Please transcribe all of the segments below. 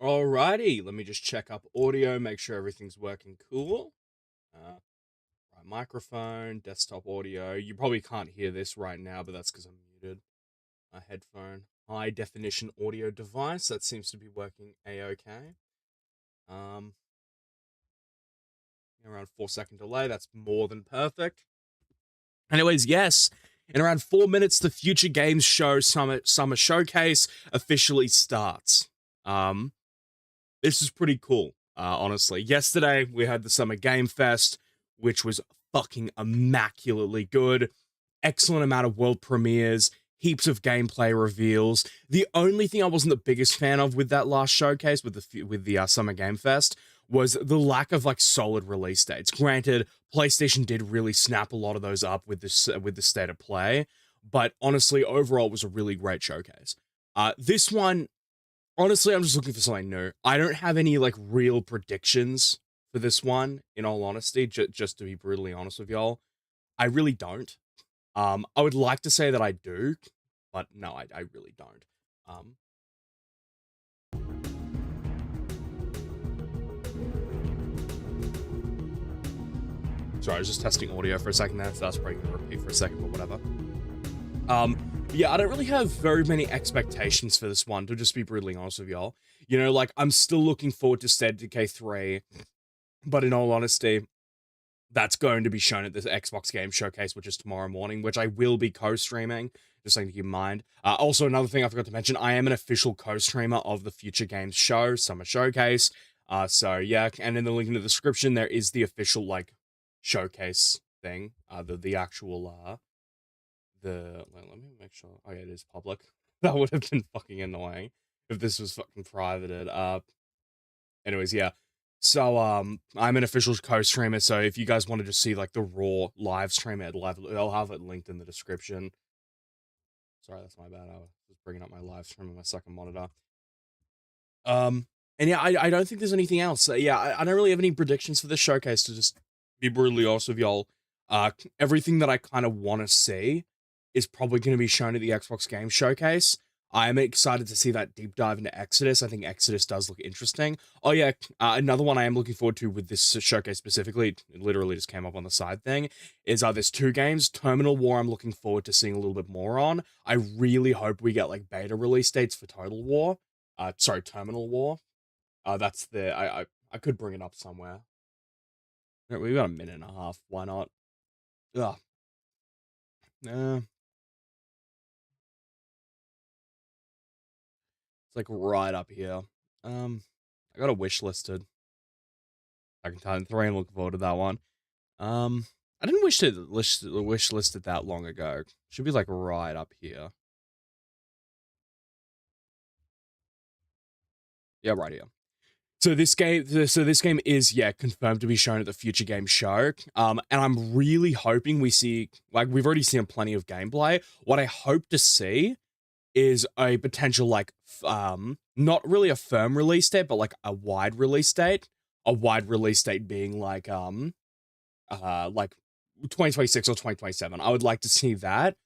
Alrighty, let me just check up audio, make sure everything's working cool. Right, microphone, desktop audio. You probably can't hear this right now, but that's because I'm muted. My headphone, high definition audio device. That seems to be working a-okay. Around 4 second delay. That's more than perfect. Anyways, yes. In around 4 minutes, the Future Games Show Summer Showcase officially starts. This is pretty cool, honestly. Yesterday, we had the Summer Game Fest, which was fucking immaculately good. Excellent amount of world premieres, heaps of gameplay reveals. The only thing I wasn't the biggest fan of with that last showcase, with the Summer Game Fest, was the lack of like solid release dates. Granted, PlayStation did really snap a lot of those up with the state of play, but honestly, overall, it was a really great showcase. This one, honestly, I'm just looking for something new. I don't have any like real predictions for this one, in all honesty, just to be brutally honest with y'all. I really don't. I would like to say that I do, but no, I really don't. Sorry, I was just testing audio for a second there, so that's probably gonna repeat for a second, but whatever. Yeah, I don't really have very many expectations for this one, to just be brutally honest with y'all. You know, like, I'm still looking forward to State of Decay 3, but in all honesty, that's going to be shown at the Xbox Game Showcase, which is tomorrow morning, which I will be co-streaming, just something to keep in mind. Also, another thing I forgot to mention, I am an official co-streamer of the Future Games Show, Summer Showcase. So yeah, and in the link in the description, there is the official, like, showcase thing, the actual, let me make sure, oh yeah, it is public. That would have been fucking annoying if this was fucking privated. Anyways, yeah. So, I'm an official co-streamer, so if you guys wanted to see, like, the raw live stream, I'll have it linked in the description. Sorry, that's my bad, I was bringing up my live stream on my second monitor. And yeah, I don't think there's anything else. Yeah, I don't really have any predictions for this showcase, to just be brutally honest with y'all. Everything that I kind of want to see is probably going to be shown at the Xbox Game Showcase. I am excited to see that deep dive into Exodus. I think Exodus does look interesting. Oh yeah, another one I am looking forward to with this showcase specifically, it literally just came up on the side thing, is there's two games. Terminal War I'm looking forward to seeing a little bit more on. I really hope we get like beta release dates for Total War. Terminal War. That's the, I could bring it up somewhere. We've got a minute and a half, why not? Ugh. It's like right up here. I got a wish listed. Second Titan 3, I'm looking forward to that one. I didn't wish list it that long ago. Should be like right up here. Yeah, right here. So this game is, yeah, confirmed to be shown at the Future Game Show. And I'm really hoping we see, like, we've already seen plenty of gameplay. What I hope to see is a potential, like, not really a firm release date, but like a wide release date. A wide release date being like 2026 or 2027. I would like to see that.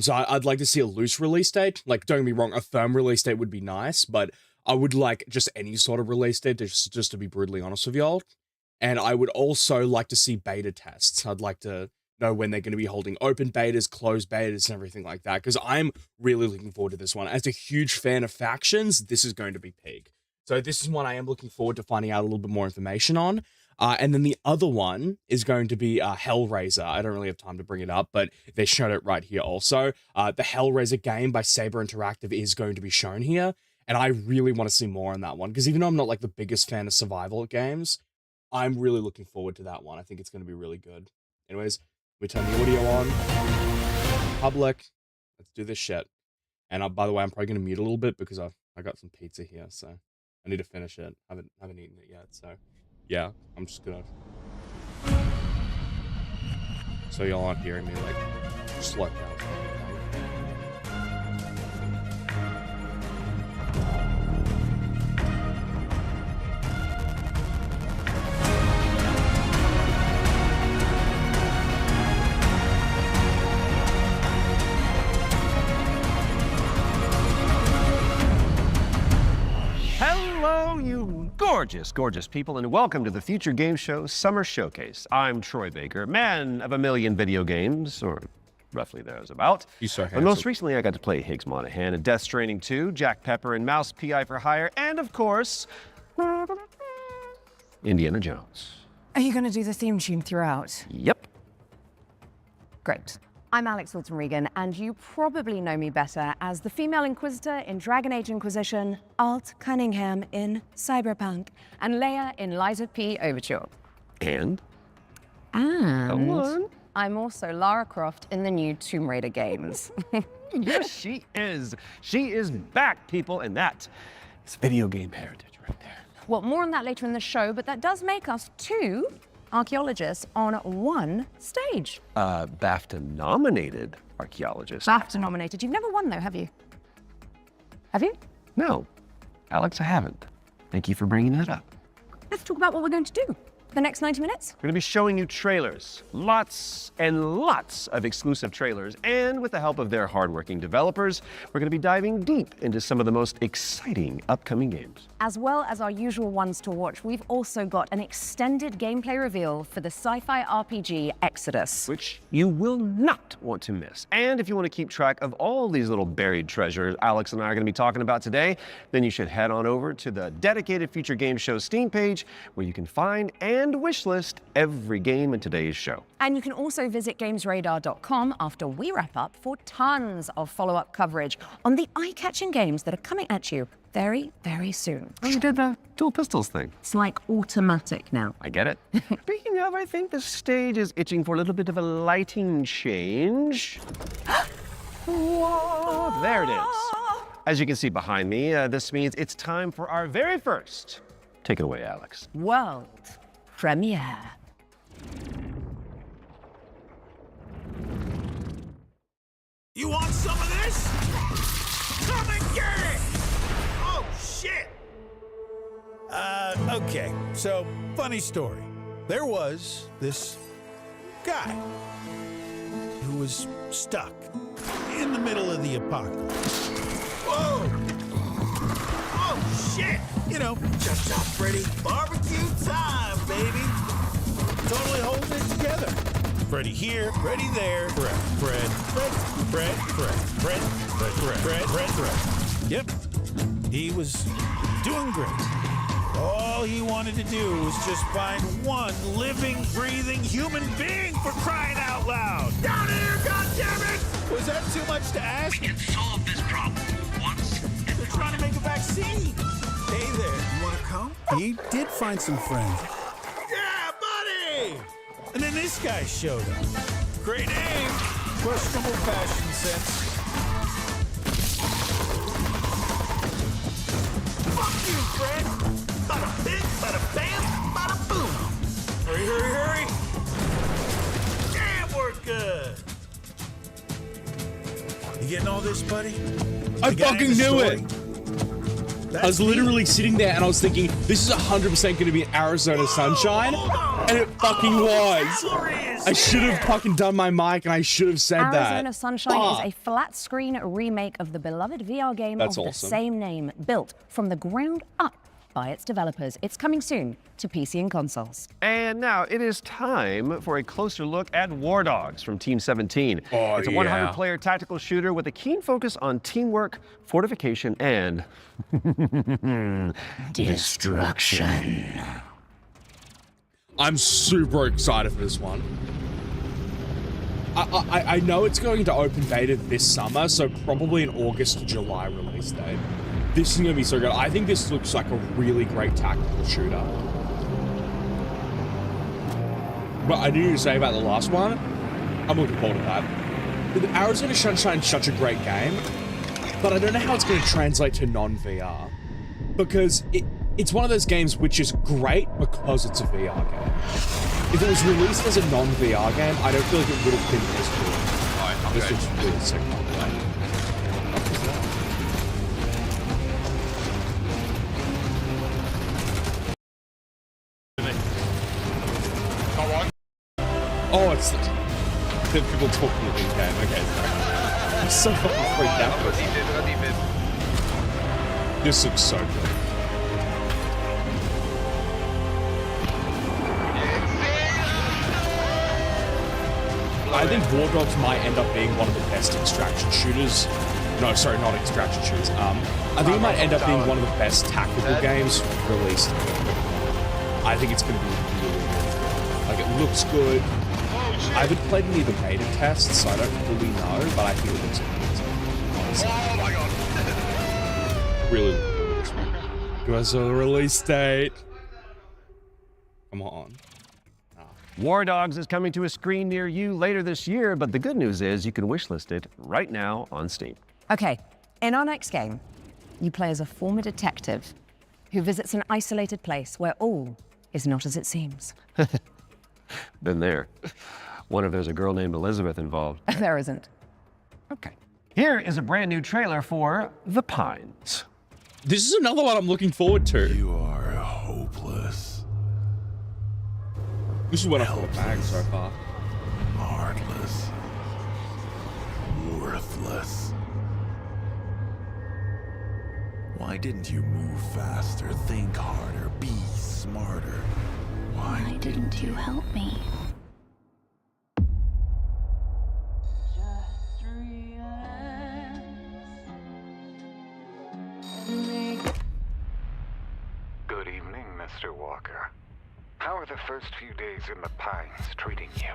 So I'd like to see a loose release date. Like, don't get me wrong, a firm release date would be nice, but I would like just any sort of release date, just to be brutally honest with y'all. And I would also like to see beta tests. I'd like to know when they're going to be holding open betas, closed betas, and everything like that, because I'm really looking forward to this one. As a huge fan of factions, this is going to be peak. So this is one I am looking forward to finding out a little bit more information on. And then the other one is going to be Hellraiser. I don't really have time to bring it up, but they showed it right here also. The Hellraiser game by Saber Interactive is going to be shown here, and I really want to see more on that one, because even though I'm not like the biggest fan of survival games, I'm really looking forward to that one. I think it's going to be really good. Anyways, we turn the audio on. Public. Let's do this shit. And by the way, I'm probably going to mute a little bit because I got some pizza here, so I need to finish it. I haven't eaten it yet, so yeah, I'm just gonna. So y'all aren't hearing me like slow down. Gorgeous, gorgeous people, and welcome to the Future Game Show Summer Showcase. I'm Troy Baker, man of a million video games, or roughly there's about. He's so But handsome. most recently, I got to play Higgs Monahan in Death Stranding 2, Jack Pepper and Mouse PI for Hire, and of course, Indiana Jones. Are you going to do the theme tune throughout? Yep. Great. I'm Alex Alton Regan, and you probably know me better as the female Inquisitor in Dragon Age Inquisition, Alt Cunningham in Cyberpunk, and Leia in Liza P. Overture. And? And I'm also Lara Croft in the new Tomb Raider games. Yes, she is. She is back, people, and that is video game heritage right there. Well, more on that later in the show, but that does make us two archaeologists on one stage. BAFTA-nominated archaeologist. BAFTA nominated. You've never won, though, have you? Have you? No, Alex, I haven't. Thank you for bringing that up. Let's talk about what we're going to do for the next 90 minutes. We're going to be showing you trailers, lots and lots of exclusive trailers, and with the help of their hardworking developers, we're going to be diving deep into some of the most exciting upcoming games. As well as our usual ones to watch, we've also got an extended gameplay reveal for the sci-fi RPG Exodus. Which you will not want to miss. And if you want to keep track of all these little buried treasures Alex and I are going to be talking about today, then you should head on over to the dedicated Future Game Show Steam page, where you can find and wishlist every game in today's show. And you can also visit GamesRadar.com after we wrap up for tons of follow-up coverage on the eye-catching games that are coming at you very, very soon. Oh, you did the dual pistols thing. It's like automatic now. I get it. Speaking of, I think the stage is itching for a little bit of a lighting change. Whoa, there it is. As you can see behind me, this means it's time for our very first. Take it away, Alex. World premiere. You want some of this? Come and get it! Oh, shit! Okay, so, funny story. There was this guy who was stuck in the middle of the apocalypse. Whoa! Oh, shit! You know, Chop Freddy, barbecue time, baby! Totally holding it together. Freddy here, Freddy there, Fred. Yep, he was doing great. All he wanted to do was just find one living, breathing human being, for crying out loud. Down here, goddammit! Was that too much to ask? We can solve this problem once and They're for trying to make a vaccine. Hey there, you wanna come? He did find some friends. Yeah, buddy! And then this guy showed up. Great name, questionable fashion sense. Fuck you, Fred! Bada bing, bada bam, bada boom! Hurry, hurry, hurry! Damn, we're good! You getting all this, buddy? I You got fucking the knew story? it. That's I was me. literally sitting there and I was thinking, this is 100% going to be Arizona Sunshine, Hold on. and it fucking was. Cavalry is I should have here. fucking done my mic and I should have said that. Arizona Sunshine Ah. is a flat-screen remake of the beloved VR game That's of the awesome. same name, built from the ground up by its developers. It's coming soon to PC and consoles. And now it is time for a closer look at War Dogs from Team 17. Oh, It's a yeah. 100-player tactical shooter with a keen focus on teamwork, fortification, and destruction. I'm super excited for this one. I know it's going to open beta this summer, so probably an August to July release date. This is going to be so good. I think this looks like a really great tactical shooter. But I need to say about the last one, I'm looking forward to that. The Arizona Sunshine is such a great game, but I don't know how it's going to translate to non-VR. Because it's one of those games which is great because it's a VR game. If it was released as a non-VR game, I don't feel like it would have been as good. This looks really sick, by the way. What is that? Oh, it's the people talking in game. Okay, sorry. I'm so fucking freaked out. This looks so good. I think War Dogs might end up being one of the best extraction shooters. No, sorry, not extraction shooters. I think it might end up being one of the best tactical games released. I think it's going to be really, really good. Like, it looks good. I haven't played any of the beta tests, so I don't fully know, but I think it looks amazing. Honestly. Oh my god. Really looking forward to this one. Give us a release date. Come on. War Dogs is coming to a screen near you later this year, but the good news is you can wishlist it right now on Steam. Okay, in our next game, you play as a former detective who visits an isolated place where all is not as it seems. Been there. Wonder if there's a girl named Elizabeth involved. There isn't. Okay. Here is a brand new trailer for The Pines. This is another one I'm looking forward to. You are hopeless, This is what I thought bag so far. heartless, worthless. Why didn't you move faster, think harder, be smarter? Why didn't you help me? Good evening, Mr. Walker. How are the first few days in the Pines treating you?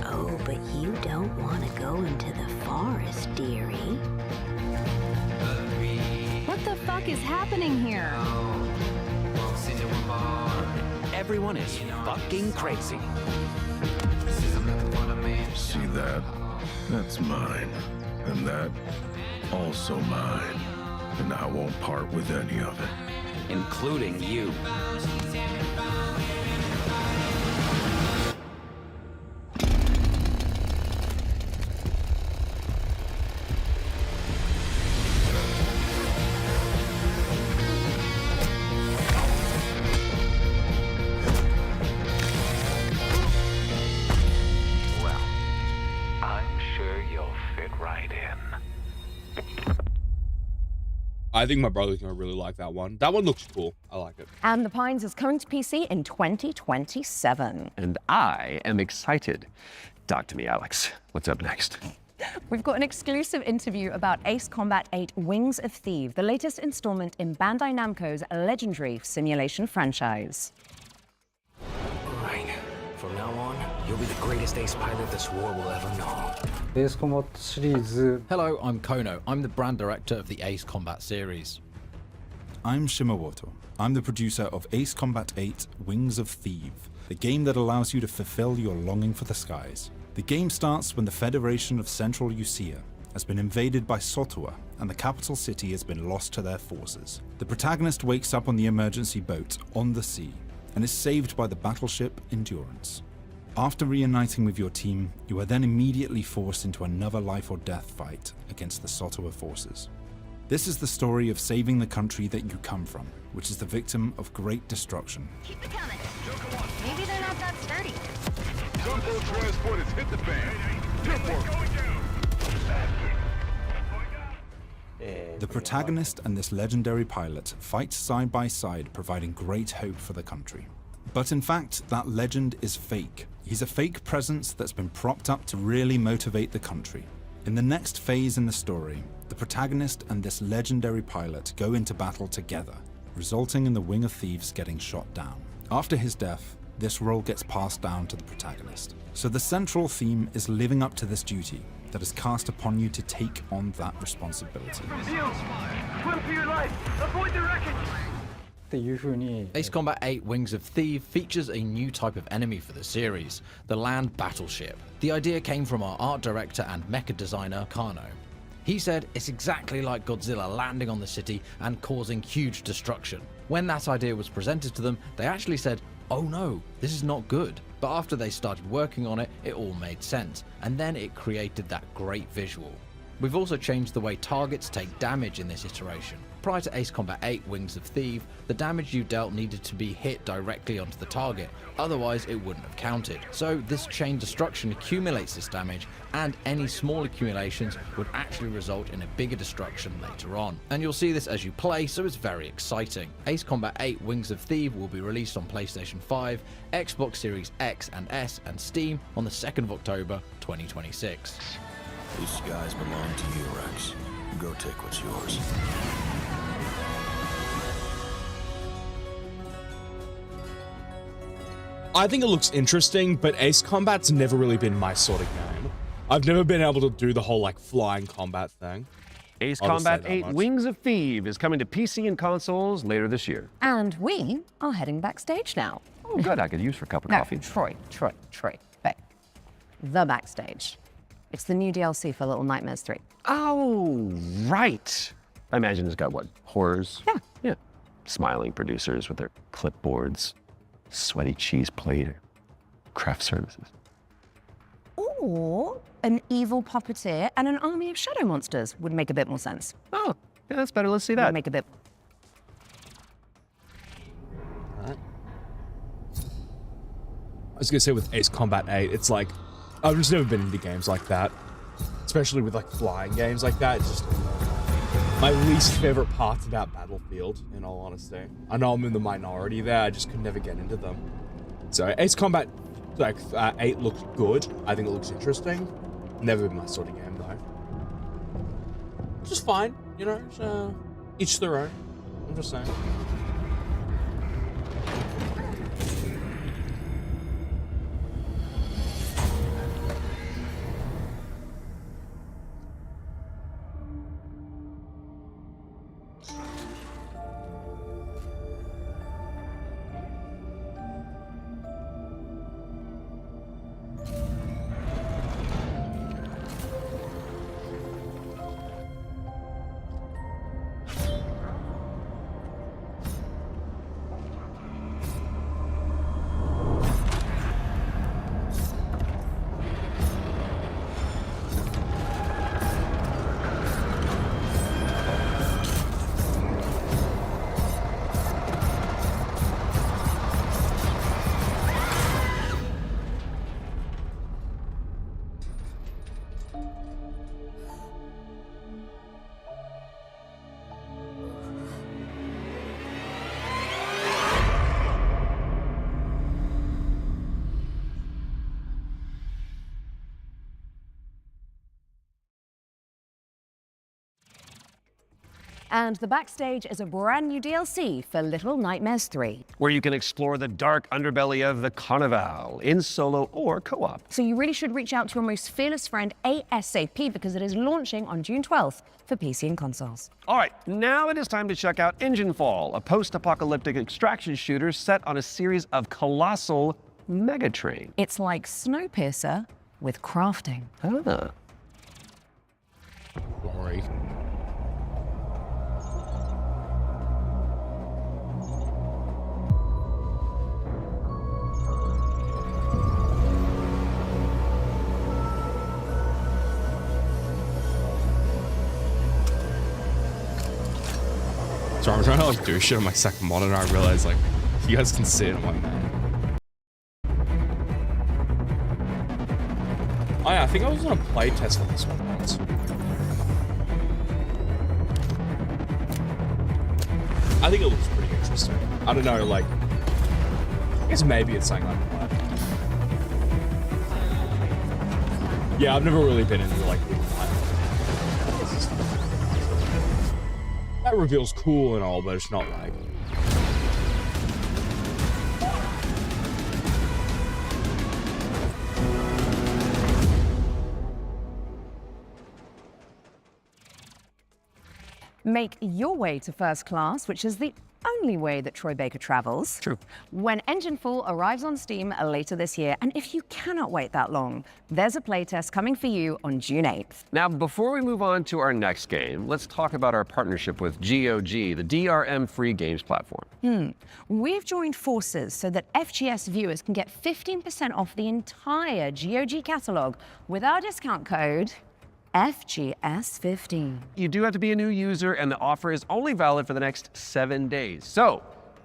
Oh, but you don't want to go into the forest, dearie. What the fuck is happening here? Everyone is fucking crazy. See that? That's mine. And that, also mine. And I won't part with any of it. Including you. Well, I'm sure you'll fit right in. I think my brother's gonna really like that one. That one looks cool. I like it. And The Pines is coming to PC in 2027. And I am excited. Talk to me, Alex. What's up next? We've got an exclusive interview about Ace Combat 8 Wings of Thieves, the latest installment in Bandai Namco's legendary simulation franchise. Right. From now on, you'll be the greatest ace pilot this war will ever know. Ace Combat 시리즈. Hello, I'm Kono. I'm the brand director of the Ace Combat series. I'm Shimawato. I'm the producer of Ace Combat 8 Wings of Thieves, the game that allows you to fulfill your longing for the skies. The game starts when the Federation of Central Usia has been invaded by Sotua and the capital city has been lost to their forces. The protagonist wakes up on the emergency boat on the sea and is saved by the battleship Endurance. After reuniting with your team, you are then immediately forced into another life or death fight against the Sotua forces. This is the story of saving the country that you come from, which is the victim of great destruction. Keep it coming. Maybe they're not that sturdy. Gunboat transport has hit the fan. The protagonist and this legendary pilot fight side by side, providing great hope for the country. But in fact, that legend is fake. He's a fake presence that's been propped up to really motivate the country. In the next phase in the story, the protagonist and this legendary pilot go into battle together, resulting in the Wing of Thieves getting shot down. After his death, this role gets passed down to the protagonist. So the central theme is living up to this duty that is cast upon you to take on that responsibility. Ace Combat 8 Wings of Thieves features a new type of enemy for the series, the land battleship. The idea came from our art director and mecha designer, Kano. He said it's exactly like Godzilla landing on the city and causing huge destruction. When that idea was presented to them, they actually said, "Oh no, this is not good." But after they started working on it, it all made sense, and then it created that great visual. We've also changed the way targets take damage in this iteration. Prior to Ace Combat 8 Wings of Thief, the damage you dealt needed to be hit directly onto the target, otherwise it wouldn't have counted. So this chain destruction accumulates this damage, and any small accumulations would actually result in a bigger destruction later on. And you'll see this as you play, so it's very exciting. Ace Combat 8 Wings of Thief will be released on PlayStation 5, Xbox Series X and S, and Steam on the 2nd of October 2026. These skies belong to you, Rex. Go take what's yours. I think it looks interesting, but Ace Combat's never really been my sort of game. I've never been able to do the whole like flying combat thing. Ace I'll just say Combat that 8 much. Wings of Thief is coming to PC and consoles later this year. And we are heading backstage now. Oh, good. I could use for a cup of No, coffee. Troy, babe. The backstage. It's the new DLC for Little Nightmares 3. Oh, right. I imagine it's got what? Horrors? Yeah. Yeah. Smiling producers with their clipboards, sweaty cheese plate, craft services. Or an evil puppeteer and an army of shadow monsters would make a bit more sense. Oh, yeah, that's better. Let's see Would that. make a bit. I was gonna say with Ace Combat 8, it's like I've just never been into games like that, especially with like flying games like that. It's just my least favorite parts about Battlefield, in all honesty. I know I'm in the minority there. I just could never get into them. So Ace Combat 8 looks good. I think it looks interesting. Never been my sort of game though. Just fine, you know. Each their own. I'm just saying. And the backstage is a brand new DLC for Little Nightmares 3. Where you can explore the dark underbelly of the Carnival in solo or co-op. So you really should reach out to your most fearless friend ASAP because it is launching on June 12th for PC and consoles. All right, now it is time to check out Enginefall, a post-apocalyptic extraction shooter set on a series of colossal megatrain. It's like Snowpiercer with crafting. Ah. Sorry. Sorry, I'm trying to like do shit on my second monitor. I realize like you guys can see it. I'm like, man. Oh yeah, I think I was on a play test for this one once. I think it looks pretty interesting. I don't know, like I guess maybe it's something like that. Yeah, I've never really been into like that reveal's cool and all, but it's not like Make your way to first class, which is the only way that Troy Baker travels. True. When Enginefall arrives on Steam later this year, and if you cannot wait that long, there's a playtest coming for you on June 8th. Now, before we move on to our next game, let's talk about our partnership with GOG, the DRM-free games platform. We've joined forces so that FGS viewers can get 15% off the entire GOG catalog with our discount code FGS15. You do have to be a new user, and the offer is only valid for the next 7 days. So,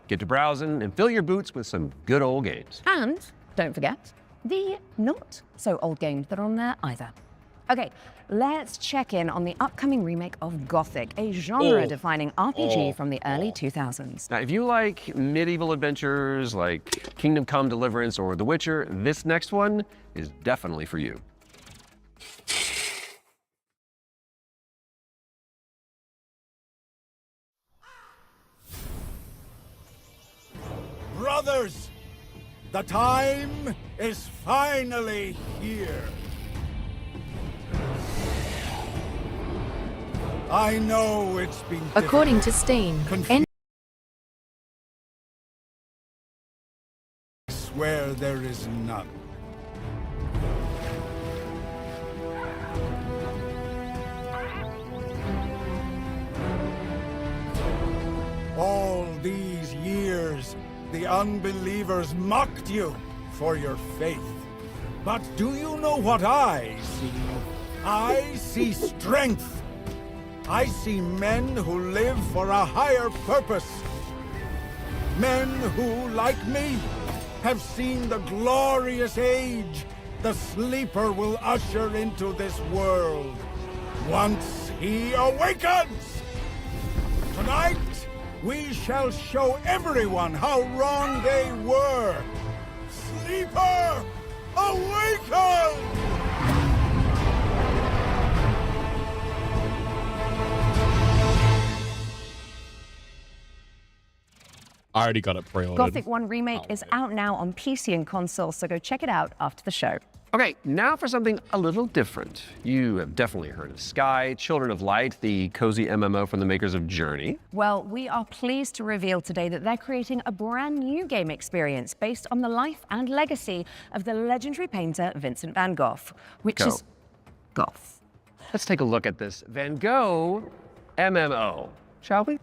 get to browsing and fill your boots with some good old games. And don't forget the not so old games that are on there either. Okay, let's check in on the upcoming remake of Gothic, a genre-defining RPG from the early 2000s. Now, if you like medieval adventures like Kingdom Come Deliverance or The Witcher, this next one is definitely for you. Brothers, the time is finally here. I know it's been According to Steam, where there is none. All these years, the unbelievers mocked you for your faith. But do you know what I see? I see strength. I see men who live for a higher purpose. Men who, like me, have seen the glorious age the Sleeper will usher into this world once he awakens. Tonight, we shall show everyone how wrong they were. Sleeper, awaken! I already got it pre-ordered. Gothic 1 Remake is out now on PC and console, so go check it out after the show. Okay, now for something a little different. You have definitely heard of Sky, Children of Light, the cozy MMO from the makers of Journey. Well, we are pleased to reveal today that they're creating a brand new game experience based on the life and legacy of the legendary painter Vincent van Gogh, which is Goth. Let's take a look at this Van Gogh MMO, shall we?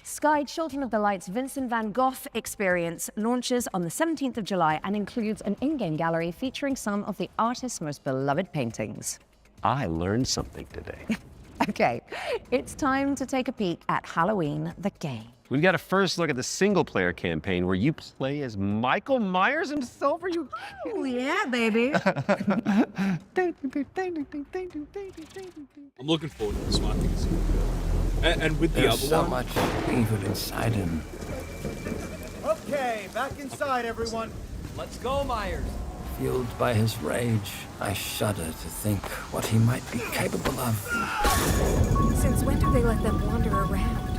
Sky Children of the Light's Vincent van Gogh experience launches on the 17th of July and includes an in-game gallery featuring some of the artist's most beloved paintings. I learned something today. Okay, it's time to take a peek at Halloween the game. We've got a first look at the single-player campaign where you play as Michael Myers himself. Are you? Oh yeah, baby. I'm looking forward to this one. I think it's gonna be good. And with the There's other so one, much evil inside him. Okay, back inside, everyone. Let's go, Myers. Fueled by his rage, I shudder to think what he might be capable of. Since when do they let them wander around?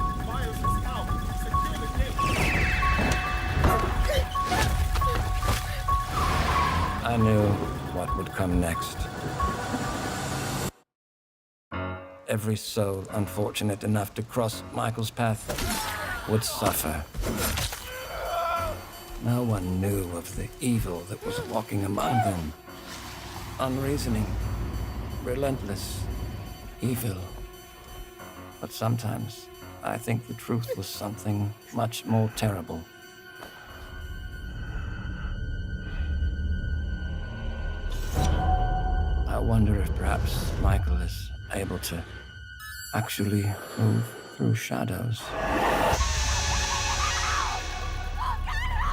I knew what would come next. Every soul unfortunate enough to cross Michael's path would suffer. No one knew of the evil that was walking among them. Unreasoning, relentless, evil. But sometimes I think the truth was something much more terrible. I wonder if perhaps Michael is able to actually move through shadows.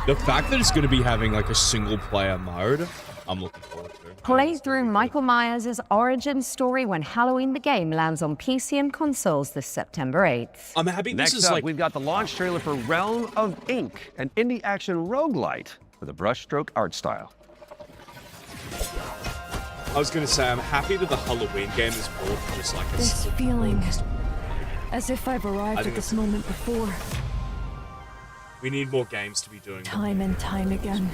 The fact that it's going to be having like a single player mode, I'm looking forward to. Play through Michael Myers' origin story when Halloween the Game lands on PC and consoles this September 8th. I'm happy this Next is up, like... we've got the launch trailer for Realm of Ink, an indie action roguelite with a brushstroke art style. I was going to say, I'm happy that the Halloween game is more than just like a... This feeling, as if I've arrived at this moment before, We need more games to be doing that. time and time again.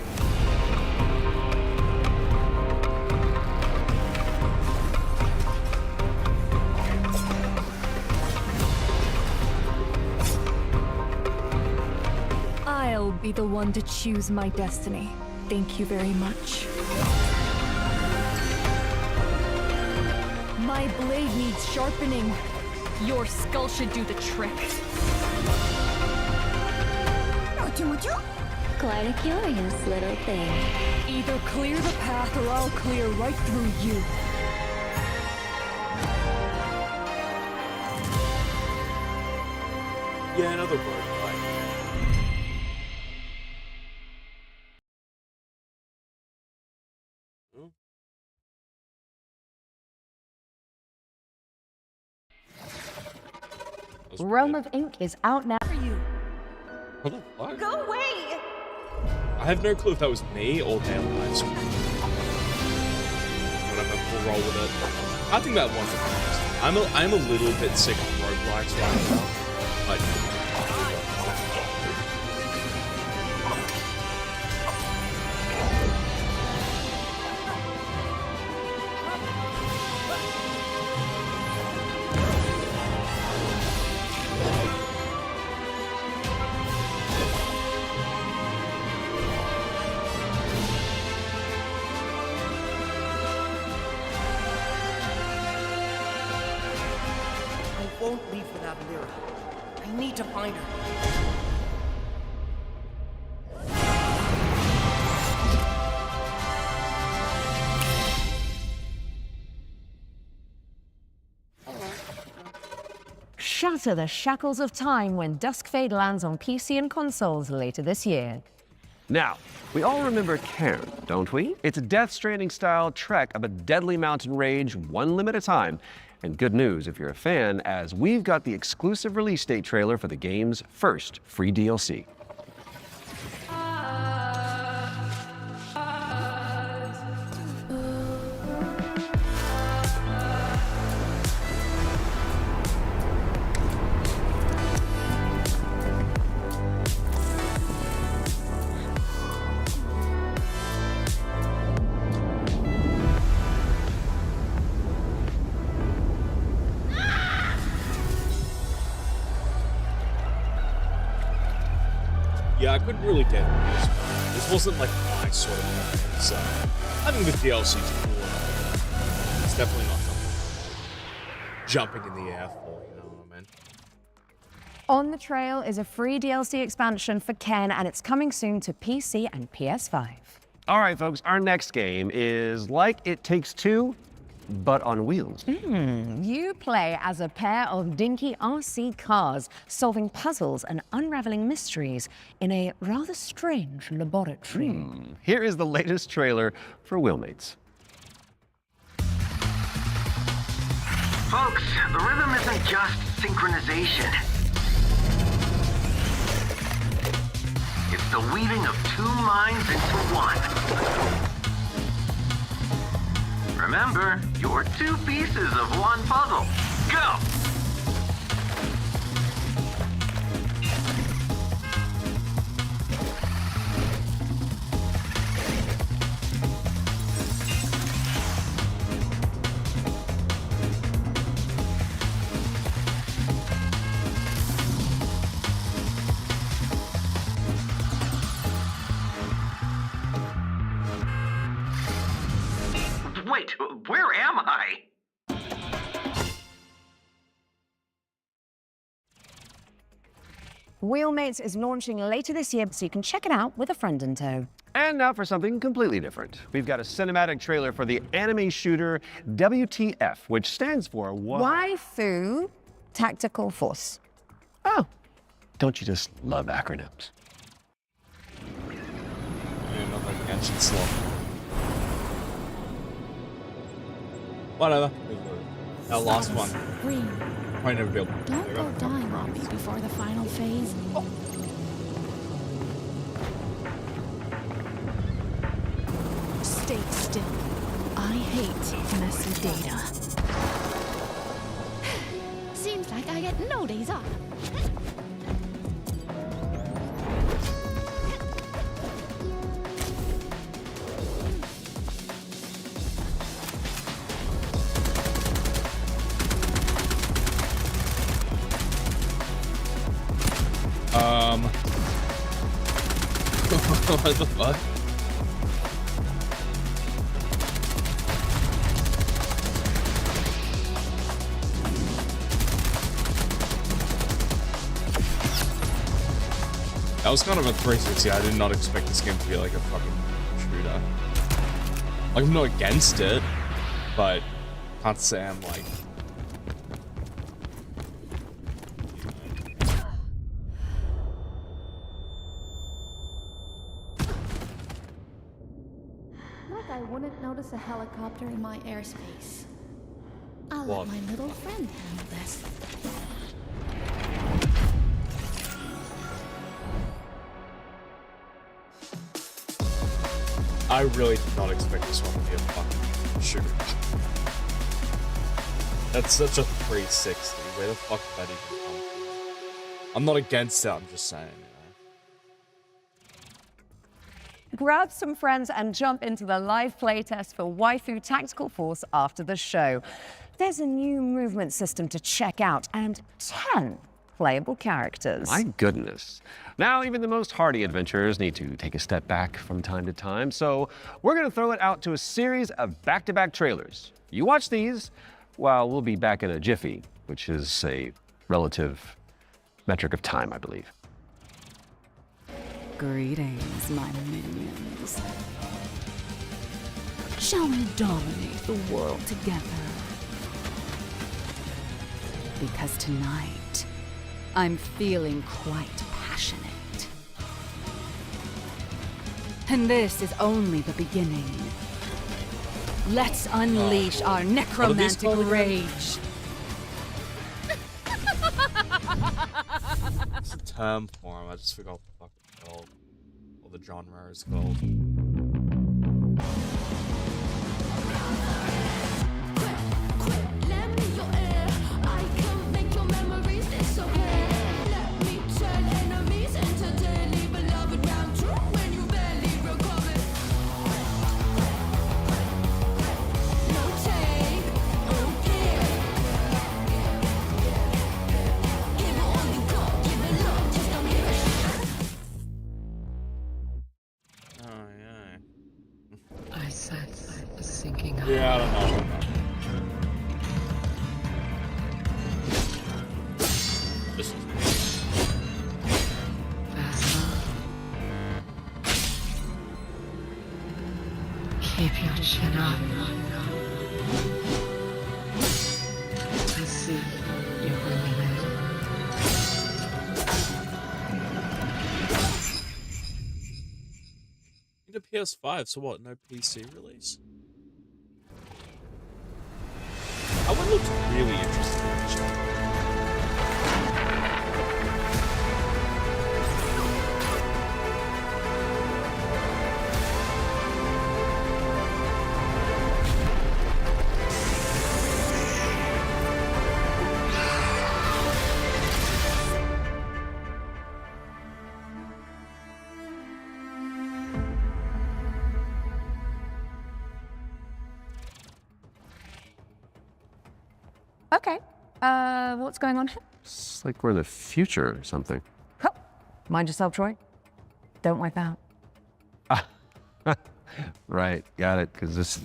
I'll be the one to choose my destiny. Thank you very much. My blade needs sharpening. Your skull should do the trick. Quite a curious little thing. Either clear the path or I'll clear right through you. Yeah, another roguelike. Realm of Ink is out now. What the fuck? Go away! I have no clue if that was me or their lives. Whatever, we'll roll with it. I think that one's the best. I'm a little bit sick of roguelikes right now. Like, I won't leave without Lyra. I need to find her. Shatter the shackles of time when Duskfade lands on PC and consoles later this year. Now, we all remember Cairn, don't we? It's a Death Stranding-style trek of a deadly mountain rage, one limb at a time. And good news if you're a fan, as we've got the exclusive release date trailer for the game's first free DLC. yeah, I couldn't really get this. This wasn't like my sort of thing, so I think the DLC's cool. It's definitely not something jumping in the air for, you know what I mean? On the Trail is a free DLC expansion for Ken, and it's coming soon to PC and PS5. All right, folks, our next game is like It Takes Two, but on wheels. You play as a pair of dinky RC cars, solving puzzles and unraveling mysteries in a rather strange laboratory. Here is the latest trailer for Wheelmates. Folks, the rhythm isn't just synchronization. It's the weaving of two minds into one. Remember, you're two pieces of one puzzle. Go! Wait, where am I? Wheelmates is launching later this year, so you can check it out with a friend in tow. And now for something completely different. We've got a cinematic trailer for the anime shooter WTF, which stands for Waifu Tactical Force. Oh, don't you just love acronyms? Another Genshin slot. Whatever. Our last one. Green. Probably never built. Don't go dying on me before the final phase. Stay still. I hate messy data. Seems like I get no days off. What the fuck? That was kind of a 360. I did not expect this game to be like a fucking shooter. Like, I'm not against it, but can't say I'm like... Like I wouldn't notice a helicopter in my airspace. I'll What? let my little friend handle this. I really did not expect this one to be a fucking shooter. That's such a 360. Where the fuck did that even come from? I'm not against it, I'm just saying, you know. Grab some friends and jump into the live playtest for Waifu Tactical Force after the show. There's a new movement system to check out and 10 playable characters. My goodness. Now, even the most hardy adventurers need to take a step back from time to time, so we're going to throw it out to a series of back-to-back trailers. You watch these, while we'll be back in a jiffy, which is a relative metric of time, I believe. Greetings, my minions. Shall we dominate the world together? Because tonight, I'm feeling quite passionate. And this is only the beginning. Let's unleash our necromantic rage. It's a term for him, I just forgot what the fuck it's called. Or the genre is called. Yeah, I don't know. This is Keep your chin up. I see you're really ready. Need a PS5, so what? No PC release? That one looks really interesting, actually. Okay, what's going on here? It's like we're in the future or something. Oh, mind yourself, Troy. Don't wipe out. Right, got it, because this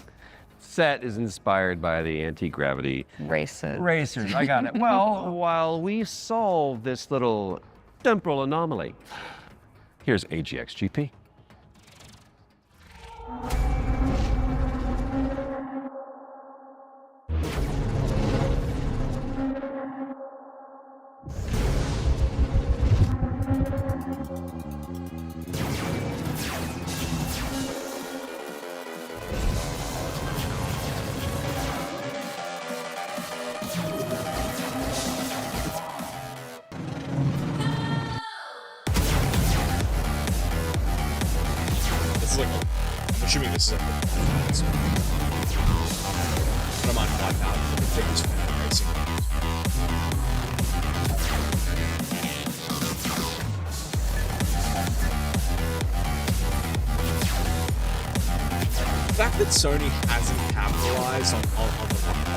set is inspired by the anti-gravity racers. I got it. Well, while we solve this little temporal anomaly. Here's AGXGP. This is like, I'm assuming this is like, I don't mind Wipeout. I think it's fan racing. The fact that Sony hasn't capitalized on the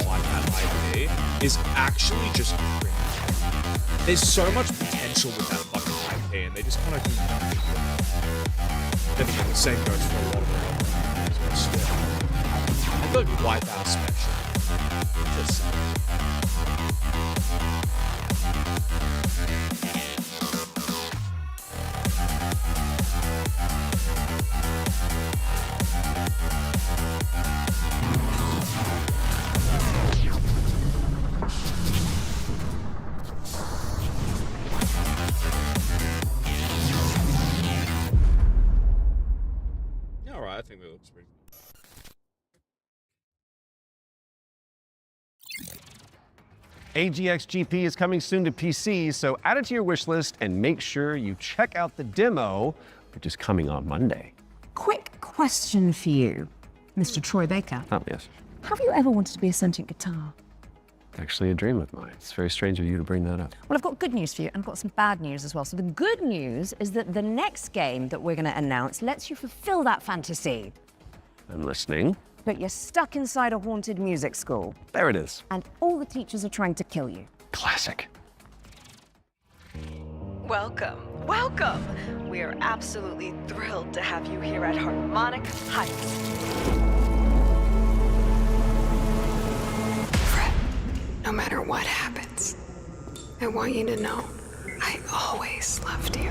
Wipeout IP is actually just cringe. There's so much potential with that fucking IP, and they just kind of do nothing with it. Then again, the same goes for a lot of their other games, but still. I thought Wipeout special. Just I think that looks pretty AGXGP is coming soon to PC, so add it to your wish list and make sure you check out the demo, which is coming on Monday. Quick question for you, Mr. Troy Baker. Oh, yes. Have you ever wanted to be a sentient guitar? Actually a dream of mine. It's very strange of you to bring that up. Well, I've got good news for you, and I've got some bad news as well. So the good news is that the next game that we're going to announce lets you fulfill that fantasy. I'm listening. But you're stuck inside a haunted music school. There it is. And all the teachers are trying to kill you. Classic. Welcome, welcome. We are absolutely thrilled to have you here at Harmonic Heights. Fred, no matter what happens, I want you to know I always loved you.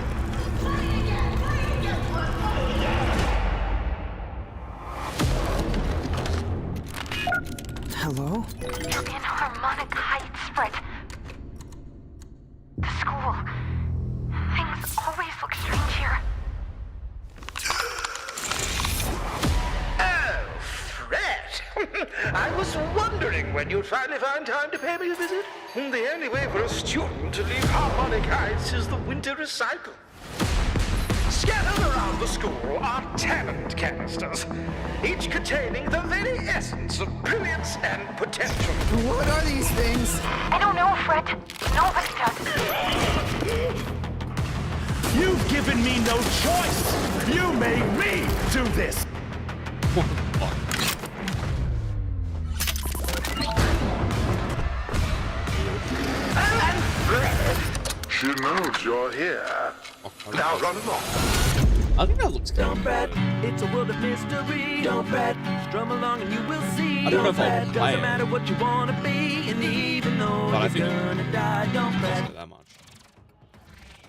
Hello? You're in Harmonic Heights, Fred. The school. Things always look strange here. Oh, Fred! I was wondering when you'd finally find time to pay me a visit. The only way for a student to leave Harmonic Heights is the winter recycle. Scattered around the school are talent canisters, each containing the very essence of brilliance and potential. What are these things? I don't know, Fred. Nobody does. You've given me no choice! You made me do this! And Fred, she knows you're here. Now run along. I think that looks good. Don't fret, it's a world of mystery. Don't fret, strum along and you will see. I don't know if I'll fret, play doesn't it. matter what you wanna be, and even though But I you're think gonna die, don't fret. that much.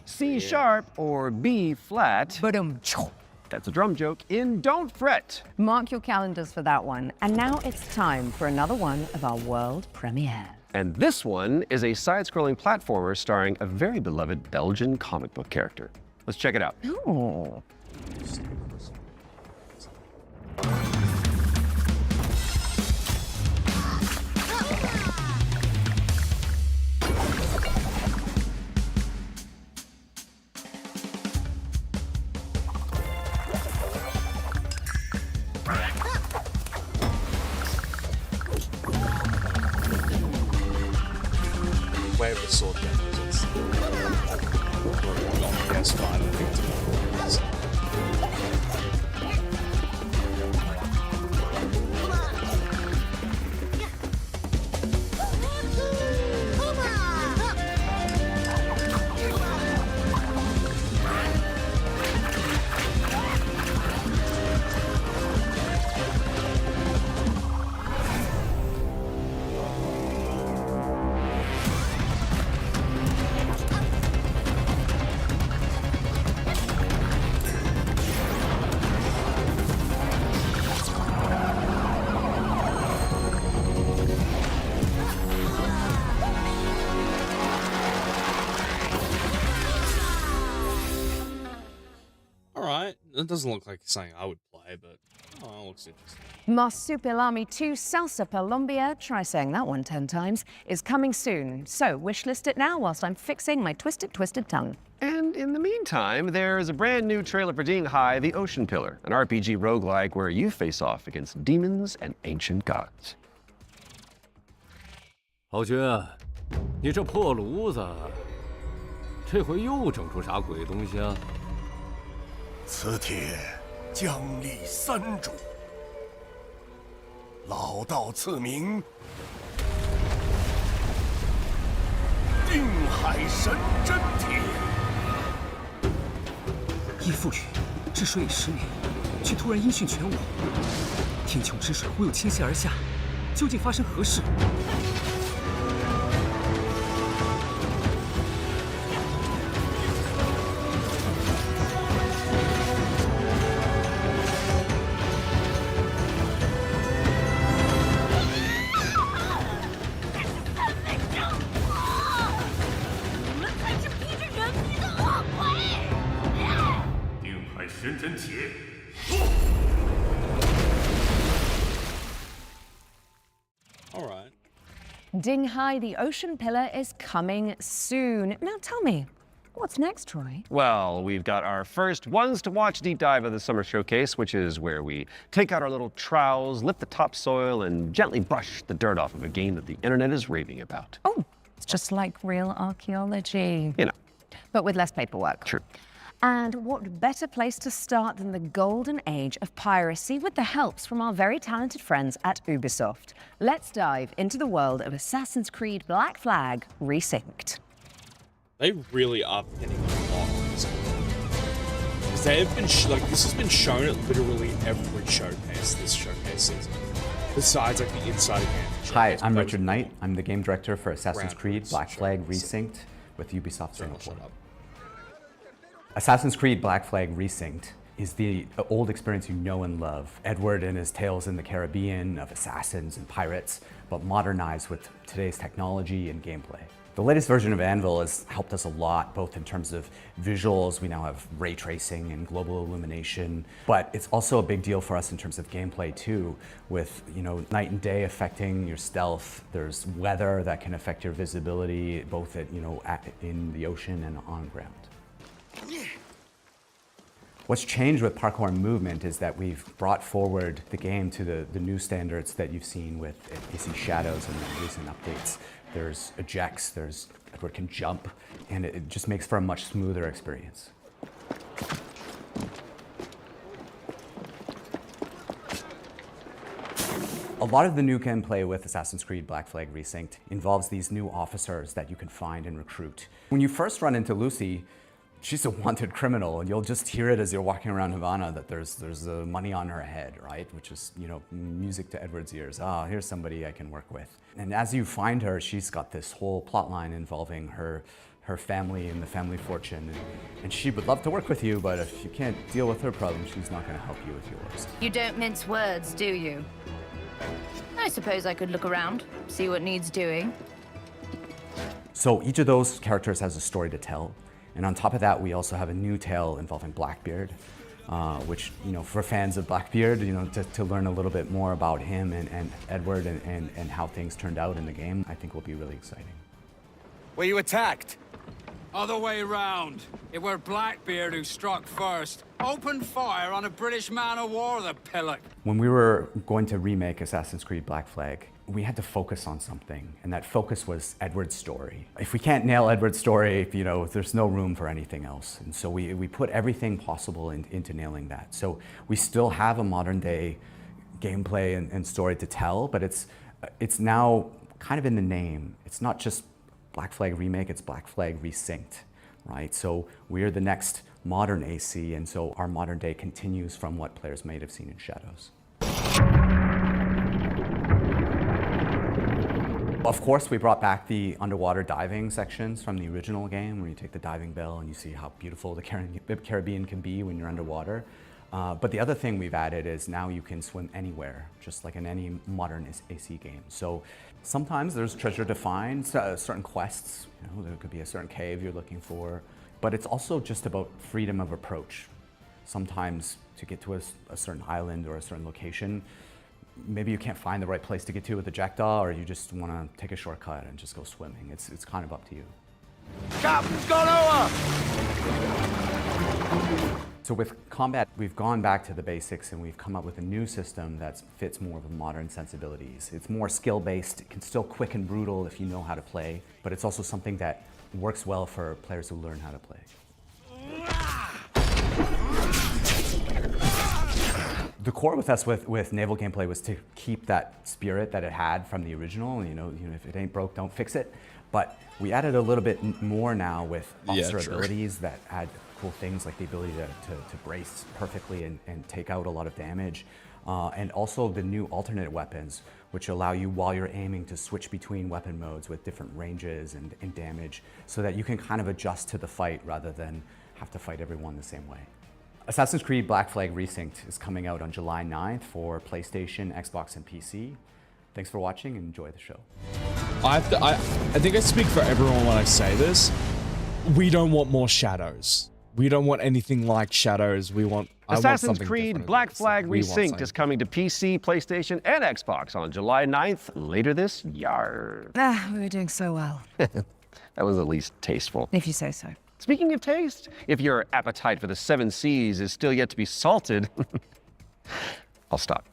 C sharp or B flat. That's a drum joke in Don't Fret. Mark your calendars for that one. And now it's time for another one of our world premiere. And this one is a side-scrolling platformer starring a very beloved Belgian comic book character. Let's check it out. Oh. Where the sword goes. It's on PS5, I think it's It doesn't look like something I would play, but it looks interesting. Marsupilami 2 Salsa Colombia, try saying that one 10 times, is coming soon. So wishlist it now whilst I'm fixing my twisted tongue. And in the meantime, there's a brand new trailer for Ding Hai, the Ocean Pillar, an RPG roguelike where you face off against demons and ancient gods. 豪军，你这破炉子，这回又整出啥鬼东西啊？此帖将立三主，老道赐名定海神针帖。依父语，治水已10年，却突然音讯全无，天穹之水忽又倾泻而下，究竟发生何事？ Alright. Ding Hai, the Ocean Pillar, is coming soon. Now tell me, what's next, Troy? Well, we've got our first ones to watch deep dive of the summer showcase, which is where we take out our little trowels, lift the topsoil, and gently brush the dirt off of a game that the internet is raving about. Oh, it's just like real archaeology. You know. But with less paperwork. True. And what better place to start than the golden age of piracy with the helps from our very talented friends at Ubisoft. Let's dive into the world of Assassin's Creed Black Flag Resynced. They really are pinning a lot on this game. Because they have been, this has been shown at literally every showcase this showcase season. Besides, like, the Inside Advantage. Hi, I'm Richard Knight. I'm the game director for Assassin's Creed Black Flag Resynced with Ubisoft Singapore. Assassin's Creed Black Flag Resynced is the old experience you know and love. Edward and his tales in the Caribbean of assassins and pirates, but modernized with today's technology and gameplay. The latest version of Anvil has helped us a lot, both in terms of visuals. We now have ray tracing and global illumination, but it's also a big deal for us in terms of gameplay too, with night and day affecting your stealth. There's weather that can affect your visibility, both in the ocean and on ground. What's changed with parkour and movement is that we've brought forward the game to the new standards that you've seen with AC Shadows and the recent updates. There's ejects, Edward can jump, and it just makes for a much smoother experience. A lot of the new gameplay with Assassin's Creed Black Flag Resynced involves these new officers that you can find and recruit. When you first run into Lucy, she's a wanted criminal, and you'll just hear it as you're walking around Havana that there's money on her head, right? Which is, music to Edward's ears. Ah, here's somebody I can work with. And as you find her, she's got this whole plot line involving her family and the family fortune. And she would love to work with you, but if you can't deal with her problems, she's not gonna help you with yours. You don't mince words, do you? I suppose I could look around, see what needs doing. So each of those characters has a story to tell. And on top of that, we also have a new tale involving Blackbeard, which, for fans of Blackbeard, to learn a little bit more about him and Edward and how things turned out in the game, I think will be really exciting. Were you attacked? Other way round. It were Blackbeard who struck first. Opened fire on a British man-o'-war, the pillock. When we were going to remake Assassin's Creed Black Flag, we had to focus on something, and that focus was Edward's story. If we can't nail Edward's story, there's no room for anything else. And so we put everything possible into nailing that. So we still have a modern day gameplay and story to tell, but it's now kind of in the name. It's not just Black Flag Remake, it's Black Flag Resynced, right? So we're the next modern AC, and so our modern day continues from what players might have seen in Shadows. Of course, we brought back the underwater diving sections from the original game, where you take the diving bell and you see how beautiful the Caribbean can be when you're underwater. But the other thing we've added is now you can swim anywhere, just like in any modern AC game. So sometimes there's treasure to find, certain quests, there could be a certain cave you're looking for, but it's also just about freedom of approach. Sometimes to get to a certain island or a certain location, maybe you can't find the right place to get to with the Jackdaw, or you just want to take a shortcut and just go swimming. It's kind of up to you. Captain's gone over! So with combat, we've gone back to the basics and we've come up with a new system that fits more with modern sensibilities. It's more skill-based, it can still quick and brutal if you know how to play, but it's also something that works well for players who learn how to play. The core with us with naval gameplay was to keep that spirit that it had from the original. You know, if it ain't broke, don't fix it. But we added a little bit more now with officer abilities that add cool things like the ability to brace perfectly and take out a lot of damage. And also the new alternate weapons, which allow you while you're aiming to switch between weapon modes with different ranges and damage, so that you can kind of adjust to the fight rather than have to fight everyone the same way. Assassin's Creed Black Flag Resynced is coming out on July 9th for PlayStation, Xbox, and PC. Thanks for watching and enjoy the show. I think I speak for everyone when I say this. We don't want more Shadows. We don't want anything like Shadows. Assassin's Creed Black Flag Resynced is coming to PC, PlayStation, and Xbox on July 9th, later this year. We were doing so well. That was at least tasteful. If you say so. Speaking of taste, if your appetite for the 7 Seas is still yet to be salted, I'll stop.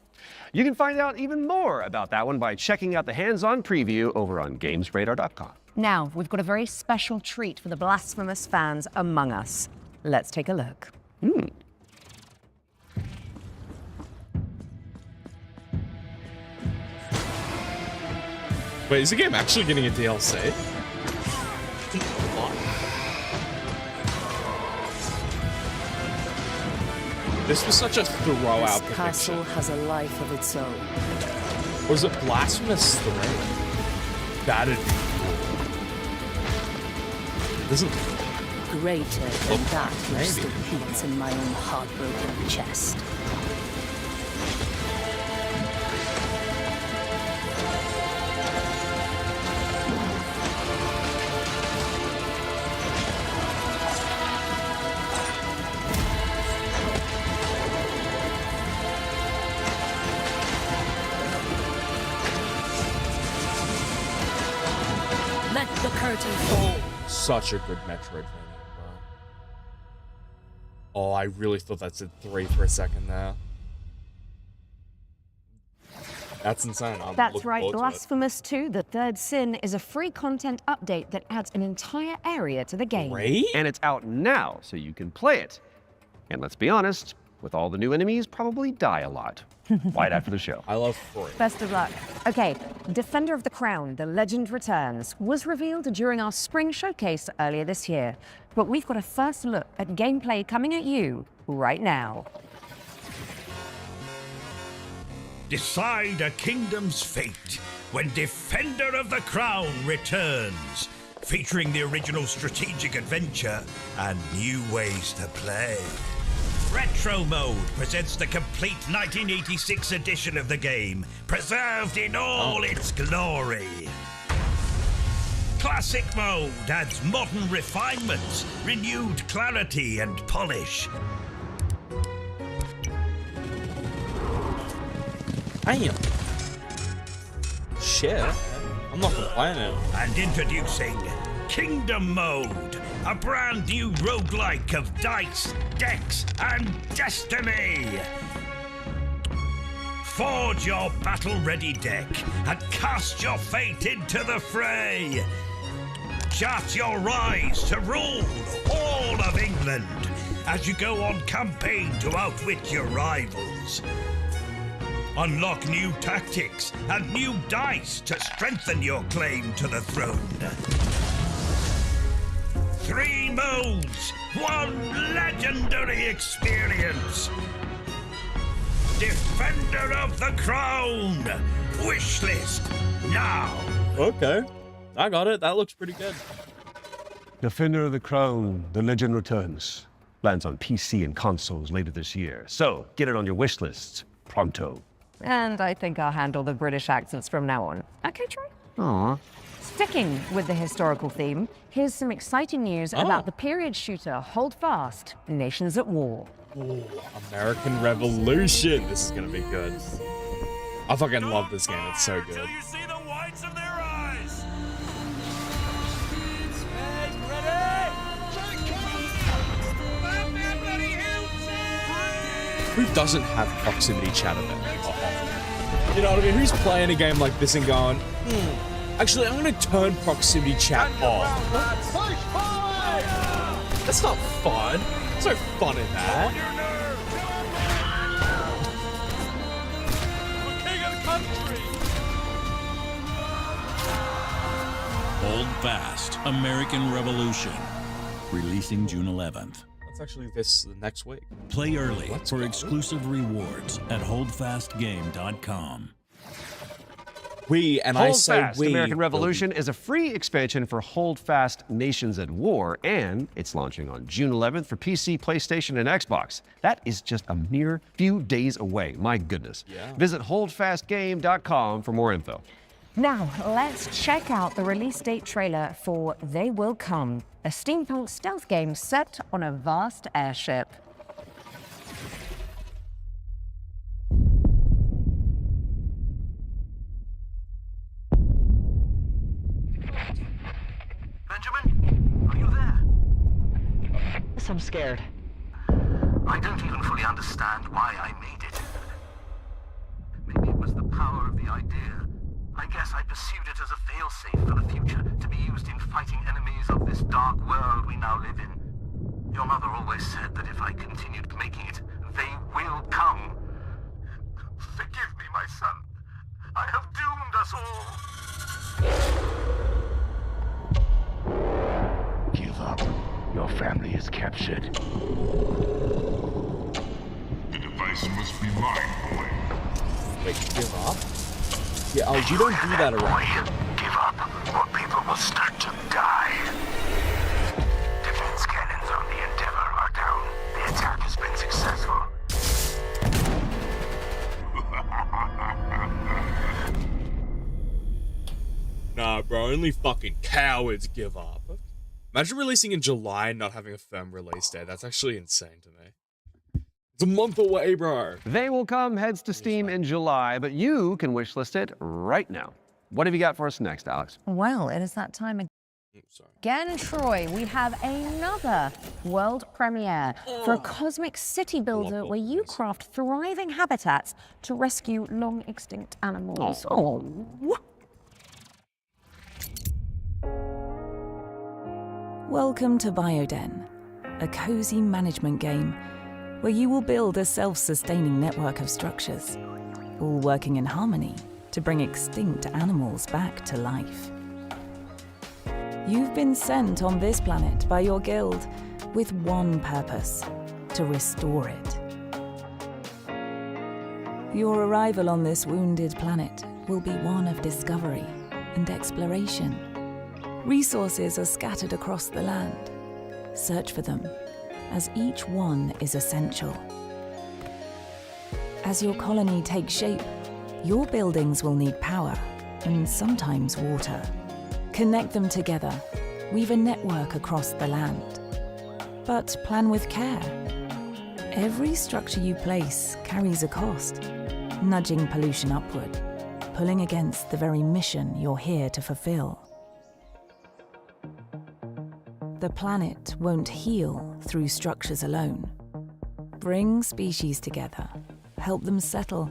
You can find out even more about that one by checking out the hands-on preview over on GamesRadar.com. Now, we've got a very special treat for the Blasphemous fans among us. Let's take a look. Wait, is the game actually getting a DLC? This was such a throw-out This castle has a life of its own. Or is it Blasphemous 3? That'd be cool. Isn't Greater than that which still beats in my own heartbroken chest. Let the curtain fall. such a good Metroidvania, bro. Oh, I really thought that said 3 for a second there. That's insane. That's right, Blasphemous 2, The Third Sin, is a free content update that adds an entire area to the game. And it's out now, so you can play it. And let's be honest, with all the new enemies, probably die a lot. Right after the show. I love 3. Best of luck. Okay, Defender of the Crown, The Legend Returns, was revealed during our spring showcase earlier this year. But we've got a first look at gameplay coming at you right now. Decide a kingdom's fate when Defender of the Crown returns, featuring the original strategic adventure and new ways to play. Retro Mode presents the complete 1986 edition of the game, preserved in all its glory. Classic Mode adds modern refinements, renewed clarity and polish. Damn. Shit. I'm not complaining. And introducing Kingdom Mode, a brand new roguelike of dice, decks, and destiny. Forge your battle-ready deck and cast your fate into the fray. Chart your rise to rule all of England as you go on campaign to outwit your rivals. Unlock new tactics and new dice to strengthen your claim to the throne. 3 modes, 1 legendary experience. Defender of the Crown. Wishlist now. Okay. I got it. That looks pretty good. Defender of the Crown, The Legend Returns. Lands on PC and consoles later this year. So get it on your wish list pronto. And I think I'll handle the British accents from now on. Okay, Troy? Aww. Sticking with the historical theme, here's some exciting news about the period shooter Hold Fast, Nations at War. Ooh, American Revolution. This is gonna be good. I fucking love this game. It's so good. You see the whites of their eyes. Who doesn't have proximity chat event? You know what I mean? Who's playing a game like this and going, actually, I'm gonna turn proximity chat off. That's not fun. There's no fun in that. Hold Fast, American Revolution. Releasing June 11th. That's actually this next week. Play early for exclusive rewards at holdfastgame.com. Hold Fast, American Revolution is a free expansion for Hold Fast Nations at War, and it's launching on June 11th for PC, PlayStation, and Xbox. That is just a mere few days away. My goodness. Yeah. Visit holdfastgame.com for more info. Now, let's check out the release date trailer for They Will Come, a steampunk stealth game set on a vast airship. Benjamin, are you there? Yes, I'm scared. I don't even fully understand why I made it. Maybe it was the power of the idea. I guess I pursued it as a failsafe for the future, to be used in fighting enemies of this dark world we now live in. Your mother always said that if I continued making it, they will come. Forgive me, my son. I have doomed us all. Give up. Your family is captured. The device must be mine, boy. Wait, give up? Yeah, oh, you don't do that around. Give up, or people will start to die. Defense cannons on the Endeavor are down. The attack has been successful. Nah, bro, only fucking cowards give up. Imagine releasing in July and not having a firm release date. That's actually insane to me. It's a month away, bro. They Will Come heads to Steam in July, but you can wishlist it right now. What have you got for us next, Alex? Well, it is that time again, Troy. We have another world premiere for a cosmic city builder where you craft thriving habitats to rescue long extinct animals. Oh. Welcome to Bioden, a cozy management game where you will build a self-sustaining network of structures, all working in harmony to bring extinct animals back to life. You've been sent on this planet by your guild with one purpose: to restore it. Your arrival on this wounded planet will be one of discovery and exploration. Resources are scattered across the land. Search for them, as each one is essential. As your colony takes shape, your buildings will need power and sometimes water. Connect them together, weave a network across the land. But plan with care. Every structure you place carries a cost, nudging pollution upward, pulling against the very mission you're here to fulfill. The planet won't heal through structures alone. Bring species together, help them settle,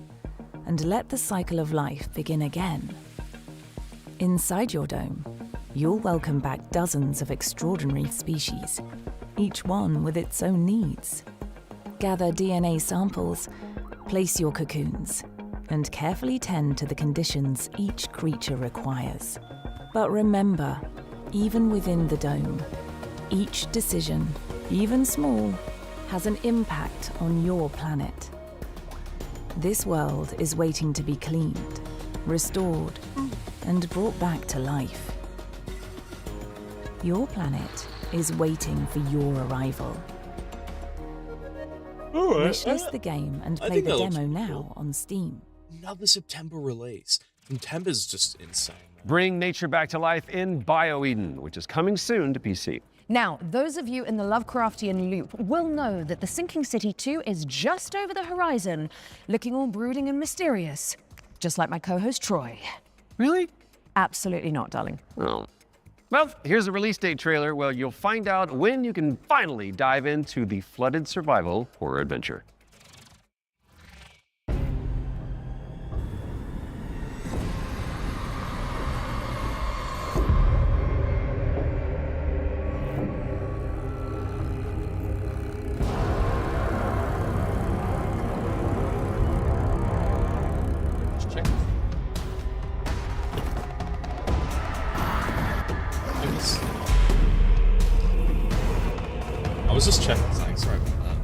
and let the cycle of life begin again. Inside your dome, you'll welcome back dozens of extraordinary species, each one with its own needs. Gather DNA samples, place your cocoons, and carefully tend to the conditions each creature requires. But remember, even within the dome, each decision, even small, has an impact on your planet. This world is waiting to be cleaned, restored, and brought back to life. Your planet is waiting for your arrival. Alright, Wishlist the game and play the demo now on Steam. Another September release. September's just insane. Bring nature back to life in BioEden, which is coming soon to PC. Now, those of you in the Lovecraftian loop will know that The Sinking City 2 is just over the horizon, looking all brooding and mysterious, just like my co-host Troy. Really? Absolutely not, darling. Oh. Well, here's a release date trailer where you'll find out when you can finally dive into the flooded survival horror adventure. I was just checking something, sorry about that.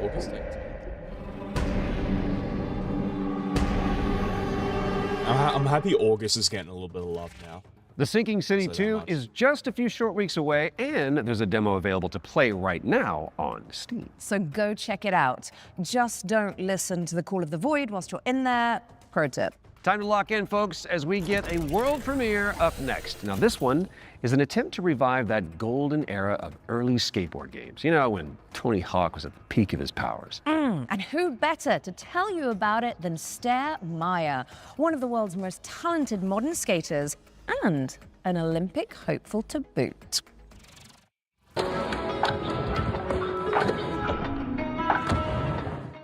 August 18th. I'm happy August is getting a little bit of love now. The Sinking City 2 is just a few short weeks away, and there's a demo available to play right now on Steam. So go check it out. Just don't listen to the call of the void whilst you're in there. Pro tip. Time to lock in, folks, as we get a world premiere up next. Now, this one is an attempt to revive that golden era of early skateboard games. You know, when Tony Hawk was at the peak of his powers. And who better to tell you about it than Stair Meyer, one of the world's most talented modern skaters and an Olympic hopeful to boot.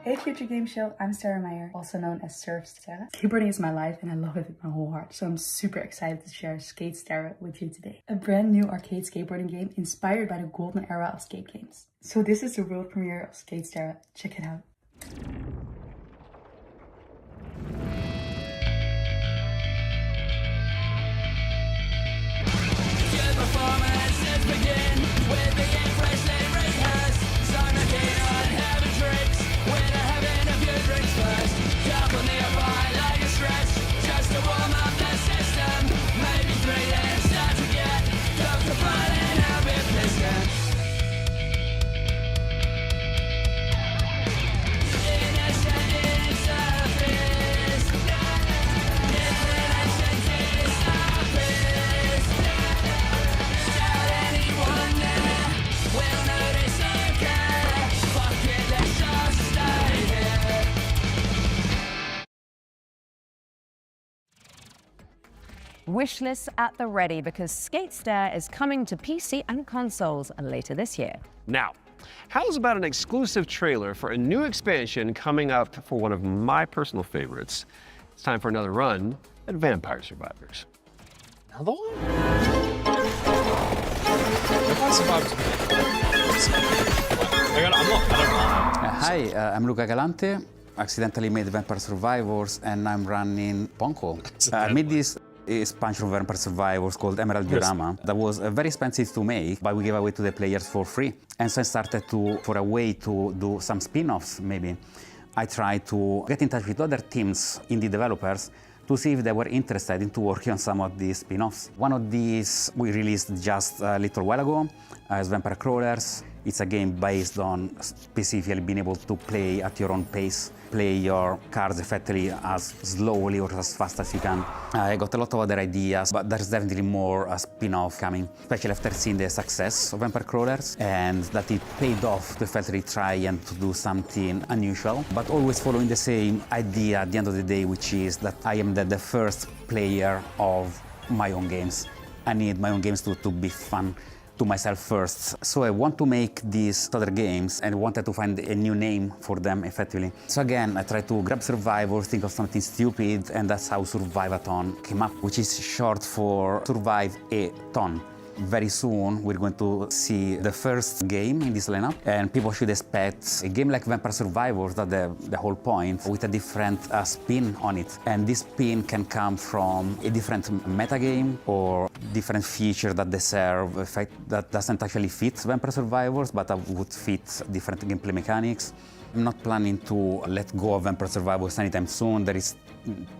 Hey Future Game Show, I'm Sarah Meyer, also known as Surf Sarah. Skateboarding is my life and I love it with my whole heart, so I'm super excited to share Skate Sarah with you today. A brand new arcade skateboarding game inspired by the golden era of skate games. So this is the world premiere of Skate Sarah, check it out. Wishlist at the ready because Skate Stair is coming to PC and consoles later this year. Now, how's about an exclusive trailer for a new expansion coming up for one of my personal favorites? It's time for another run at Vampire Survivors. Another one? Vampire Survivors. Hi, I'm Luca Galante. Accidentally made Vampire Survivors and I'm running Ponko. I made this expansion of Vampire Survivors called Emerald Diorama that was very expensive to make, but we gave away to the players for free. And so I started for a way to do some spin-offs maybe. I tried to get in touch with other teams, indie developers, to see if they were interested in working on some of these spin-offs. One of these we released just a little while ago as Vampire Crawlers. It's a game based on specifically being able to play at your own pace, play your cards effectively as slowly or as fast as you can. I got a lot of other ideas, but there's definitely more spin-off coming, especially after seeing the success of Vampire Crawlers and that it paid off to effectively try and to do something unusual, but always following the same idea at the end of the day, which is that I am the first player of my own games. I need my own games to be fun, to myself first. So I want to make these other games and wanted to find a new name for them effectively. So again, I tried to grab Survivor, think of something stupid, and that's how Survive-a-thon came up, which is short for Survive a Ton. Very soon, we're going to see the first game in this lineup, and people should expect a game like Vampire Survivors, that's the whole point, with a different spin on it. And this spin can come from a different metagame or different feature that they serve, a fact that doesn't actually fit Vampire Survivors, but would fit different gameplay mechanics. I'm not planning to let go of Vampire Survivors anytime soon. There is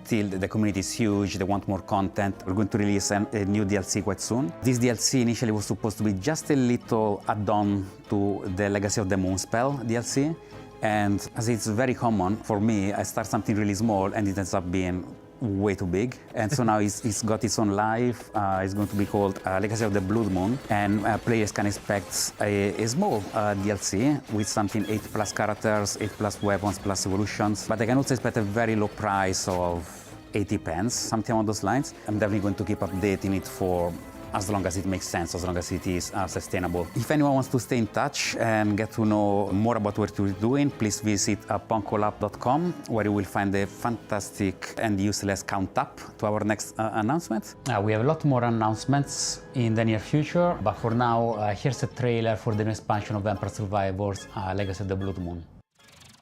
still, the community is huge, they want more content. We're going to release a new DLC quite soon. This DLC initially was supposed to be just a little add-on to the Legacy of the Moonspell DLC. And as it's very common for me, I start something really small and it ends up being way too big. And so now it's got its own life. It's going to be called Legacy of the Blood Moon. And players can expect a small DLC with something 8+ characters, 8+ weapons, plus evolutions. But I can also expect a very low price of 80 pence, something along those lines. I'm definitely going to keep updating it for as long as it makes sense, as long as it is sustainable. If anyone wants to stay in touch and get to know more about what we're doing, please visit punkolab.com, where you will find a fantastic and useless count-up to our next announcement. We have a lot more announcements in the near future, but for now, here's a trailer for the new expansion of Vampire Survivors, Legacy of the Blood Moon.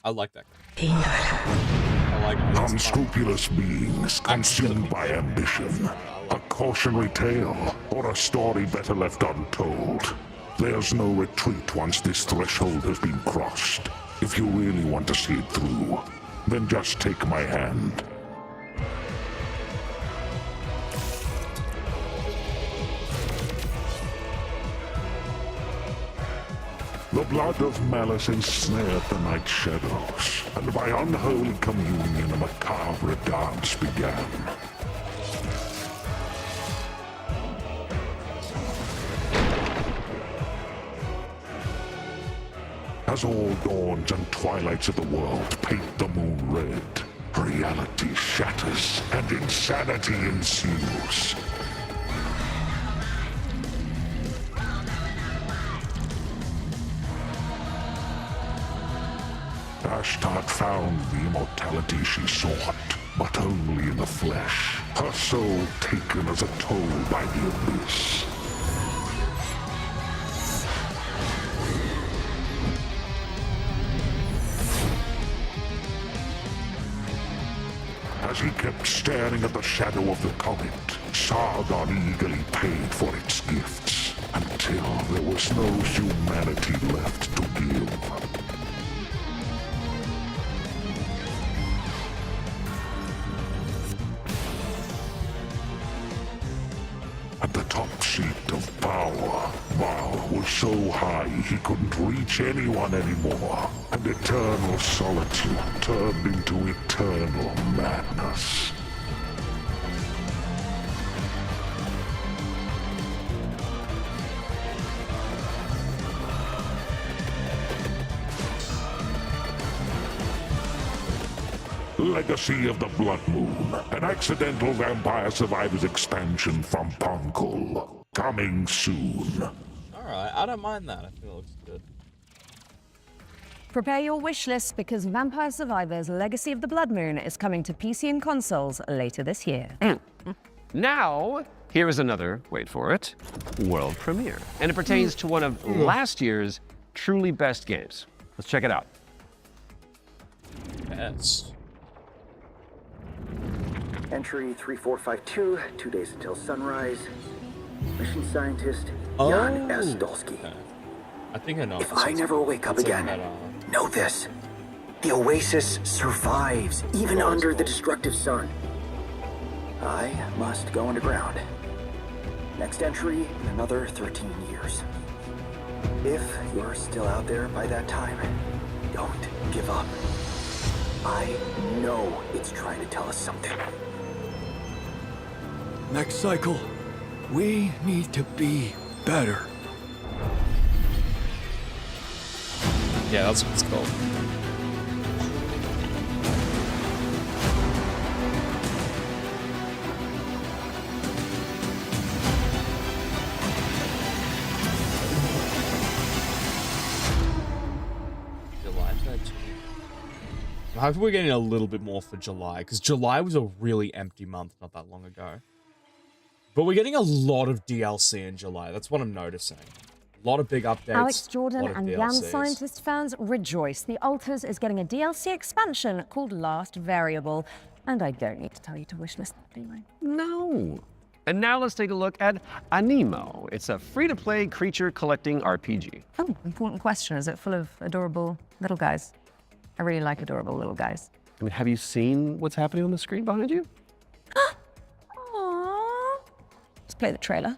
I like that. I like it. Unscrupulous beings consumed by ambition. A cautionary tale, or a story better left untold. There's no retreat once this threshold has been crossed. If you really want to see it through, then just take my hand. The blood of malice ensnared the night shadows, and by unholy communion a macabre dance began. As all dawns and twilights of the world paint the moon red, reality shatters and insanity ensues. Ashtart found the immortality she sought, but only in the flesh, her soul taken as a toll by the abyss. As he kept staring at the shadow of the comet, Sargon eagerly paid for its gifts, until there was no humanity left to give. At the top seat of power, Baal was so high he couldn't reach anyone anymore, and eternal solitude turned into eternal madness. Legacy of the Blood Moon, an accidental Vampire Survivors expansion from Punkle. Coming soon. Alright, I don't mind that. I think it looks good. Prepare your wish list because Vampire Survivors Legacy of the Blood Moon is coming to PC and consoles later this year. Now, here is another, wait for it, world premiere. And it pertains to one of last year's truly best games. Let's check it out. Yes. Entry 3452, 2 days until sunrise. Mission scientist, Jan S. Dolsky. I think I know. If I never wake up again, know this. The Oasis survives, even under the destructive sun. I must go underground. Next entry in another 13 years. If you're still out there by that time, don't give up. I know it's trying to tell us something. Next cycle, we need to be better. Yeah, that's what it's called. I hope we're getting a little bit more for July, because July was a really empty month not that long ago. But we're getting a lot of DLC in July. That's what I'm noticing. A lot of big updates. Alex Jordan and Young DLCs. Scientist fans rejoice. The Alters is getting a DLC expansion called Last Variable. And I don't need to tell you to wishlist that, do I? No. And now let's take a look at Anemo. It's a free-to-play creature collecting RPG. Oh, important question. Is it full of adorable little guys? I really like adorable little guys. I mean, have you seen what's happening on the screen behind you? Aww. Let's play the trailer.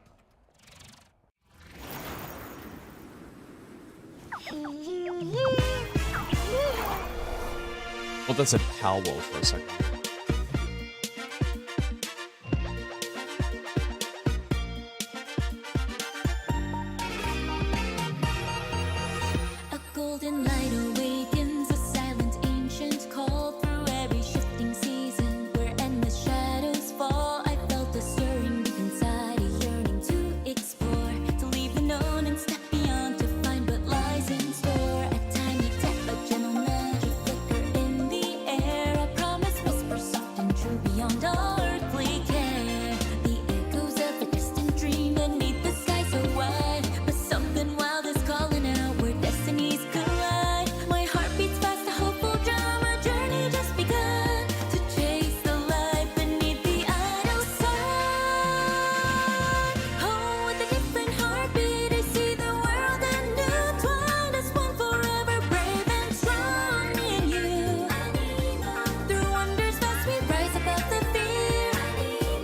Well, that's a Power World for a second. A golden light awakens, a silent ancient call through every shifting season. Where endless shadows fall, I felt a stirring deep inside, a yearning to explore, to leave the known and step beyond, to find what lies in store. A tiny tap, a gentle magic flicker in the air, a promise whisper soft and true beyond all earthly care. The echoes of a distant dream beneath the sky so wide, but something wild is calling out where destinies collide. My heart beats fast, a hopeful drum, a journey just begun, to chase the light beneath the idle sun. Oh, with a different heartbeat, I see the world anew, twined as one forever, brave and strong. Me and you, through wonders fast we rise above the fear.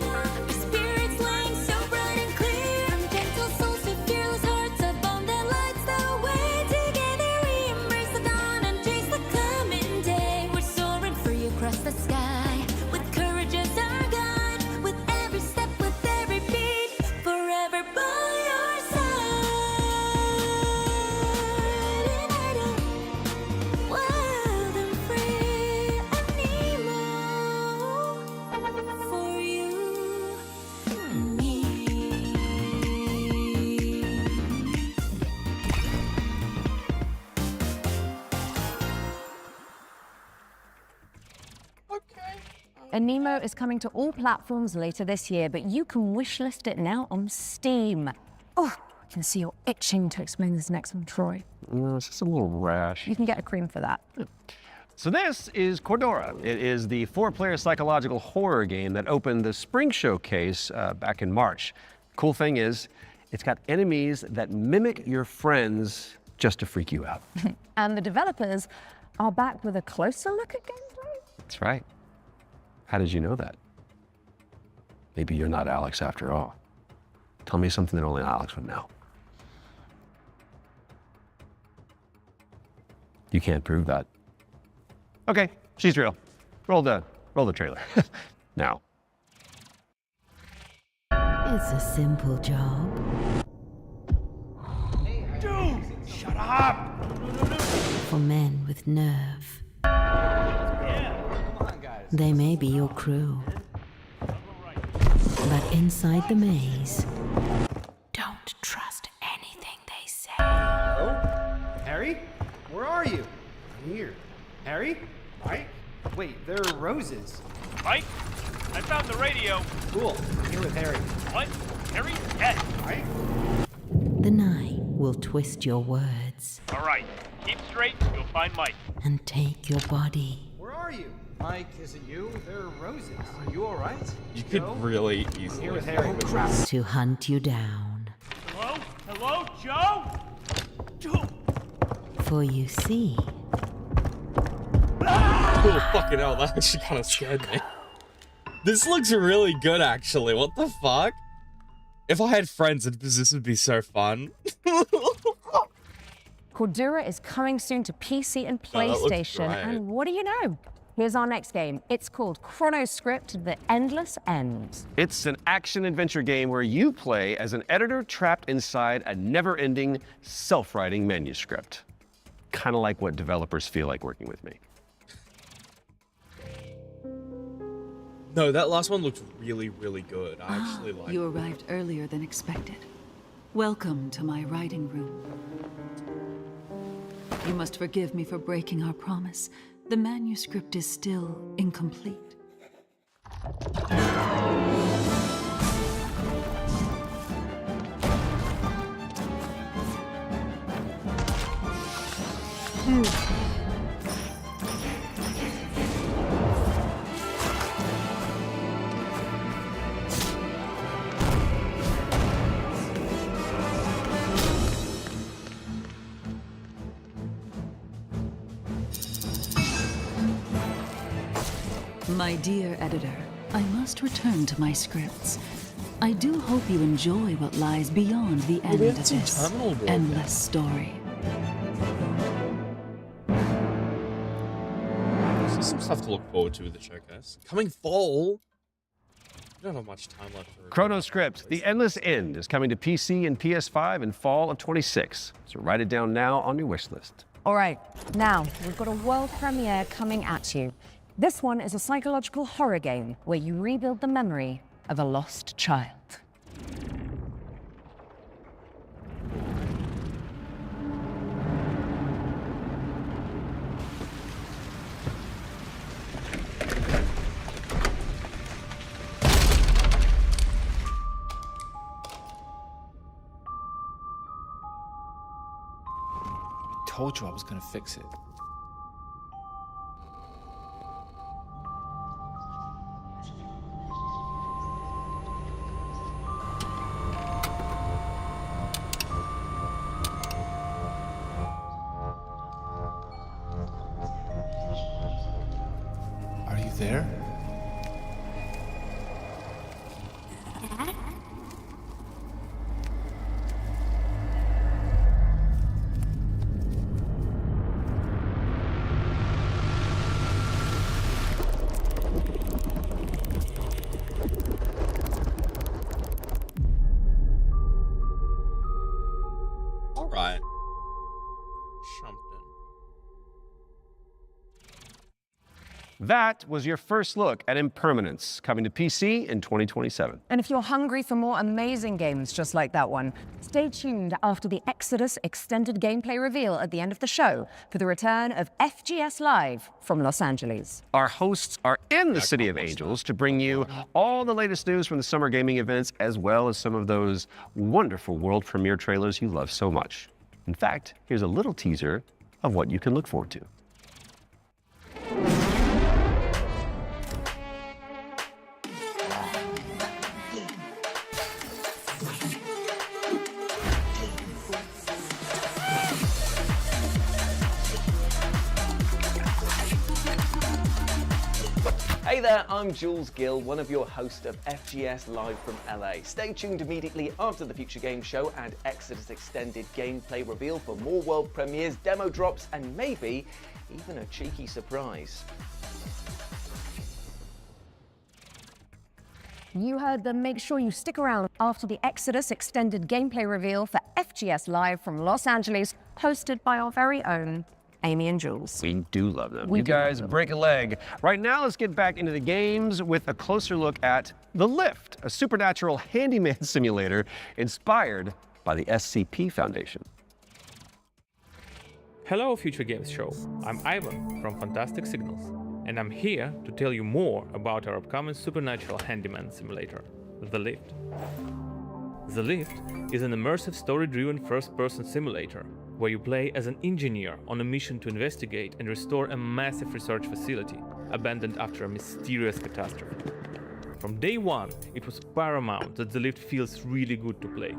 Our spirits laying so bright and clear, from gentle souls to fearless hearts, a bond that lights the way. Together we embrace the dawn and chase the coming day. We're soaring free across the sky, with courage as our guide, with every step, with every beat, forever by your side. Wild and free, Anemo, for you and me. Anemo is coming to all platforms later this year, but you can wishlist it now on Steam. Oh, I can see you're itching to explain this next one, Troy. No, it's just a little rash. You can get a cream for that. So this is Cordura. It is the 4-player psychological horror game that opened the Spring Showcase back in March. Cool thing is, it's got enemies that mimic your friends just to freak you out. And the developers are back with a closer look at gameplay. That's right. How did you know that? Maybe you're not Alex after all. Tell me something that only Alex would know. You can't prove that. Okay, she's real. Roll the trailer. Now. It's a simple job. Dude, shut up! For men with nerve. They may be your crew. But inside the maze, don't trust anything they say. Hello? Harry? Where are you? I'm here. Harry? Mike? Wait, there are roses. Mike, I found the radio. Cool. I'm here with Harry. What? Harry? Dead. Mike? The night will twist your words All right. Keep straight. You'll find Mike. and take your body. Where are you? Mike, is it you? There are roses. Are you all right? You could really easily. I'm here with Harry. To hunt you down. Hello? Hello, Joe? Joe? For you see, Oh, fucking hell, that actually kind of scared me. This looks really good, actually. What the fuck? If I had friends, this would be so fun. Cordura is coming soon to PC and Oh, that looks PlayStation, great. and what do you know? Here's our next game. It's called Chronoscript: The Endless End. It's an action-adventure game where you play as an editor trapped inside a never-ending, self-writing manuscript. Kind of like what developers feel like working with me. No, that last one looked really, really good. I actually like You arrived earlier than expected. Welcome to my writing room. You must forgive me for breaking our promise, The manuscript is still incomplete. My dear editor, I must return to my scripts. I do hope you enjoy what lies beyond the end of this endless story. So some stuff to look forward to with the showcase. Coming fall. We don't have much time left. Chronoscript, The Endless End, is coming to PC and PS5 in fall of 26. So write it down now on your wish list. All right, now we've got a world premiere coming at you. This one is a psychological horror game where you rebuild the memory of a lost child. Told you I was gonna fix it. Are you there? All right. That was your first look at Impermanence, coming to PC in 2027. And if you're hungry for more amazing games just like that one, stay tuned after the Exodus extended gameplay reveal at the end of the show for the return of FGS Live from Los Angeles. Our hosts are in the City of Angels to bring you all the latest news from the summer gaming events, as well as some of those wonderful world premiere trailers you love so much. In fact, here's a little teaser of what you can look forward to. Hey there, I'm Jules Gill, one of your hosts of FGS Live from LA. Stay tuned immediately after the Future Games Show and Exodus Extended gameplay reveal for more world premieres, demo drops, and maybe even a cheeky surprise. You heard them. Make sure you stick around after the Exodus extended gameplay reveal for FGS Live from Los Angeles, hosted by our very own Amy and Jules. We do love them. We you do guys love them. break a leg. Right now, let's get back into the games with a closer look at The Lift, a supernatural handyman simulator inspired by the SCP Foundation. Hello, Future Games Show. I'm Ivan from Fantastic Signals, and I'm here to tell you more about our upcoming supernatural handyman simulator, The Lift. The Lift is an immersive story-driven first-person simulator where you play as an engineer on a mission to investigate and restore a massive research facility abandoned after a mysterious catastrophe. From day one, it was paramount that The Lift feels really good to play.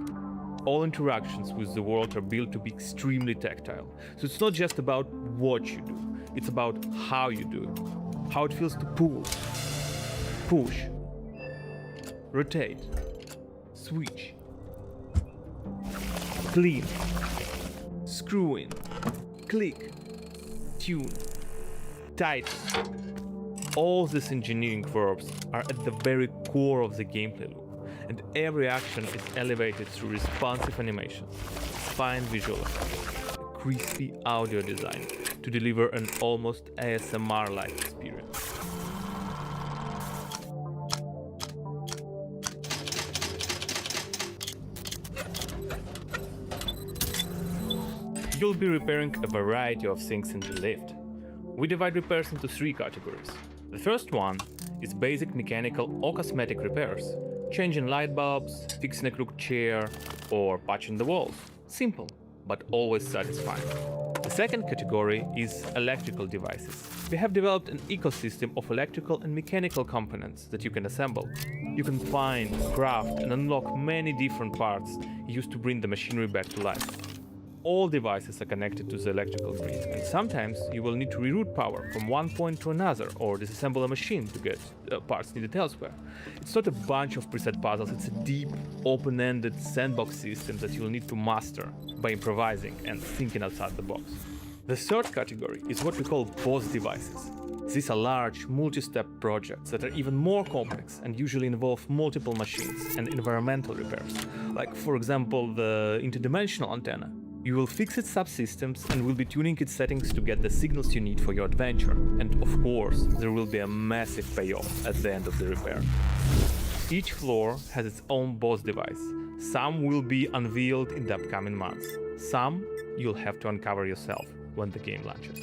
All interactions with the world are built to be extremely tactile, so it's not just about what you do, it's about how you do it. How it feels to pull, push, rotate, switch, clean, screw in, click, tune, tighten. All these engineering verbs are at the very core of the gameplay loop, and every action is elevated through responsive animations, fine visual effects, a crispy audio design to deliver an almost ASMR-like experience. You'll be repairing a variety of things in the lift. We divide repairs into 3 categories. The first one is basic mechanical or cosmetic repairs, changing light bulbs, fixing a crooked chair, or patching the walls. Simple, but always satisfying. The second category is electrical devices. We have developed an ecosystem of electrical and mechanical components that you can assemble. You can find, craft, and unlock many different parts used to bring the machinery back to life. All devices are connected to the electrical grid, and sometimes you will need to reroute power from one point to another or disassemble a machine to get parts needed elsewhere. It's not a bunch of preset puzzles, it's a deep, open-ended sandbox system that you'll need to master by improvising and thinking outside the box. The third category is what we call boss devices. These are large, multi-step projects that are even more complex and usually involve multiple machines and environmental repairs, like for example the interdimensional antenna. You will fix its subsystems and will be tuning its settings to get the signals you need for your adventure. And of course, there will be a massive payoff at the end of the repair. Each floor has its own boss device. Some will be unveiled in the upcoming months. Some you'll have to uncover yourself when the game launches.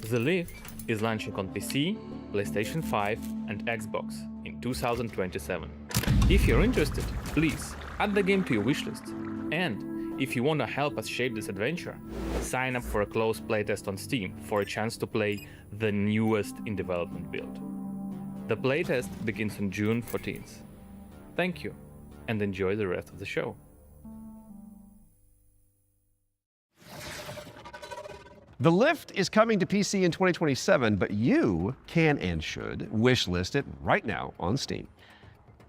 The Lift is launching on PC, PlayStation 5 and Xbox in 2027. If you're interested, please add the game to your wishlist. And if you want to help us shape this adventure, sign up for a closed playtest on Steam for a chance to play the newest in development build. The playtest begins on June 14th. Thank you, and enjoy the rest of the show. The Lift is coming to PC in 2027, but you can and should wishlist it right now on Steam.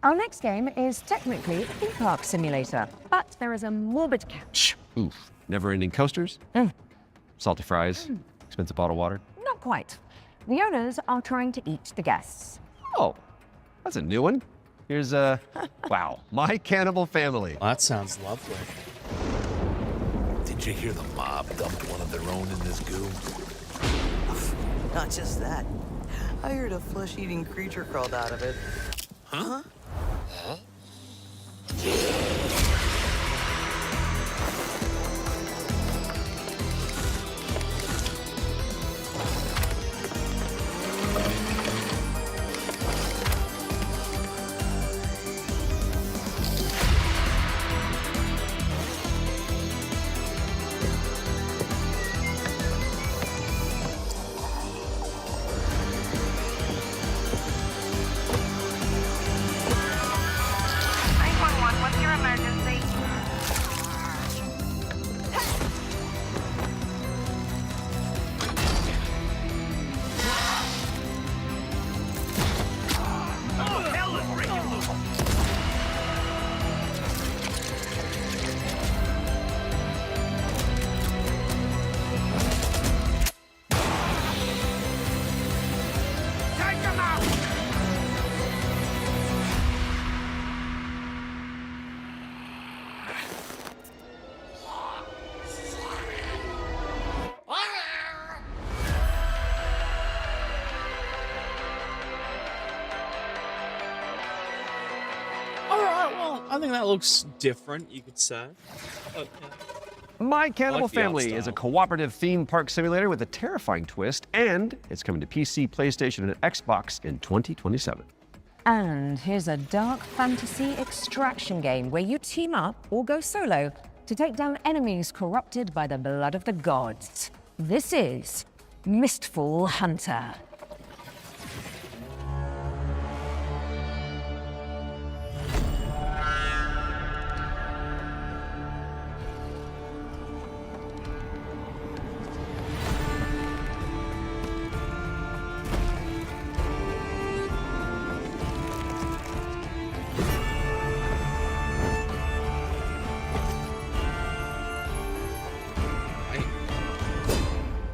Our next game is technically a theme park simulator, but there is a morbid catch. Oof. Never-ending coasters? Salty fries? Expensive bottled water? Not quite. The owners are trying to eat the guests. Oh, that's a new one. Here's wow, My Cannibal Family. That sounds lovely. Did you hear the mob dumped one of their own in this goo? Not just that. I heard a flesh-eating creature crawled out of it. Huh? Huh? I think that looks different, you could say. My Cannibal Family style. is a cooperative theme park simulator with a terrifying twist, and it's coming to PC, PlayStation, and Xbox in 2027. And here's a dark fantasy extraction game where you team up or go solo to take down enemies corrupted by the blood of the gods. This is Mistfall Hunter.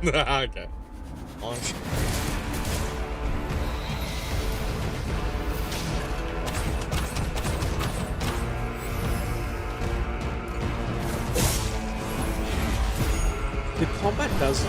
Okay. Launch. The combat does.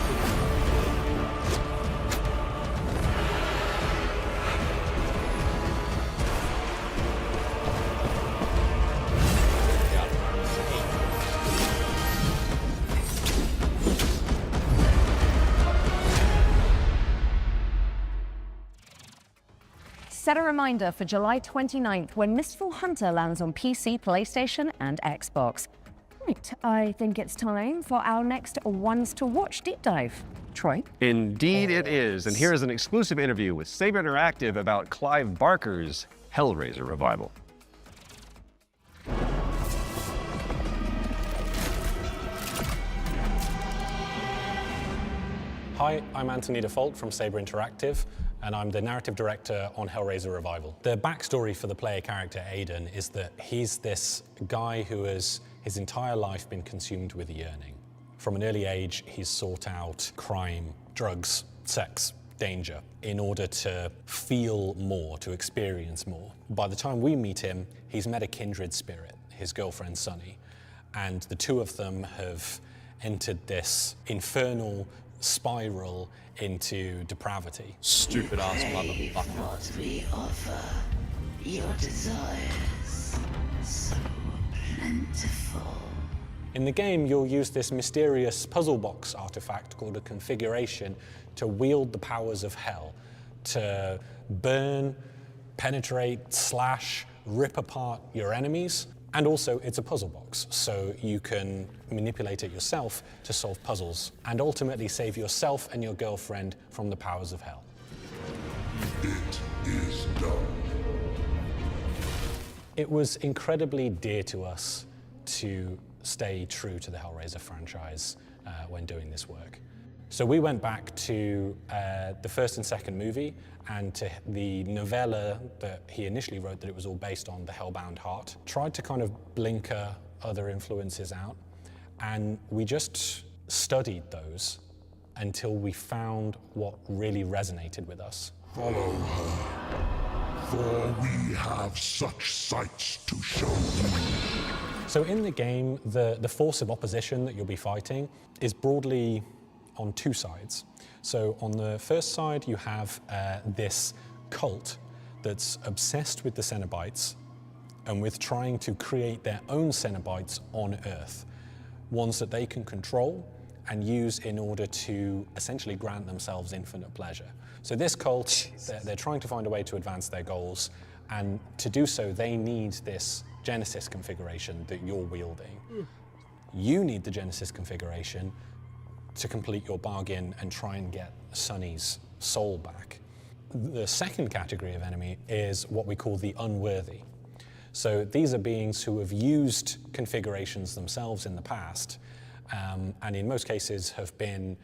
Set a reminder for July 29th when Mistful Hunter lands on PC, PlayStation, and Xbox. Right, I think it's time for our next Ones to Watch deep dive. Troy? Indeed it is, and here is an exclusive interview with Saber Interactive about Clive Barker's Hellraiser revival. Hi, I'm Anthony Default from Saber Interactive, and I'm the narrative director on Hellraiser Revival. The backstory for the player character Aiden is that he's this guy who has his entire life been consumed with yearning. From an early age, he's sought out crime, drugs, sex, danger in order to feel more, to experience more. By the time we meet him, he's met a kindred spirit, his girlfriend Sunny, and the two of them have entered this infernal spiral into depravity. Stupid ass motherfucker. What we offer, your desires, so plentiful. In the game, you'll use this mysterious puzzle box artifact called a configuration to wield the powers of hell, to burn, penetrate, slash, rip apart your enemies. And also, it's a puzzle box, so you can manipulate it yourself to solve puzzles and ultimately save yourself and your girlfriend from the powers of hell. It is done. It was incredibly dear to us to stay true to the Hellraiser franchise when doing this work. So we went back to the first and second movie and to the novella that he initially wrote that it was all based on, The Hellbound Heart. Tried to kind of blinker other influences out, and we just studied those until we found what really resonated with us. Follow her, for we have such sights to show you. So in the game, the force of opposition that you'll be fighting is broadly on two sides. So on the first side, you have this cult that's obsessed with the Cenobites and with trying to create their own Cenobites on Earth, ones that they can control and use in order to essentially grant themselves infinite pleasure. So this cult, they're trying to find a way to advance their goals, and to do so, they need this Genesis configuration that you're wielding. You need the Genesis configuration to complete your bargain and try and get Sunny's soul back. The second category of enemy is what we call the unworthy. So these are beings who have used configurations themselves in the past, and in most cases have been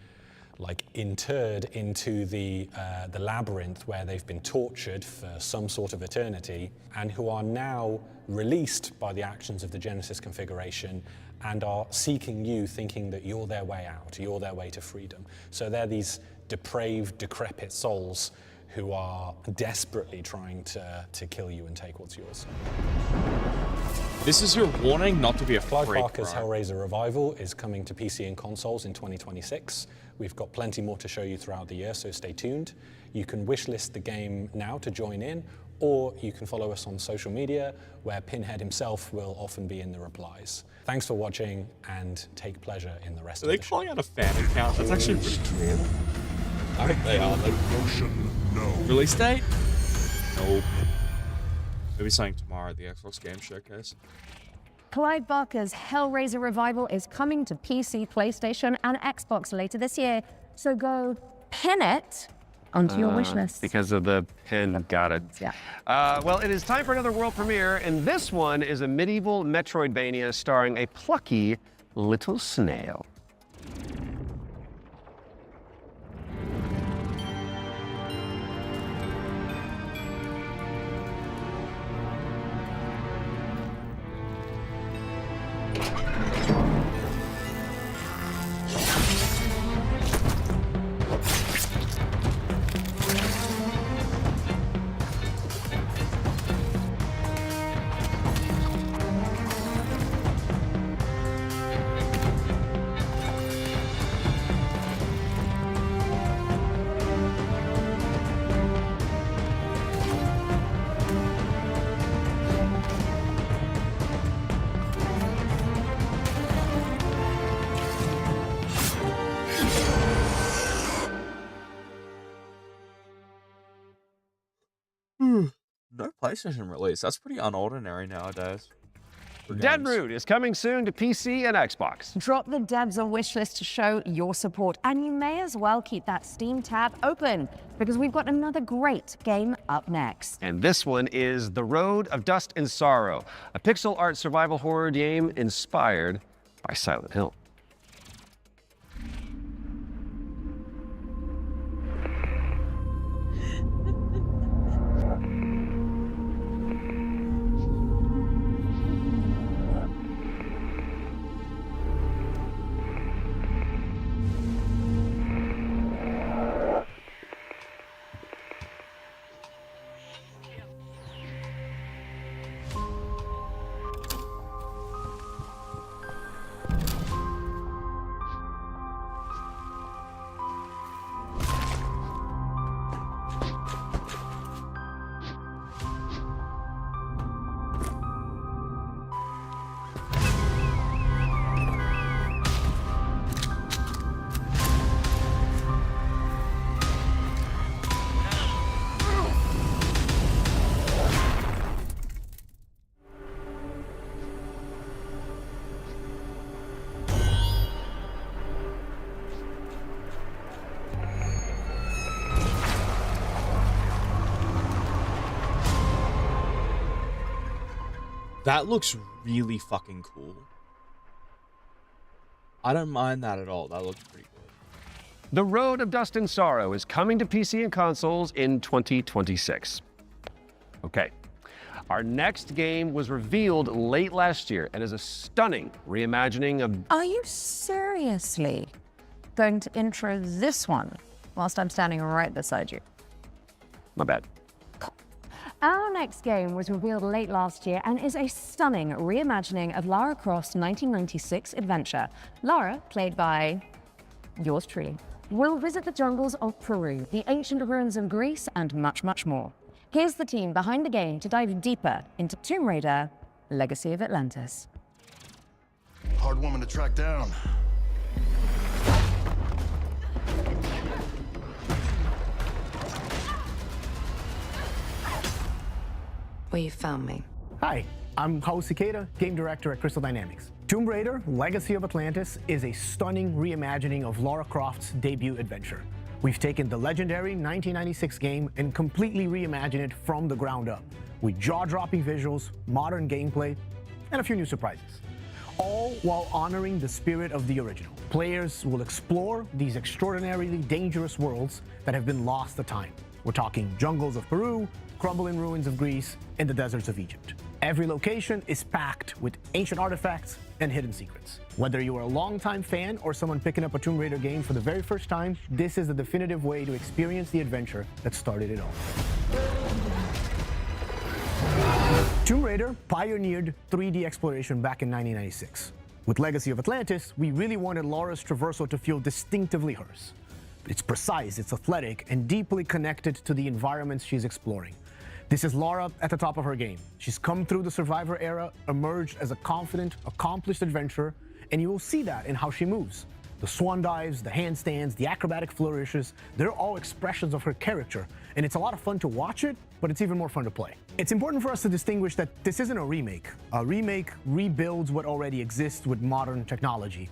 like interred into the labyrinth where they've been tortured for some sort of eternity, and who are now released by the actions of the Genesis configuration and are seeking you, thinking that you're their way out, you're their way to freedom. So they're these depraved, decrepit souls who are desperately trying to kill you and take what's yours. This is your warning not to be a Clive freak, Barker's right? Hellraiser Revival is coming to PC and consoles in 2026. We've got plenty more to show you throughout the year, so stay tuned. You can wishlist the game now to join in, or you can follow us on social media, where Pinhead himself will often be in the replies. Thanks for watching, and take pleasure in the rest of the show. Are they calling out a fan account? That's actually pretty cool. I hope they are. Release date? Nope. Maybe something tomorrow at the Xbox Game Showcase. Clive Barker's Hellraiser Revival is coming to PC, PlayStation, and Xbox later this year, so go pin it onto your wish list. Because of the pin, got it. Yeah. Well, it is time for another world premiere, and this one is a medieval Metroidvania starring a plucky little snail. No PlayStation release. That's pretty unordinary nowadays. Deadroot is coming soon to PC and Xbox. Drop the devs a wish list to show your support, and you may as well keep that Steam tab open, because we've got another great game up next. And this one is The Road of Dust and Sorrow, a pixel art survival horror game inspired by Silent Hill. That looks really fucking cool. I don't mind that at all. That looks pretty good. The Road of Dust and Sorrow is coming to PC and consoles in 2026. Okay. Our next game was revealed late last year and is a stunning reimagining of... Are you seriously going to intro this one whilst I'm standing right beside you? My bad. Our next game was revealed late last year and is a stunning reimagining of Lara Croft's 1996 adventure. Lara, played by yours truly, will visit the jungles of Peru, the ancient ruins of Greece, and much, much more. Here's the team behind the game to dive deeper into Tomb Raider: Legacy of Atlantis. Hard woman to track down. Well, you found me. Hi, I'm Hao Cicada, game director at Crystal Dynamics. Tomb Raider: Legacy of Atlantis is a stunning reimagining of Lara Croft's debut adventure. We've taken the legendary 1996 game and completely reimagined it from the ground up, with jaw-dropping visuals, modern gameplay, and a few new surprises. All while honoring the spirit of the original. Players will explore these extraordinarily dangerous worlds that have been lost to time. We're talking jungles of Peru, crumbling ruins of Greece, and the deserts of Egypt. Every location is packed with ancient artifacts and hidden secrets. Whether you are a longtime fan or someone picking up a Tomb Raider game for the very first time, this is the definitive way to experience the adventure that started it all. Tomb Raider pioneered 3D exploration back in 1996. With Legacy of Atlantis, we really wanted Lara's traversal to feel distinctively hers. It's precise, it's athletic, and deeply connected to the environments she's exploring. This is Lara at the top of her game. She's come through the Survivor era, emerged as a confident, accomplished adventurer, and you will see that in how she moves. The swan dives, the handstands, the acrobatic flourishes, they're all expressions of her character, and it's a lot of fun to watch it, but it's even more fun to play. It's important for us to distinguish that this isn't a remake. A remake rebuilds what already exists with modern technology.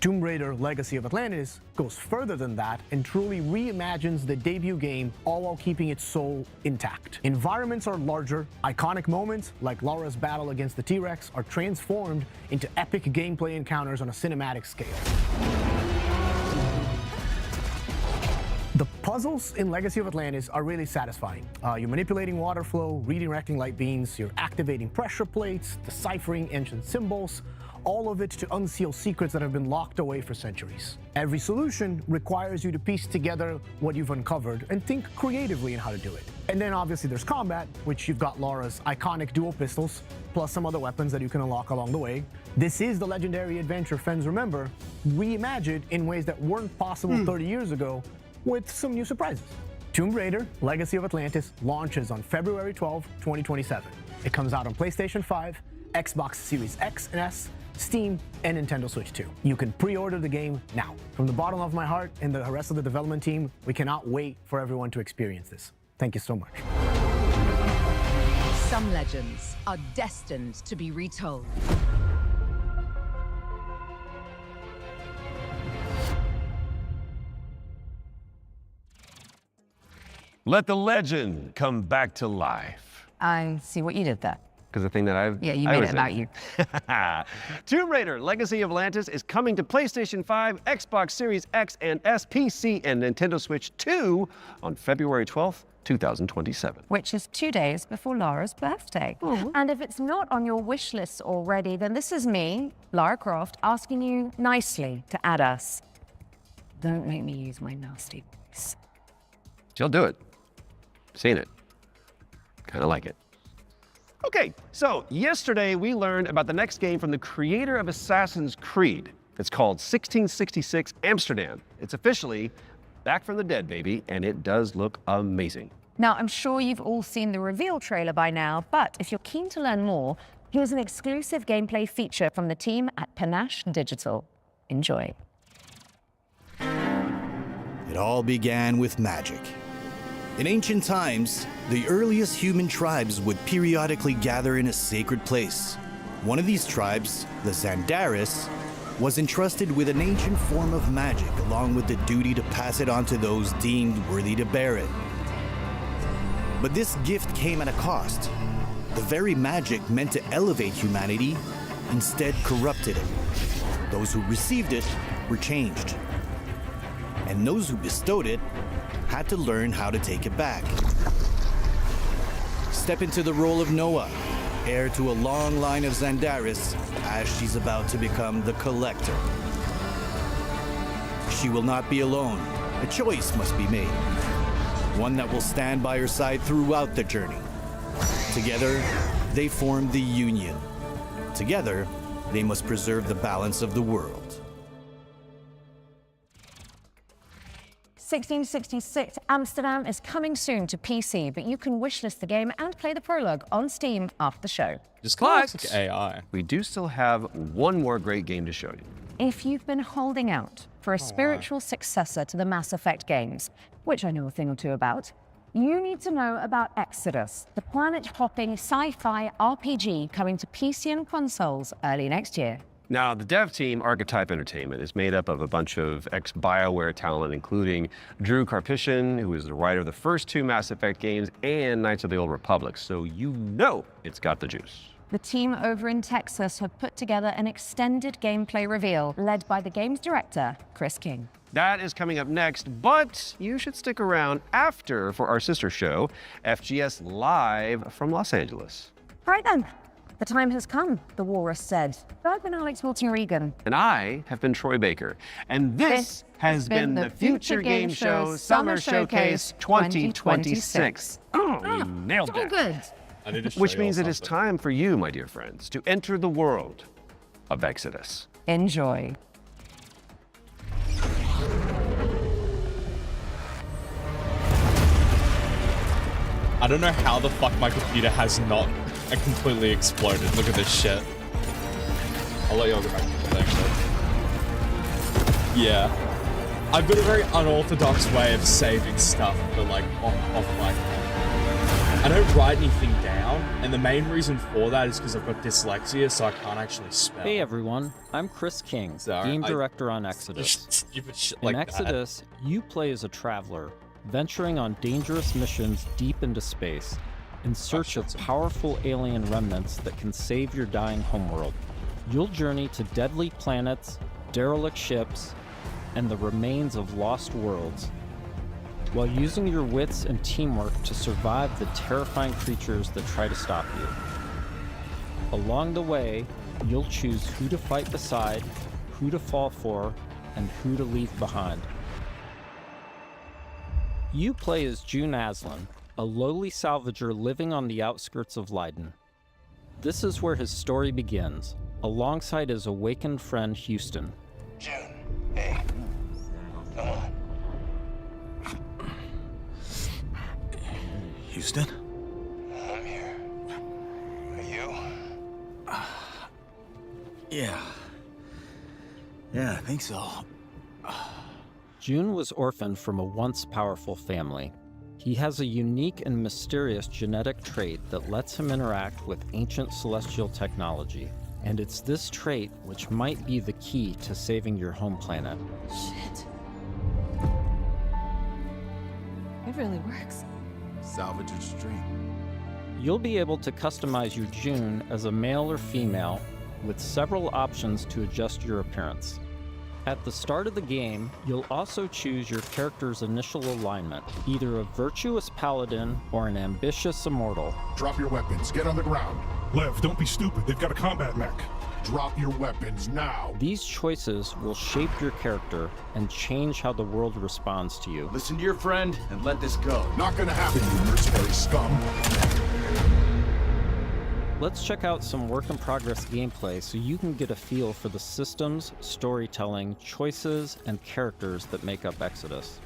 Tomb Raider: Legacy of Atlantis goes further than that and truly reimagines the debut game, all while keeping its soul intact. Environments are larger, iconic moments like Lara's battle against the T-Rex are transformed into epic gameplay encounters on a cinematic scale. The puzzles in Legacy of Atlantis are really satisfying. You're manipulating water flow, redirecting light beams, you're activating pressure plates, deciphering ancient symbols, all of it to unseal secrets that have been locked away for centuries. Every solution requires you to piece together what you've uncovered and think creatively in how to do it. And then obviously there's combat, which you've got Lara's iconic dual pistols, plus some other weapons that you can unlock along the way. This is the legendary adventure fans remember, reimagined in ways that weren't possible 30 years ago, with some new surprises. Tomb Raider: Legacy of Atlantis launches on February 12, 2027. It comes out on PlayStation 5, Xbox Series X and S, Steam, and Nintendo Switch 2. You can pre-order the game now. From the bottom of my heart and the rest of the development team, we cannot wait for everyone to experience this. Thank you so much. Some legends are destined to be retold. Let the legend come back to life. I see what you did there. Because the thing that Yeah, you made it about you. Tomb Raider Legacy of Atlantis is coming to PlayStation 5, Xbox Series X and S, PC, and Nintendo Switch 2 on February 12th, 2027. Which is 2 days before Lara's birthday. And if it's not on your wish list already, then this is me, Lara Croft, asking you nicely to add us. Don't make me use my nasty voice. She'll do it. Seen it. Kind of like it. Okay, so yesterday we learned about the next game from the creator of Assassin's Creed. It's called 1666 Amsterdam. It's officially back from the dead, baby, and it does look amazing. Now, I'm sure you've all seen the reveal trailer by now, but if you're keen to learn more, here's an exclusive gameplay feature from the team at Panache Digital. Enjoy. It all began with magic. In ancient times, the earliest human tribes would periodically gather in a sacred place. One of these tribes, the Zandaris, was entrusted with an ancient form of magic along with the duty to pass it on to those deemed worthy to bear it. But this gift came at a cost. The very magic meant to elevate humanity instead corrupted it. Those who received it were changed. And those who bestowed it had to learn how to take it back. Step into the role of Noah, heir to a long line of Zandaris, as she's about to become the Collector. She will not be alone. A choice must be made. One that will stand by her side throughout the journey. Together, they form the Union. Together, they must preserve the balance of the world. 1666 Amsterdam is coming soon to PC, but you can wishlist the game and play the prologue on Steam after the show. Just classic AI. We do still have one more great game to show you. If you've been holding out for a spiritual successor to the Mass Effect games, which I know a thing or two about, you need to know about Exodus, the planet-hopping sci-fi RPG coming to PC and consoles early next year. Now, the dev team, Archetype Entertainment, is made up of a bunch of ex-BioWare talent, including Drew Karpyshyn, who is the writer of the first two Mass Effect games, and Knights of the Old Republic, so you know it's got the juice. The team over in Texas have put together an extended gameplay reveal led by the game's director, Chris King. That is coming up next, but you should stick around after for our sister show, FGS Live from Los Angeles. All right then. The time has come, the walrus said. I've been Alex Wilton Regan. And I have been Troy Baker. And this has been the Future Game Show Summer Showcase 2026. Oh, you nailed All that. good. I need to show Which you means all it is something. time for you, my dear friends, to enter the world of Exodus. Enjoy. I don't know how the fuck my computer has not completely exploded. Look at this shit. I'll let you all go back to the thing. Yeah. I've got a very unorthodox way of saving stuff, but like off my phone. I don't write anything down, and the main reason for that is because I've got dyslexia, so I can't actually spell. Hey everyone, I'm Chris King, game director on Exodus. Stupid shit In like Exodus, you play as a traveler, venturing on dangerous missions deep into space, in search of powerful alien remnants that can save your dying homeworld. You'll journey to deadly planets, derelict ships, and the remains of lost worlds, while using your wits and teamwork to survive the terrifying creatures that try to stop you. Along the way, you'll choose who to fight beside, who to fall for, and who to leave behind. You play as June Aslan, a lowly salvager living on the outskirts of Leiden. This is where his story begins, alongside his awakened friend Houston. June, hey, come on. Houston? I'm here. Are you? Yeah. Yeah, I think so. June was orphaned from a once powerful family. He has a unique and mysterious genetic trait that lets him interact with ancient celestial technology. And it's this trait which might be the key to saving your home planet. Shit. It really works. Salvage its dream. You'll be able to customize your June as a male or female with several options to adjust your appearance. At the start of the game, you'll also choose your character's initial alignment, either a virtuous paladin or an ambitious immortal. Drop your weapons. Get on the ground. Lev, don't be stupid. They've got a combat mech. Drop your weapons now. These choices will shape your character and change how the world responds to you. Listen to your friend and let this go. Not gonna happen, you mercenary scum. Let's check out some work-in-progress gameplay so you can get a feel for the systems, storytelling, choices, and characters that make up Exodus.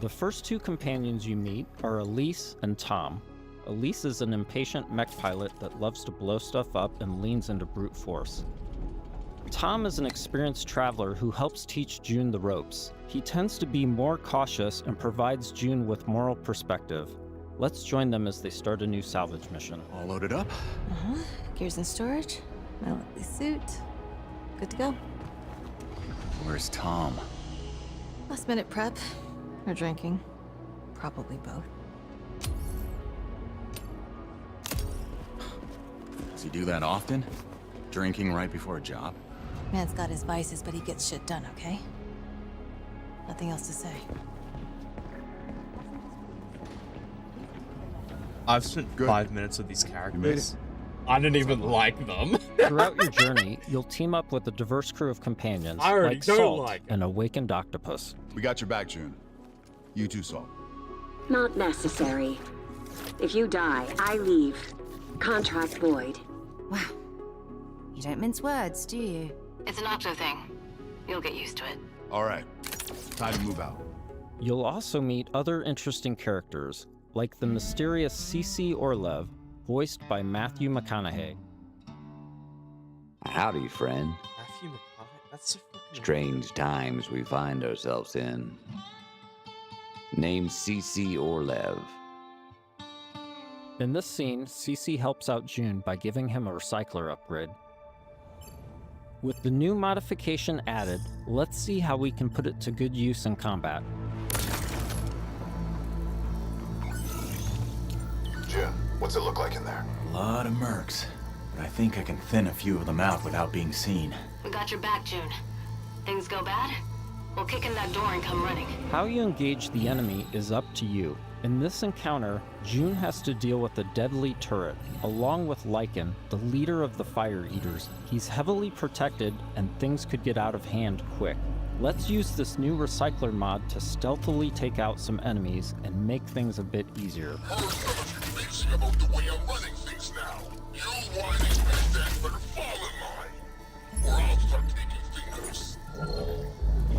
The first two companions you meet are Elise and Tom. Elise is an impatient mech pilot that loves to blow stuff up and leans into brute force. Tom is an experienced traveler who helps teach June the ropes. He tends to be more cautious and provides June with moral perspective. Let's join them as they start a new salvage mission. All loaded up? Gears in storage. My lovely suit. Good to go. Where's Tom? Last minute prep. Or drinking. Probably both. Does he do that often? Drinking right before a job? Man's got his vices, but he gets shit done, okay? Nothing else to say. I've spent 5 minutes with these characters. I didn't even like them. Throughout your journey, you'll team up with a diverse crew of companions I already like don't Salt, like an awakened octopus. We got your back, June. You too, Salt. Not necessary. If you die, I leave. Contract void. Wow. You don't mince words, do you? It's an Octo thing. You'll get used to it. All right. Time to move out. You'll also meet other interesting characters, like the mysterious CC Orlev, voiced by Matthew McConaughey. Howdy, friend. Matthew McConaughey? That's so fucking... Strange times we find ourselves in. Named CC Orlev. In this scene, CC helps out June by giving him a recycler upgrade. With the new modification added, let's see how we can put it to good use in combat. Jim, what's it look like in there? A lot of mercs. But I think I can thin a few of them out without being seen. We got your back, June. Things go bad, we'll kick in that door and come running. How you engage the enemy is up to you. In this encounter, June has to deal with a deadly turret, along with Lycan, the leader of the Fire Eaters. He's heavily protected, and things could get out of hand quick. Let's use this new recycler mod to stealthily take out some enemies and make things a bit easier. About the way I'm running things now. You whining bandits better fall in line, or I'll start taking fingers.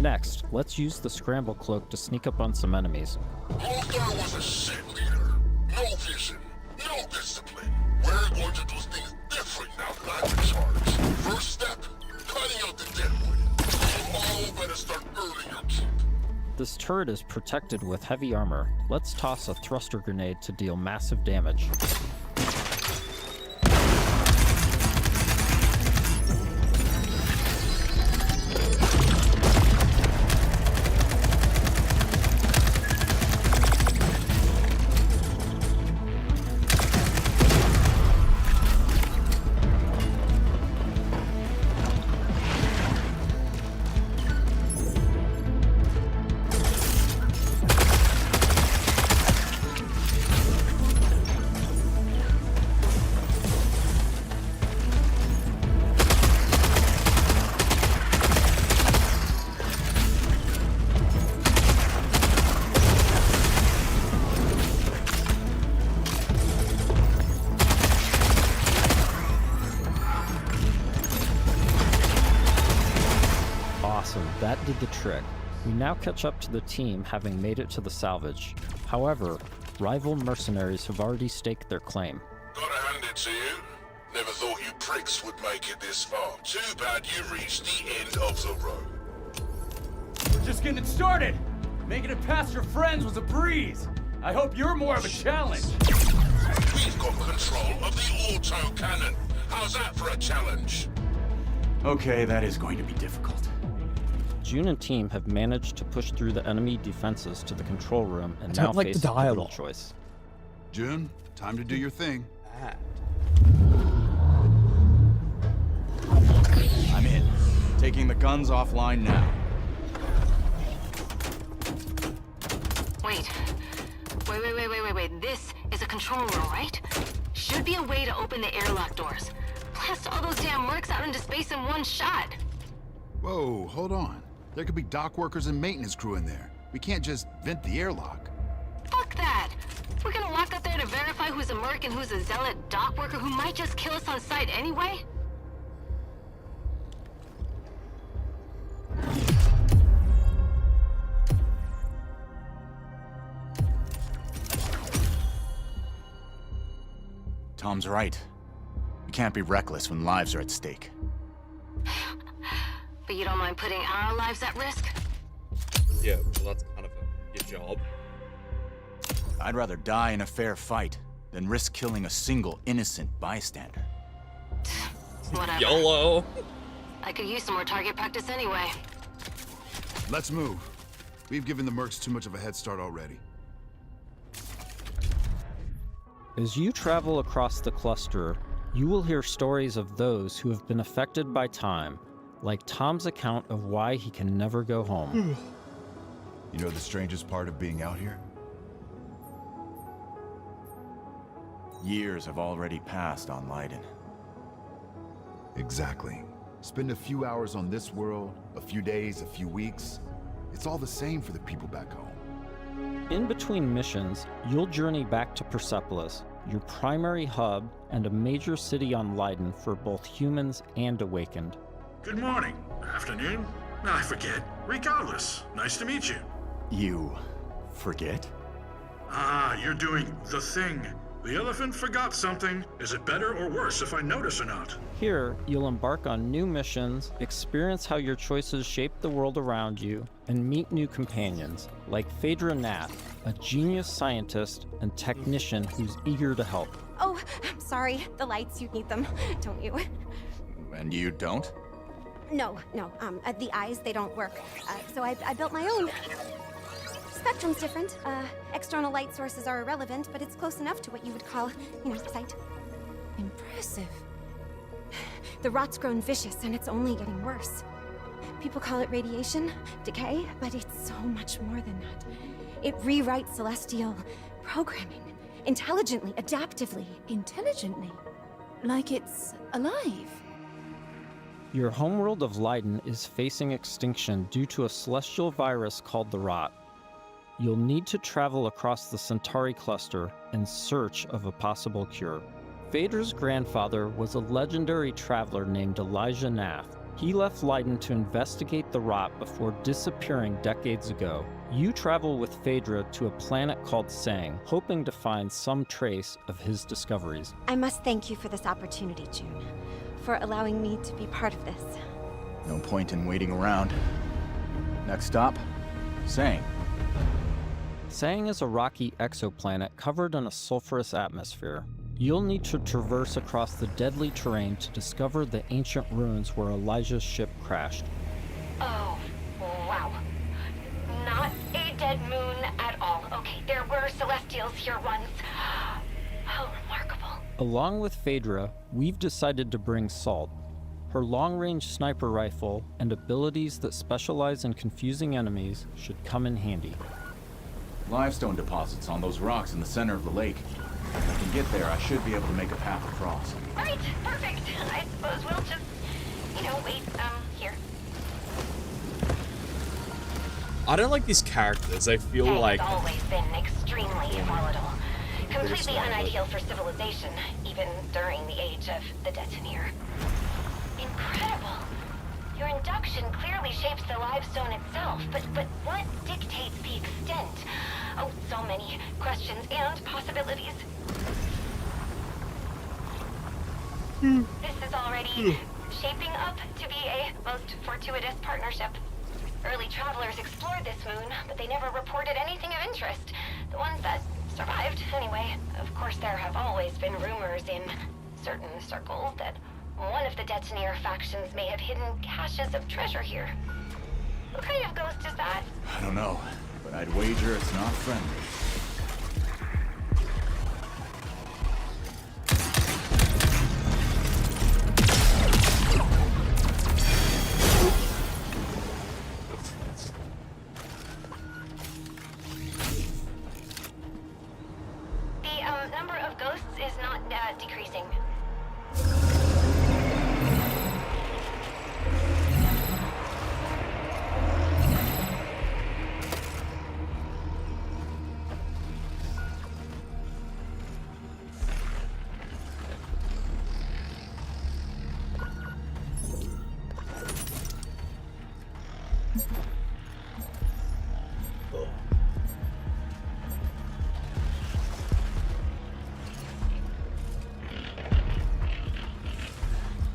Next, let's use the scramble cloak to sneak up on some enemies. Lothar was a shit leader. No vision, no discipline. We're going to do things different now that I'm in charge. First step, cutting out the deadwood. You all better start earning your keep. This turret is protected with heavy armor. Let's toss a thruster grenade to deal massive damage. That did the trick. We now catch up to the team having made it to the salvage. However, rival mercenaries have already staked their claim. Gotta hand it to you. Never thought you pricks would make it this far. Too bad you reached the end of the road. We're just getting started. Making it past your friends was a breeze. I hope you're more of a challenge. We've got control of the auto-cannon. How's that for a challenge? Okay, that is going to be difficult. June and team have managed to push through the enemy defenses to the control room and I now don't like face the a pivotal dialogue. choice. June, time to do your thing. I'm in. Taking the guns offline now. Wait. Wait. This is a control room, right? Should be a way to open the airlock doors. Blast all those damn mercs out into space in one shot. Whoa, hold on. There could be dock workers and maintenance crew in there. We can't just vent the airlock. Fuck that. We're gonna walk up there to verify who's a merc and who's a zealot dock worker who might just kill us on sight anyway? Tom's right. We can't be reckless when lives are at stake. But you don't mind putting our lives at risk? Yeah, well, that's kind of your job. I'd rather die in a fair fight than risk killing a single innocent bystander. Whatever. YOLO! I could use some more target practice anyway. Let's move. We've given the mercs too much of a head start already. As you travel across the cluster, you will hear stories of those who have been affected by time, like Tom's account of why he can never go home. You know the strangest part of being out here? Years have already passed on Leiden. Exactly. Spend a few hours on this world, a few days, a few weeks. It's all the same for the people back home. In between missions, you'll journey back to Persepolis, your primary hub and a major city on Leiden for both humans and Awakened. Good morning. Afternoon? I forget. Regardless, nice to meet you. You forget? Ah, you're doing the thing. The elephant forgot something. Is it better or worse if I notice or not? Here, you'll embark on new missions, experience how your choices shape the world around you, and meet new companions, like Phaedra Nath, a genius scientist and technician who's eager to help. Oh, I'm sorry. The lights, you need them, don't you? And you don't? No. The eyes, they don't work. So I built my own. Spectrum's different. External light sources are irrelevant, but it's close enough to what you would call, sight. Impressive. The rot's grown vicious, and it's only getting worse. People call it radiation, decay, but it's so much more than that. It rewrites celestial programming. Intelligently, adaptively. Intelligently? Like it's alive? Your homeworld of Leiden is facing extinction due to a celestial virus called the Rot. You'll need to travel across the Centauri cluster in search of a possible cure. Phaedra's grandfather was a legendary traveler named Elijah Nath. He left Leiden to investigate the Rot before disappearing decades ago. You travel with Phaedra to a planet called Sang, hoping to find some trace of his discoveries. I must thank you for this opportunity, June, for allowing me to be part of this. No point in waiting around. Next stop, Sang. Sang is a rocky exoplanet covered in a sulfurous atmosphere. You'll need to traverse across the deadly terrain to discover the ancient ruins where Elijah's ship crashed. Oh, wow. Not a dead moon at all. Okay, there were Celestials here once. How remarkable. Along with Phaedra, we've decided to bring Salt. Her long-range sniper rifle and abilities that specialize in confusing enemies should come in handy. Limestone deposits on those rocks in the center of the lake. If I can get there, I should be able to make a path across. Right, perfect. I suppose we'll just, wait, here. I don't like these characters. I feel like... He's always been extremely volatile. Completely unideal for civilization, even during the age of the Detoneer. Incredible. Your induction clearly shapes the limestone itself, but what dictates the extent? Oh, so many questions and possibilities. This is already shaping up to be a most fortuitous partnership. Early travelers explored this moon, but they never reported anything of interest. The ones that survived, anyway. Of course, there have always been rumors in certain circles that one of the Detonator factions may have hidden caches of treasure here. What kind of ghost is that? I don't know, but I'd wager it's not friendly. The number of ghosts is not decreasing.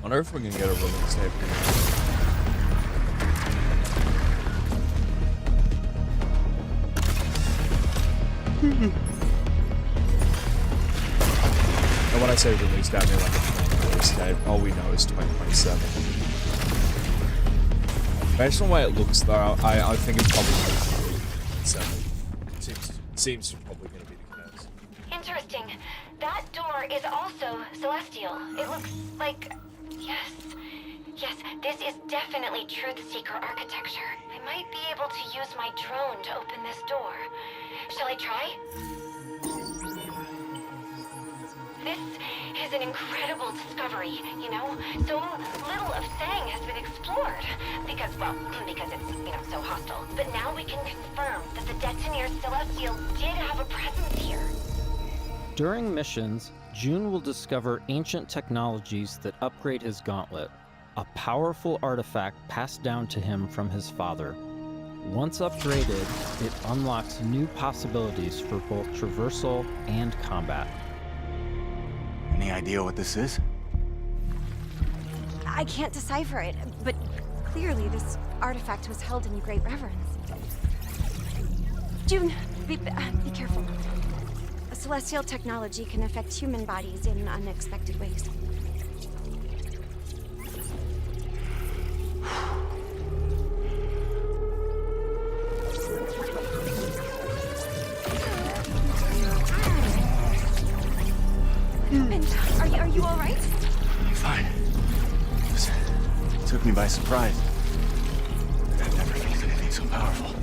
I wonder if we can get a release date. And when I say release date, I mean like a release date. All we know is 2027. Based on the way it looks, though, I think it's probably 2027. Seems probably going to be the case. Interesting. That door is also celestial. It looks like... Yes. Yes, this is definitely Truth-Seeker architecture. I might be able to use my drone to open this door. Shall I try? This is an incredible discovery, you know? So little of Sang has been explored. Because it's, so hostile. But now we can confirm that the Detonator Celestial did have a presence here. During missions, June will discover ancient technologies that upgrade his gauntlet, a powerful artifact passed down to him from his father. Once upgraded, it unlocks new possibilities for both traversal and combat. Any idea what this is? I can't decipher it, but clearly this artifact was held in great reverence. June, be careful. A celestial technology can affect human bodies in unexpected ways. Are you all right? Fine. It took me by surprise. I've never felt anything so powerful.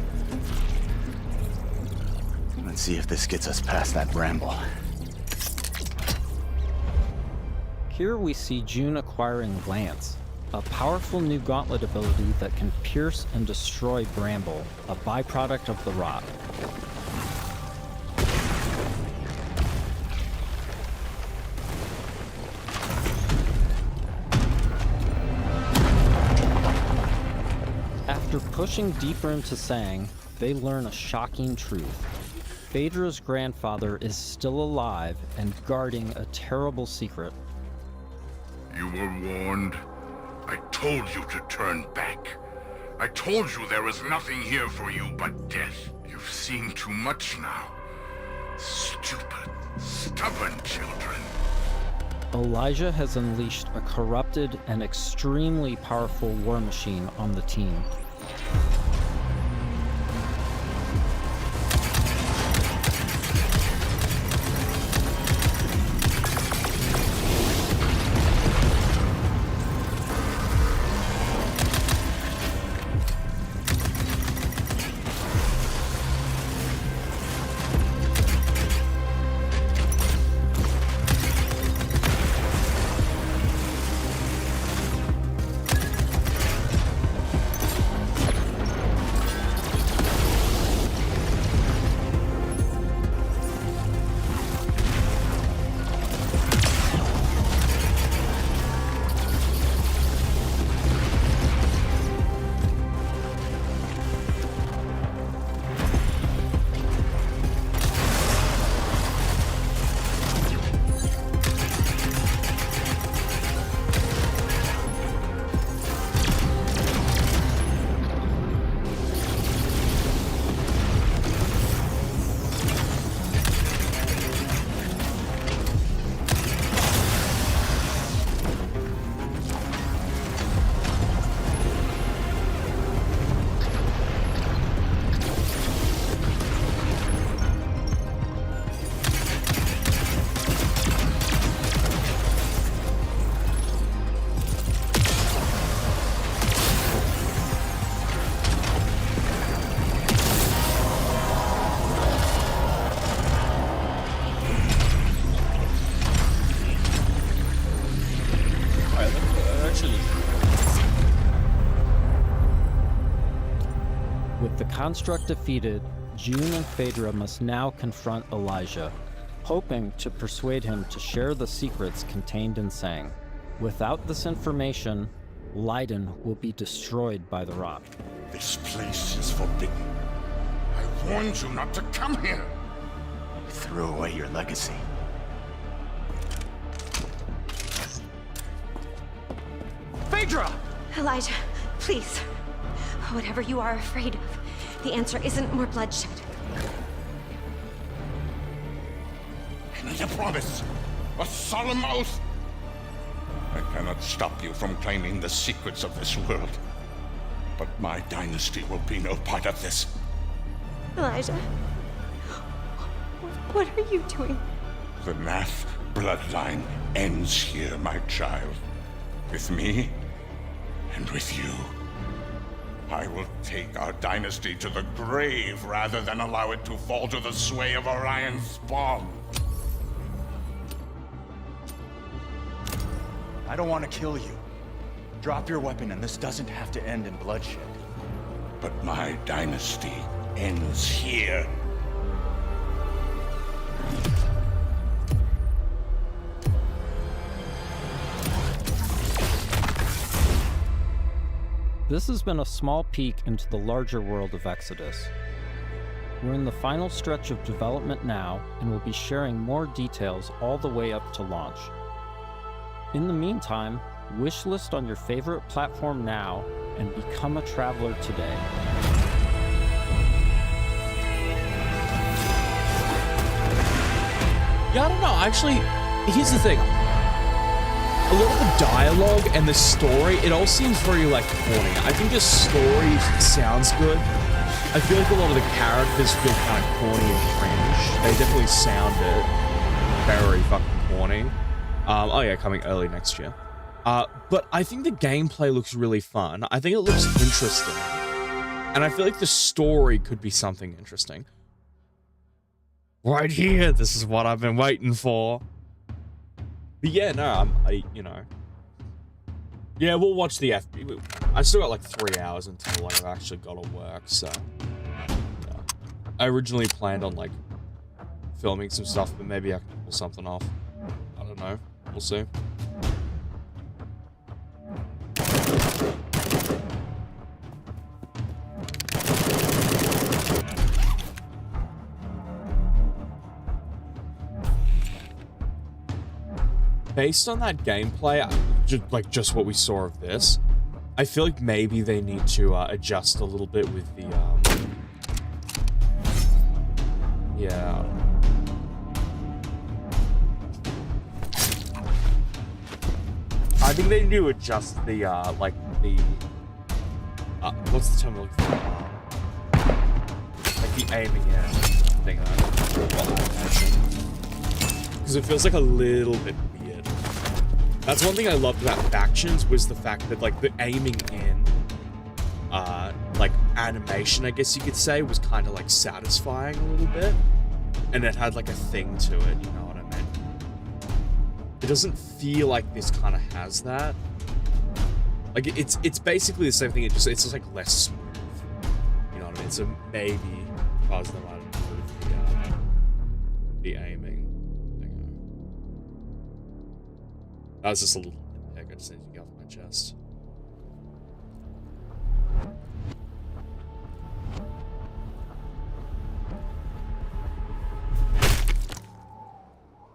Let's see if this gets us past that bramble. Here we see June acquiring Lance, a powerful new gauntlet ability that can pierce and destroy bramble, a byproduct of the rot. After pushing deeper into Sang, they learn a shocking truth. Phaedra's grandfather is still alive and guarding a terrible secret. You were warned. I told you to turn back. I told you there was nothing here for you but death. You've seen too much now. Stupid, stubborn children. Elijah has unleashed a corrupted and extremely powerful war machine on the team. Construct defeated, June and Phaedra must now confront Elijah, hoping to persuade him to share the secrets contained in Sang. Without this information, Leiden will be destroyed by the rock. This place is forbidden. I warned you not to come here. You threw away your legacy. Phaedra! Elijah, please. Whatever you are afraid of, the answer isn't more bloodshed. I need a promise. A solemn oath. I cannot stop you from claiming the secrets of this world. But my dynasty will be no part of this. Elijah, what are you doing? The Nath bloodline ends here, my child. With me and with you. I will take our dynasty to the grave rather than allow it to fall to the sway of Orion's spawn. I don't want to kill you. Drop your weapon and this doesn't have to end in bloodshed. But my dynasty ends here. This has been a small peek into the larger world of Exodus. We're in the final stretch of development now, and we'll be sharing more details all the way up to launch. In the meantime, wishlist on your favorite platform now and become a traveler today. Yeah, I don't know. Actually, here's the thing. A lot of the dialogue and the story, it all seems very, like, corny. I think the story sounds good. I feel like a lot of the characters feel kind of corny and cringe. They definitely sounded very fucking corny. Oh yeah, coming early next year. But I think the gameplay looks really fun. I think it looks interesting. And I feel like the story could be something interesting. Right here, this is what I've been waiting for. But yeah, no, you know. Yeah, we'll watch the FB. I still got like 3 hours until like I've actually got to work, so. Yeah. I originally planned on like filming some stuff, but maybe I can pull something off. I don't know. We'll see. Based on that gameplay, just what we saw of this, I feel like maybe they need to adjust a little bit with the, yeah. I think they need to adjust the, what's the term I'm looking for? Like the aiming thing, because it feels like a little bit weird. That's one thing I loved about Factions, was the fact that, like, the aiming in, like, animation, I guess you could say, was kind of, like, satisfying a little bit. And it had, like, a thing to it, you know what I mean? It doesn't feel like this kind of has that. Like, it's basically the same thing, it's just like, less smooth. You know what I mean? So maybe, because they might improve the aiming. That was just a little nitpick, I just need to get off my chest.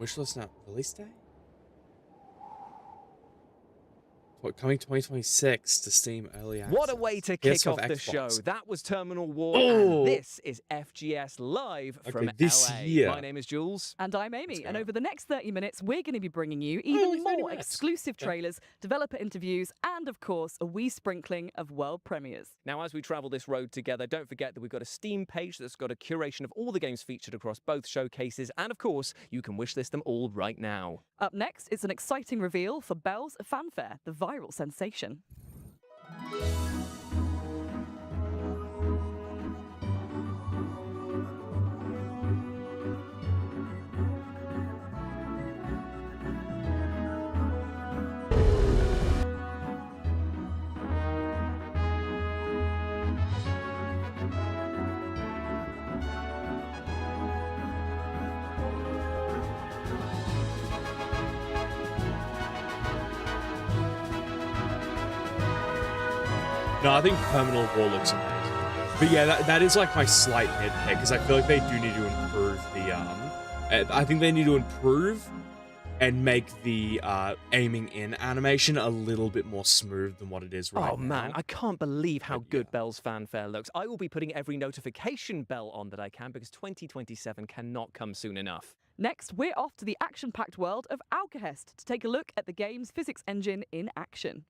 Wishlist now. Release day? What, coming 2026 to Steam Early Access. What a way to kick off the show. That was Terminal War, and this is FGS Live from this LA. year. My name is Jules. And I'm Amy, and over the next 30 minutes, we're going to be bringing you even more exclusive trailers, developer interviews, and of course, a wee sprinkling of world premieres. Now, as we travel this road together, don't forget that we've got a Steam page that's got a curation of all the games featured across both showcases, and of course, you can wishlist them all right now. Up next, it's an exciting reveal for Belle's Fanfare, the viral sensation. No, I think Terminal War looks amazing. But yeah, that is like my slight nitpick, because I feel like they do need to improve the, I think they need to improve and make the aiming in animation a little bit more smooth than what it is right now. Oh man, I can't believe how good Bell's fanfare looks. I will be putting every notification bell on that I can, because 2027 cannot come soon enough. Next, we're off to the action-packed world of Alcahest to take a look at the game's physics engine in action.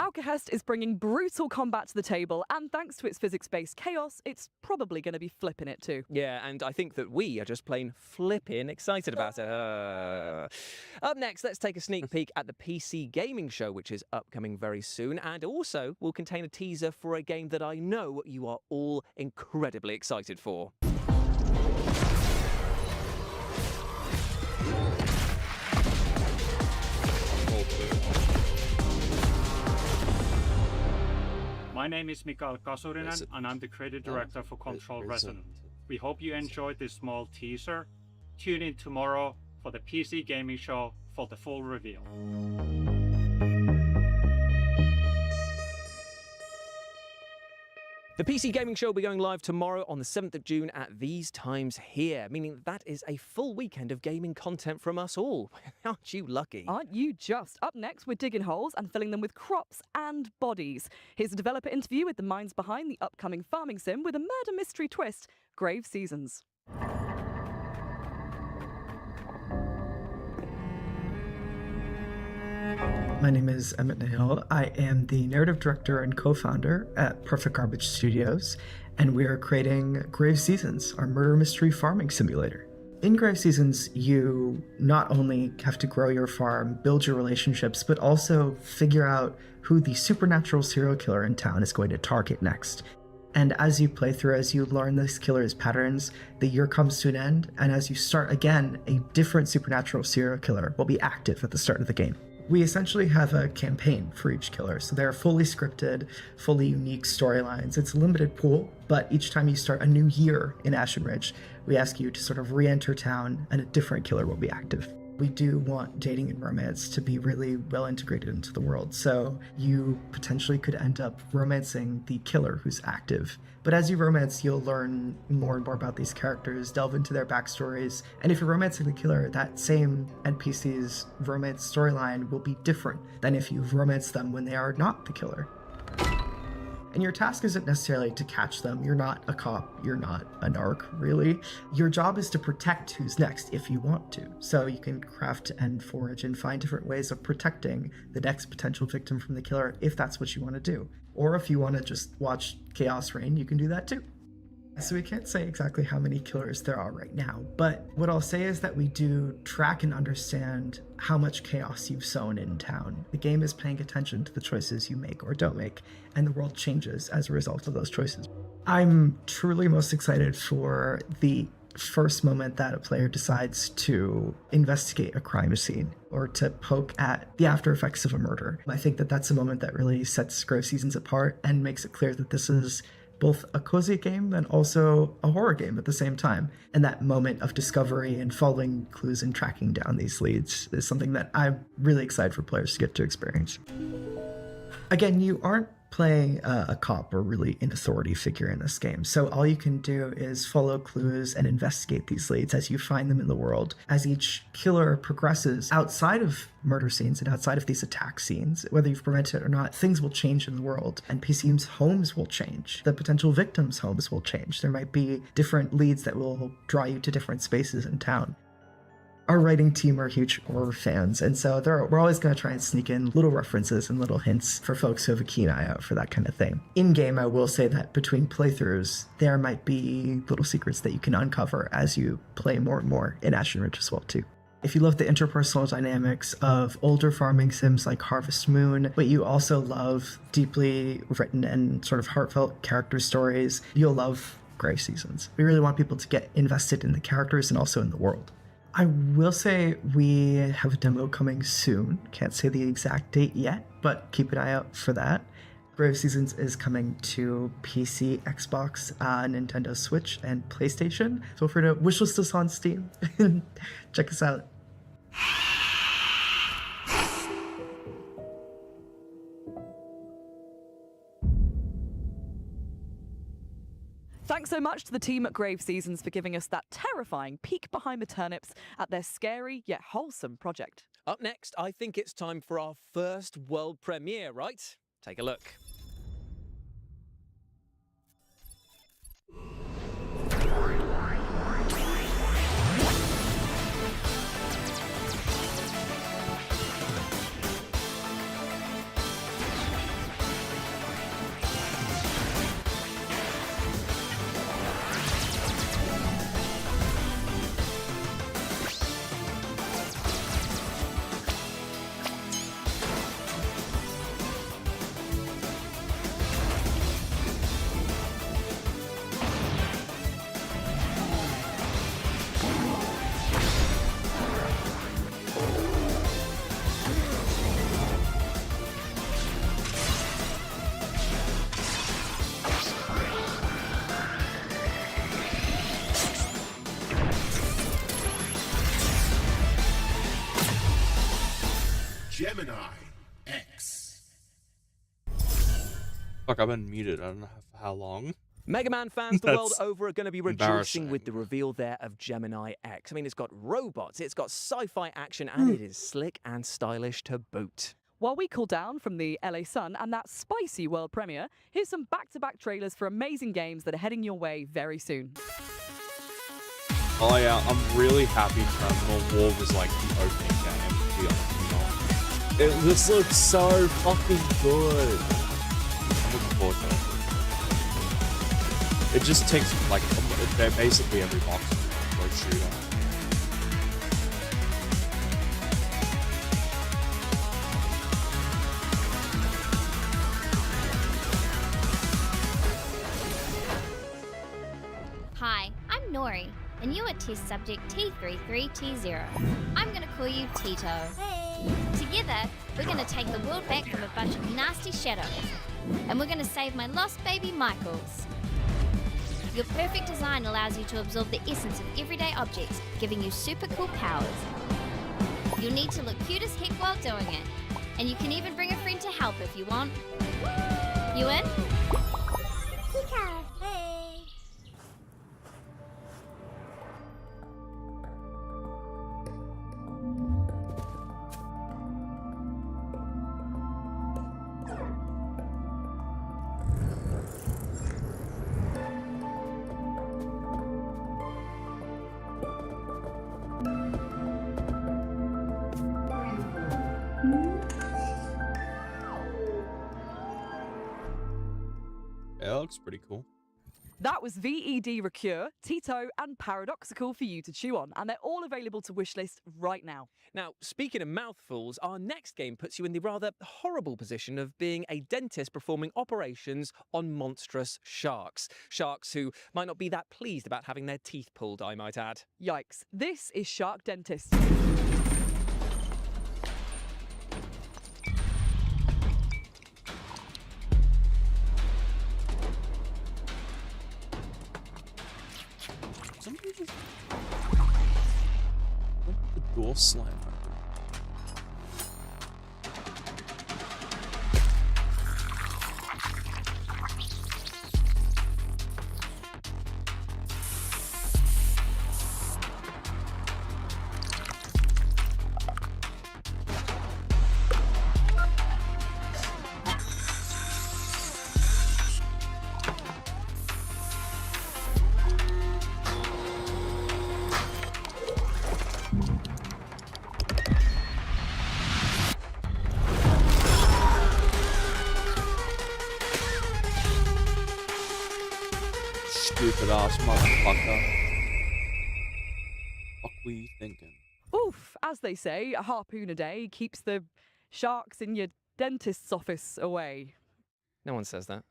Alcahest is bringing brutal combat to the table, and thanks to its physics-based chaos, it's probably going to be flipping it too. Yeah, and I think that we are just plain flipping excited about it. Up next, let's take a sneak peek at the PC Gaming Show, which is upcoming very soon, and also will contain a teaser for a game that I know you are all incredibly excited for. My name is Mikael Kasurinen, and I'm the creative director for Control Resonant. We hope you enjoyed this small teaser. Tune in tomorrow for the PC Gaming Show for the full reveal. The PC Gaming Show will be going live tomorrow on the 7th of June at these times here, meaning that is a full weekend of gaming content from us all. Aren't you lucky? Aren't you just? Up next, we're digging holes and filling them with crops and bodies. Here's a developer interview with the minds behind the upcoming farming sim with a murder mystery twist, Grave Seasons. My name is Emmett Nail. I am the narrative director and co-founder at Perfect Garbage Studios, and we are creating Grave Seasons, our murder mystery farming simulator. In Grave Seasons, you not only have to grow your farm, build your relationships, but also figure out who the supernatural serial killer in town is going to target next. And as you play through, as you learn this killer's patterns, the year comes to an end, and as you start again, a different supernatural serial killer will be active at the start of the game. We essentially have a campaign for each killer, so they're fully scripted, fully unique storylines. It's a limited pool, but each time you start a new year in Ashen Ridge, we ask you to sort of re-enter town and a different killer will be active. We do want dating and romance to be really well integrated into the world, so you potentially could end up romancing the killer who's active. But as you romance, you'll learn more and more about these characters, delve into their backstories, and if you're romancing the killer, that same NPC's romance storyline will be different than if you've romanced them when they are not the killer. And your task isn't necessarily to catch them. You're not a cop. You're not a narc, really. Your job is to protect who's next if you want to. So you can craft and forage and find different ways of protecting the next potential victim from the killer if that's what you want to do. Or if you want to just watch chaos reign, you can do that too. So we can't say exactly how many killers there are right now, but what I'll say is that we do track and understand how much chaos you've sown in town. The game is paying attention to the choices you make or don't make, and the world changes as a result of those choices. I'm truly most excited for the first moment that a player decides to investigate a crime scene or to poke at the after effects of a murder. I think that that's a moment that really sets Grave Seasons apart and makes it clear that this is both a cozy game and also a horror game at the same time. And that moment of discovery and following clues and tracking down these leads is something that I'm really excited for players to get to experience. Again, you aren't playing a cop or really an authority figure in this game. So all you can do is follow clues and investigate these leads as you find them in the world. As each killer progresses outside of murder scenes and outside of these attack scenes, whether you've prevented it or not, things will change in the world, and PC's homes will change. The potential victims' homes will change. There might be different leads that will draw you to different spaces in town. Our writing team are huge horror fans, and so we're always going to try and sneak in little references and little hints for folks who have a keen eye out for that kind of thing. In-game, I will say that between playthroughs, there might be little secrets that you can uncover as you play more and more in Ashen Ridge as well, too. If you love the interpersonal dynamics of older farming sims like Harvest Moon, but you also love deeply written and sort of heartfelt character stories, you'll love Grave Seasons. We really want people to get invested in the characters and also in the world. I will say we have a demo coming soon. Can't say the exact date yet, but keep an eye out for that. Grave Seasons is coming to PC, Xbox, Nintendo Switch, and PlayStation. Feel free to wishlist us on Steam and check us out. Thanks so much to the team at Grave Seasons for giving us that terrifying peek behind the turnips at their scary yet wholesome project. Up next, I think it's time for our first world premiere, right? Take a look. Gemini X. Fuck, I've been muted. I don't know for how long. Mega Man fans the world That's over are going to be rejoicing embarrassing. with the reveal there of Gemini X. I mean, it's got robots, it's got sci-fi action, and it is slick and stylish to boot. While we cool down from the LA Sun and that spicy world premiere, here's some back-to-back trailers for amazing games that are heading your way very soon. Oh yeah, I'm really happy Terminal War was like the opening game, to be honest. This looks so fucking good. I'm looking forward to it. It just takes like basically every box for a shooter. Hi, I'm Nori, and you are test subject T33T0. I'm gonna call you Tito. Hey. Together, we're gonna take the world back from a bunch of nasty shadows, and we're gonna save my lost baby Michaels. Your perfect design allows you to absorb the essence of everyday objects, giving you super cool powers. You'll need to look cute as heck while doing it, and you can even bring a friend to help if you want. You in? Pika, hey. Yeah, that looks pretty cool. That was VED Recure, Tito, and Paradoxical for you to chew on, and they're all available to wishlist right now. Now, speaking of mouthfuls, our next game puts you in the rather horrible position of being a dentist performing operations on monstrous sharks. Sharks who might not be that pleased about having their teeth pulled, I might add. Yikes. This is Shark Dentist. Somebody just... Let the door slam open. stupid ass motherfucker. What were you thinking? Oof, as they say, a harpoon a day keeps the sharks in your dentist's office away. No one says that.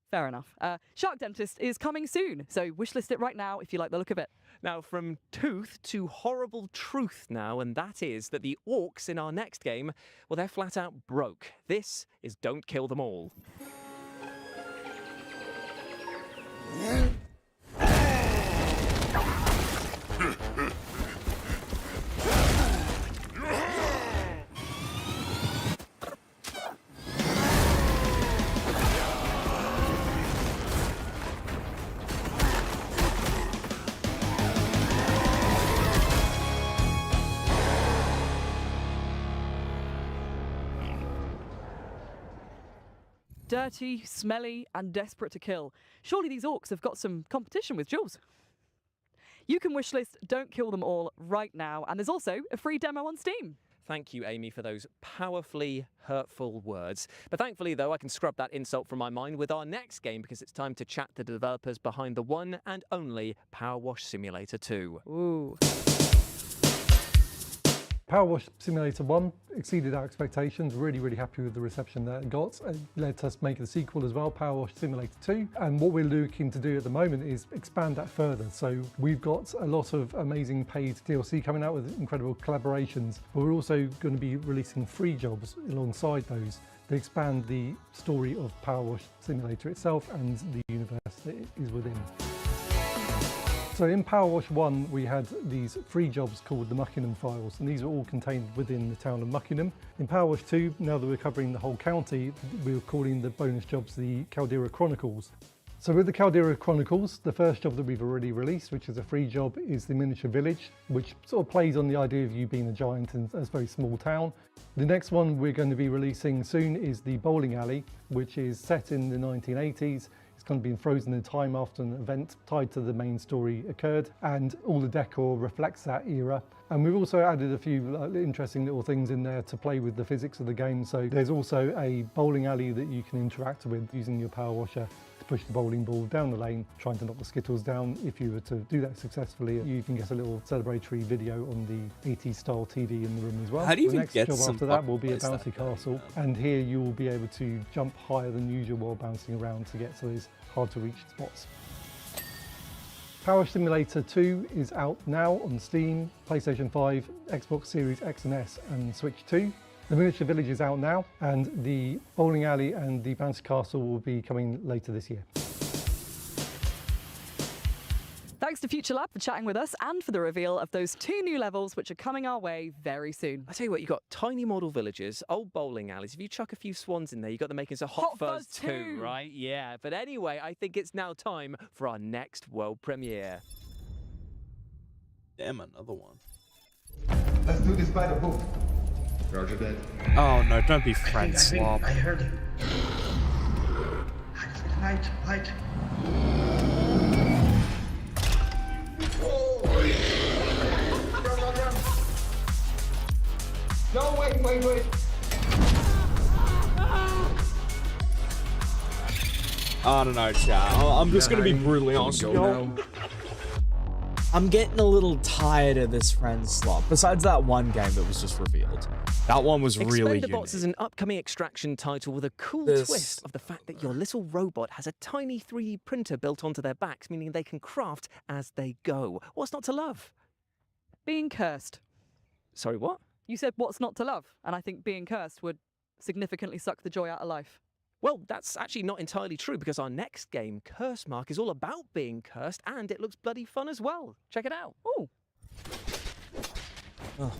Fair enough. Shark Dentist is coming soon, so wishlist it right now if you like the look of it. Now, from tooth to horrible truth now, and that is that the orcs in our next game, well, they're flat out broke. This is Don't Kill Them All. Dirty, smelly, and desperate to kill. Surely these orcs have got some competition with Jules. You can wishlist Don't Kill Them All right now, and there's also a free demo on Steam. Thank you, Amy, for those powerfully hurtful words. But thankfully, though, I can scrub that insult from my mind with our next game because it's time to chat to the developers behind the one and only Power Wash Simulator 2. Ooh. Power Wash Simulator 1 exceeded our expectations, really happy with the reception that it got. It let us make the sequel as well, Power Wash Simulator 2. And what we're looking to do at the moment is expand that further. So we've got a lot of amazing paid DLC coming out with incredible collaborations, but we're also going to be releasing free jobs alongside those to expand the story of Power Wash Simulator itself and the universe that it is within. So in Power Wash 1, we had these free jobs called the Muckingham Files, and these are all contained within the town of Muckingham. In Power Wash 2, now that we're covering the whole county, we're calling the bonus jobs the Caldera Chronicles. So with the Caldera Chronicles, the first job that we've already released, which is a free job, is the Miniature Village, which sort of plays on the idea of you being a giant in a very small town. The next one we're going to be releasing soon is the Bowling Alley, which is set in the 1980s. It's kind of been frozen in time after an event tied to the main story occurred, and all the decor reflects that era. And we've also added a few interesting little things in there to play with the physics of the game. So there's also a bowling alley that you can interact with using your power washer to push the bowling ball down the lane, trying to knock the skittles down. If you were to do that successfully, you can get a little celebratory video on the 80s style TV in the room as well. How do you the even next get job some after that will be a place bouncy that castle, and here you will be able to jump higher than usual while bouncing around to get to those hard to reach spots. Power Simulator 2 is out now on Steam, PlayStation 5, Xbox Series X and S and Switch 2. The Miniature Village is out now, and the Bowling Alley and the Bouncy Castle will be coming later this year. Thanks to Future Lab for chatting with us and for the reveal of those 2 new levels which are coming our way very soon. I tell you what, you've got tiny model villages, old bowling alleys. If you chuck a few swans in there, you've got the makings of Hot Fuzz 2, right? Yeah, but anyway, I think it's now time for our next world premiere. Damn, another one. Let's do this by the book. Roger that. Oh no, don't be friend slop. I heard him. Light. Run. No, wait. I don't know, chat. I'm just gonna be brutally honest with y'all. I'm getting a little tired of this friend slot. Besides that one game that was just revealed. That one was really unique. Expendabots is an upcoming Extraction title with a cool twist of the fact that your little robot has a tiny 3D printer built onto their backs, meaning they can craft as they go. What's not to love? Being cursed. Sorry, what? You said what's not to love, and I think being cursed would significantly suck the joy out of life. Well, that's actually not entirely true, because our next game, Curse Mark, is all about being cursed, and it looks bloody fun as well. Check it out. Ooh. Oh.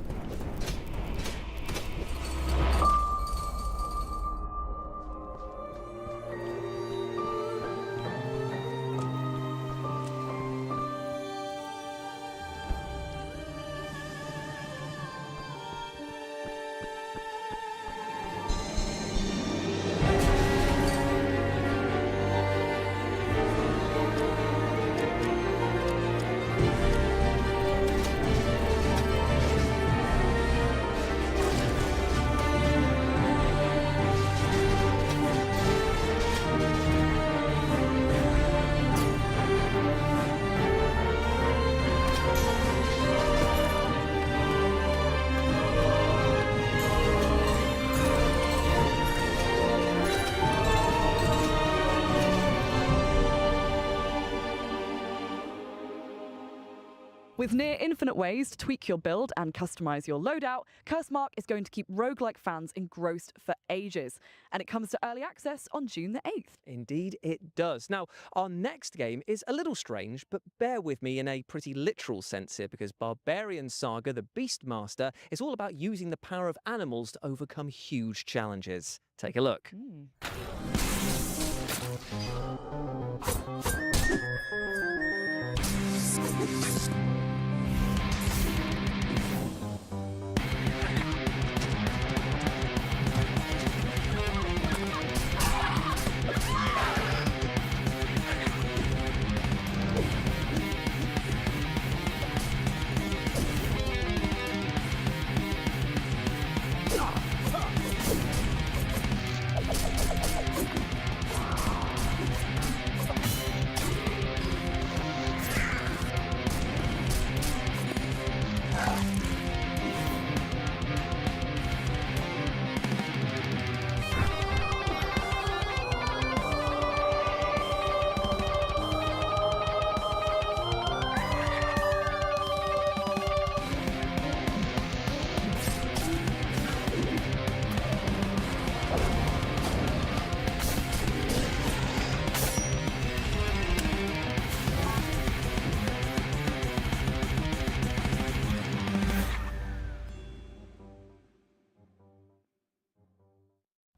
With near infinite ways to tweak your build and customize your loadout, Cursemark is going to keep roguelike fans engrossed for ages. And it comes to early access on June the 8th. Indeed, it does. Now, our next game is a little strange, but bear with me in a pretty literal sense here, because Barbarian Saga, the Beastmaster, is all about using the power of animals to overcome huge challenges. Take a look.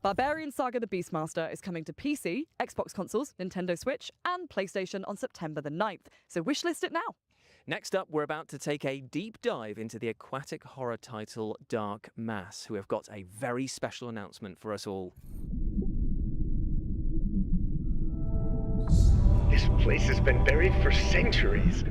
Barbarian Saga the Beastmaster is coming to PC, Xbox consoles, Nintendo Switch, and PlayStation on September the 9th, so wishlist it now. Next up, we're about to take a deep dive into the aquatic horror title Dark Mass, who have got a very special announcement for us all. This place has been buried for centuries.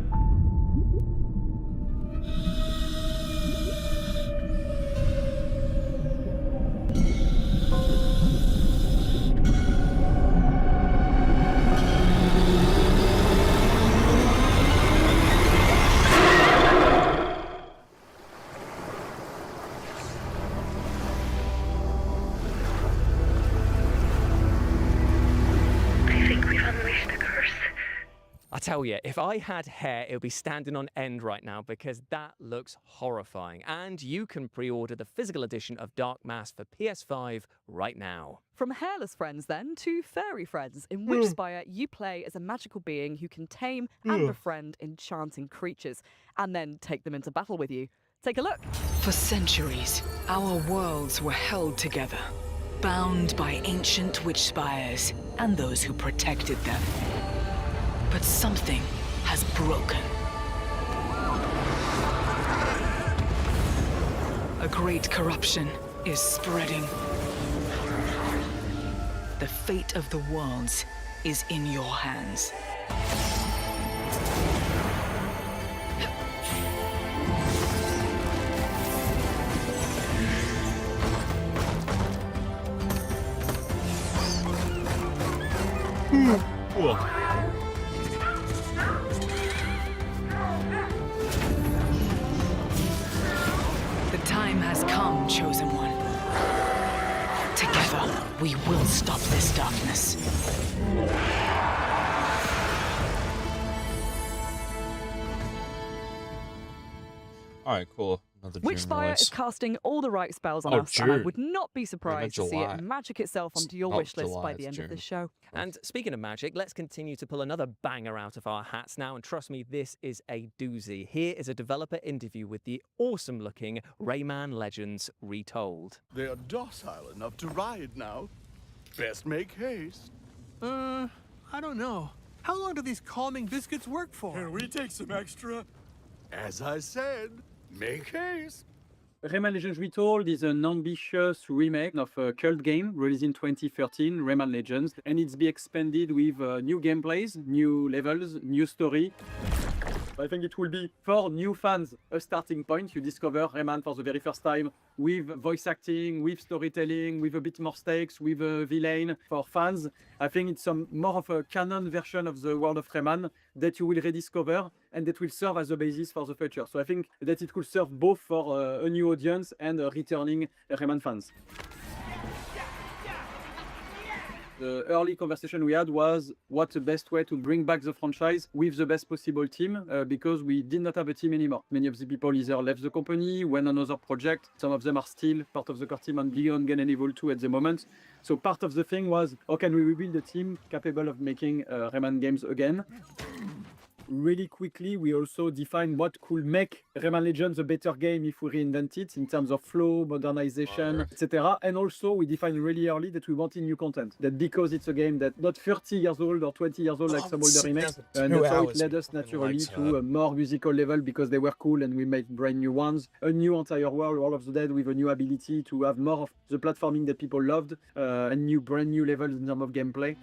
I tell you, if I had hair, it would be standing on end right now, because that looks horrifying. And you can pre-order the physical edition of Dark Mass for PS5 right now. From hairless friends, then, to fairy friends, in Witchspire, you play as a magical being who can tame and befriend enchanting creatures, and then take them into battle with you. Take a look. For centuries, our worlds were held together, bound by ancient witch spires and those who protected them. But something has broken. A great corruption is spreading. The fate of the worlds is in your hands. The time has come, Chosen One. Together, we will stop this darkness. Alright, cool. Another June Witchspire release. is casting all the right spells on Oh, us, and I June. would not be surprised to see July. it magic itself onto your not wishlist July, by the it's end of the June. show. And speaking of magic, let's continue to pull another banger out of our hats now. And trust me, this is a doozy. Here is a developer interview with the awesome-looking Rayman Legends Retold. They are docile enough to ride now. Best make haste. I don't know. How long do these calming biscuits work for? Can we take some extra? As I said, make haste. Rayman Legends Retold is an ambitious remake of a cult game released in 2013, Rayman Legends, and it's be expanded with new gameplays, new levels, new story. I think it will be, for new fans, a starting point. You discover Rayman for the very first time with voice acting, with storytelling, with a bit more stakes, with a villain. For fans, I think it's more of a canon version of the world of Rayman that you will rediscover and that will serve as a basis for the future. So I think that it could serve both for a new audience and returning Rayman fans. The early conversation we had was what's the best way to bring back the franchise with the best possible team, because we did not have a team anymore. Many of the people either left the company, went on another project. Some of them are still part of the core team on Beyond Good and Evil 2 at the moment. So part of the thing was, how can we rebuild a team capable of making Rayman games again? Really quickly, we also defined what could make Rayman Legends a better game if we reinvent it in terms of flow, modernization, etc. And also, we defined really early that we wanted new content. That because it's a game that not 30 years old or 20 years old like some older remakes, and that's how it led us naturally to a more musical level because they were cool and we made brand new ones. A new entire world, World of the Dead, with a new ability to have more of the platforming that people loved, and brand new levels in terms of gameplay.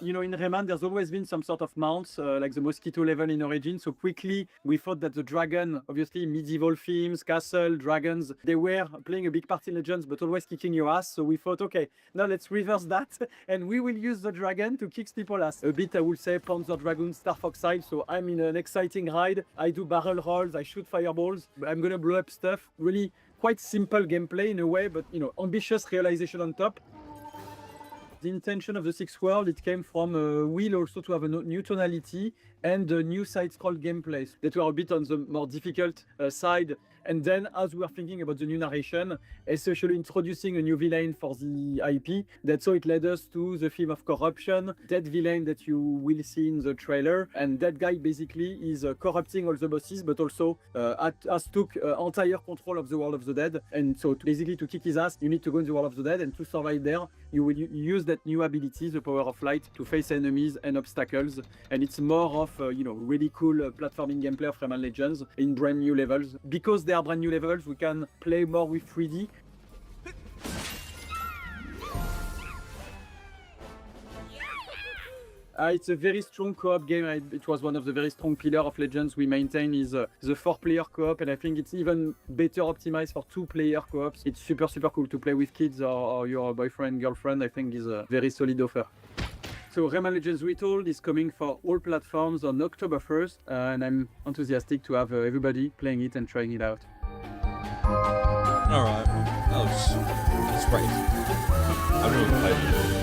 You know, in Rayman, there's always been some sort of mounts, like the Mosquito level in Origin. So quickly, we thought that the dragon, obviously medieval themes, castle, dragons, they were playing a big part in Legends, but always kicking your ass. So we thought, okay, now let's reverse that, and we will use the dragon to kick people's ass. A bit, I would say, Panzer Dragoon, Star Fox style. So I'm in an exciting ride. I do barrel rolls, I shoot fireballs. I'm gonna blow up stuff. Really quite simple gameplay in a way, but you know, ambitious realization on top. The intention of the sixth world, it came from a will also to have a new tonality and a new side-scroll gameplay that were a bit on the more difficult side. And then as we were thinking about the new narration, especially introducing a new villain for the IP, that's how it led us to the theme of corruption, that villain that you will see in the trailer. And that guy basically is corrupting all the bosses, but also has took entire control of the World of the Dead. And so basically to kick his ass, you need to go in the World of the Dead, and to survive there, you will use that new ability, the power of light, to face enemies and obstacles. And it's more of, really cool platforming gameplay of Rayman Legends in brand new levels. Because they are brand new levels, we can play more with 3D. It's a very strong co-op game. It was one of the very strong pillars of Legends we maintain is the 4-player co-op, and I think it's even better optimized for 2-player co-ops. It's super cool to play with kids or your boyfriend, girlfriend. I think is a very solid offer. So Rayman Legends Retold is coming for all platforms on October 1st, and I'm enthusiastic to have everybody playing it and trying it out. Alright, that's great. I really played it.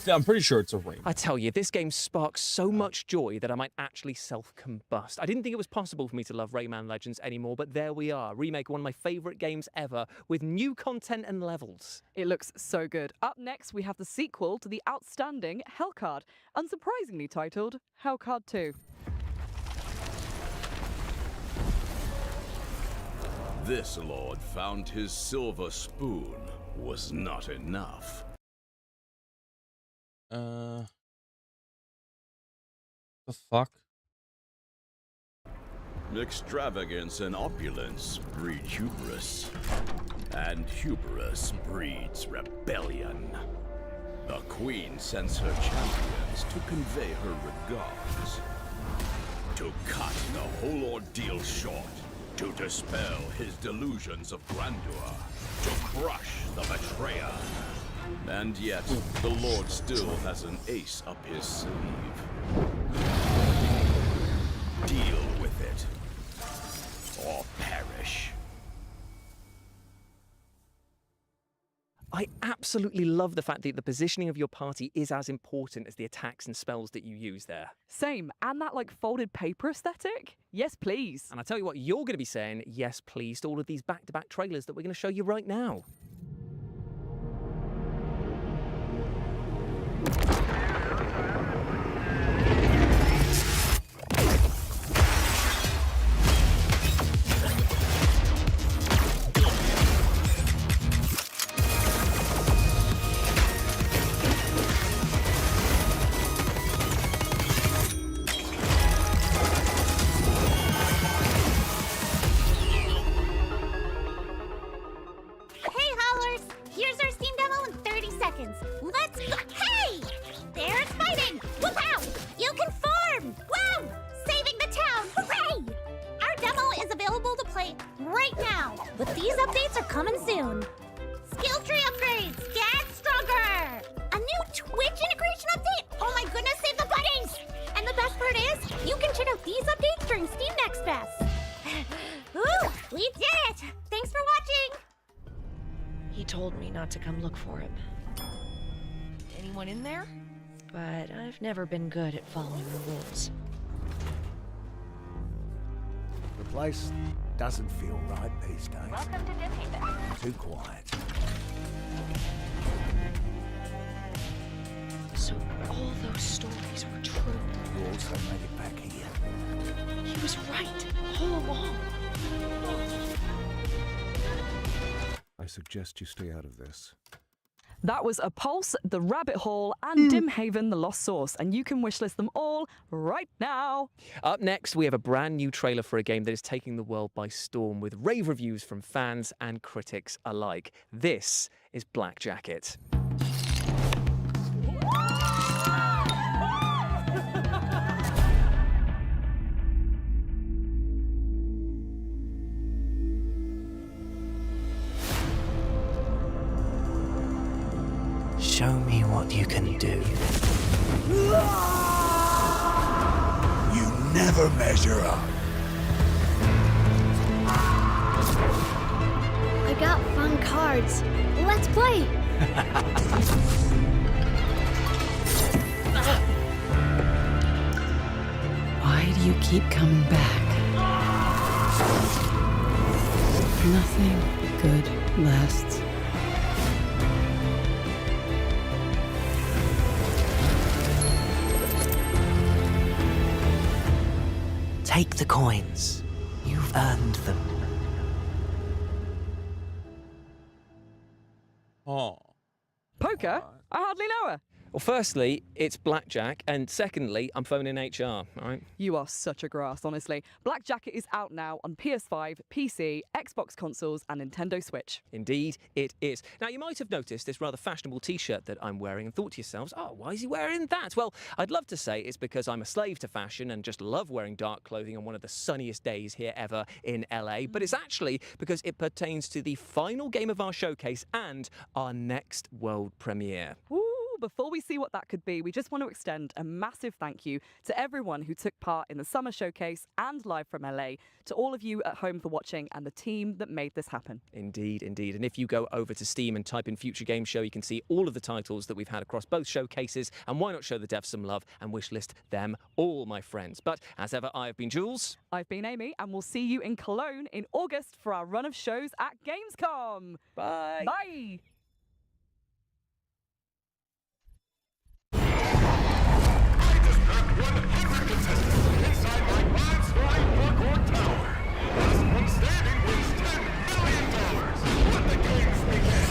I'm pretty sure it's a remake. I tell you, this game sparks so much joy that I might actually self-combust. I didn't think it was possible for me to love Rayman Legends anymore, but there we are. Remake one of my favourite games ever, with new content and levels. It looks so good. Up next, we have the sequel to the outstanding Hellcard, unsurprisingly titled Hellcard 2. This lord found his silver spoon was not enough. The fuck? Extravagance and opulence breed hubris, and hubris breeds rebellion. The queen sends her champions to convey her regards, to cut the whole ordeal short, to dispel his delusions of grandeur, to crush the betrayer. And yet, the Lord still has an ace up his sleeve. Deal with it, or perish. I absolutely love the fact that the positioning of your party is as important as the attacks and spells that you use there. Same, and that folded paper aesthetic? Yes, please. And I tell you what, you're going to be saying yes, please, to all of these back-to-back trailers that we're going to show you right now. told me not to come look for him. Anyone in there? But I've never been good at following the rules. The place doesn't feel right these days. Welcome to Deephaven. Too quiet. So all those stories were true. You also made it back here. He was right all along. I suggest you stay out of this. That was A Pulse, The Rabbit Hole, and Dimhaven, The Lost Source, and you can wishlist them all right now. Up next, we have a brand new trailer for a game that is taking the world by storm with rave reviews from fans and critics alike. This is Black Jacket. Show me what you can do. You never measure up. I got fun cards. Let's play. Why do you keep coming back? Nothing good lasts. Take the coins. You've earned them. Oh. Poker? I hardly know her. Well, firstly, it's Blackjack, and secondly, I'm phoning HR, all right? You are such a grass, honestly. Black Jacket is out now on PS5, PC, Xbox consoles, and Nintendo Switch. Indeed, it is. Now, you might have noticed this rather fashionable t-shirt that I'm wearing and thought to yourselves, oh, why is he wearing that? Well, I'd love to say it's because I'm a slave to fashion and just love wearing dark clothing on one of the sunniest days here ever in LA, but it's actually because it pertains to the final game of our showcase and our next world premiere. Ooh, before we see what that could be, we just want to extend a massive thank you to everyone who took part in the summer showcase and live from LA, to all of you at home for watching and the team that made this happen. Indeed, indeed. And if you go over to Steam and type in Future Game Show, you can see all of the titles that we've had across both showcases, and why not show the devs some love and wishlist them all, my friends. But as ever, I have been Jules. I've been Amy, and we'll see you in Cologne in August for our run of shows at Gamescom. Bye. Bye. Inside my mind-flying forecourt tower. Last one standing wins $10 million. Let the games begin.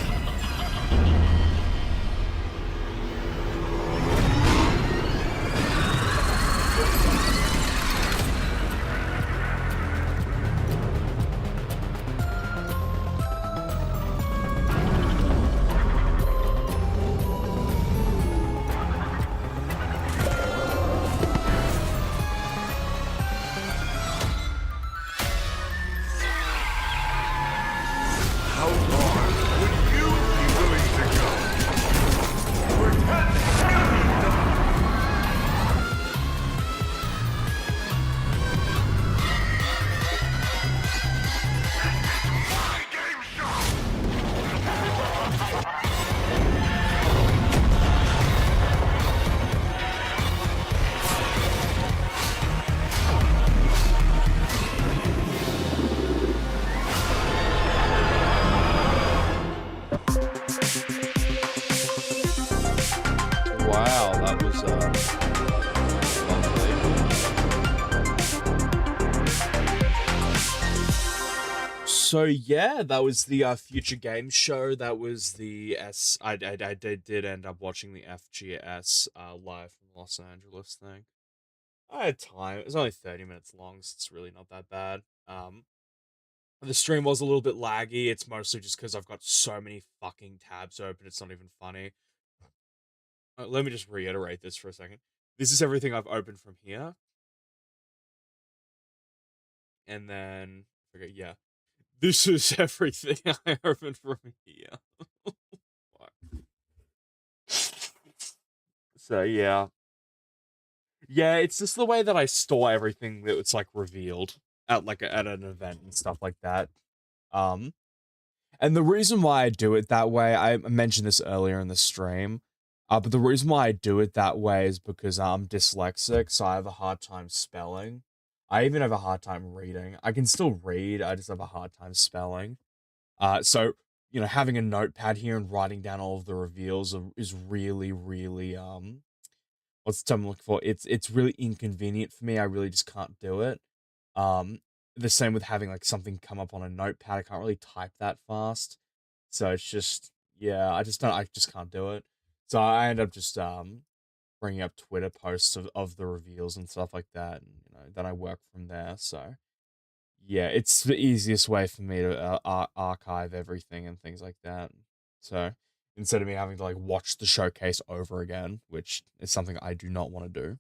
How far would you be willing to go? For $10 million. My game show. Wow, that was lovely. So yeah, that was the Future Game Show. That was the I did end up watching the FGS live from Los Angeles thing. I had time. It was only 30 minutes long, so it's really not that bad. The stream was a little bit laggy. It's mostly just because I've got so many fucking tabs open. It's not even funny. Let me just reiterate this for a second. This is everything I've opened from here. And then, okay, yeah. This is everything I opened from here. So, yeah. Yeah, it's just the way that I store everything that it's, like, revealed at, like, at an event and stuff like that. And the reason why I do it that way, I mentioned this earlier in the stream, but the reason why I do it that way is because I'm dyslexic, so I have a hard time spelling. I even have a hard time reading. I can still read, I just have a hard time spelling. So, you know, having a notepad here and writing down all of the reveals is really, really, what's the term I'm looking for? It's really inconvenient for me. I really just can't do it. The same with having like something come up on a notepad. I can't really type that fast. So it's just, yeah, I just can't do it. So I end up just bringing up Twitter posts of the reveals and stuff like that, and you know, then I work from there. So yeah, it's the easiest way for me to archive everything and things like that. So instead of me having to like watch the showcase over again, which is something I do not want to do.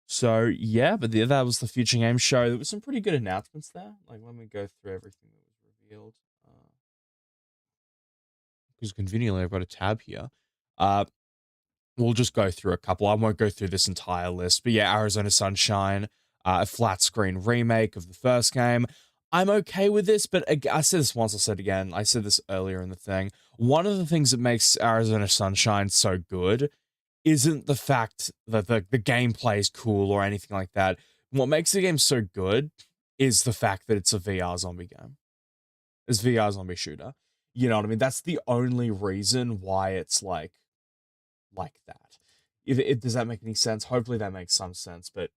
So yeah, but that was the Future Games show. There was some pretty good announcements there. Like let me go through everything that was revealed. Because conveniently I've got a tab here. We'll just go through a couple. I won't go through this entire list, but yeah, Arizona Sunshine, a flat screen remake of the first game. I'm okay with this, but I said this once, I'll say it again. I said this earlier in the thing. One of the things that makes Arizona Sunshine so good isn't the fact that the gameplay is cool or anything like that. What makes the game so good is the fact that it's a VR zombie game. It's a VR zombie shooter. You know what I mean? That's the only reason why it's like that. Does that make any sense? Hopefully that makes some sense, but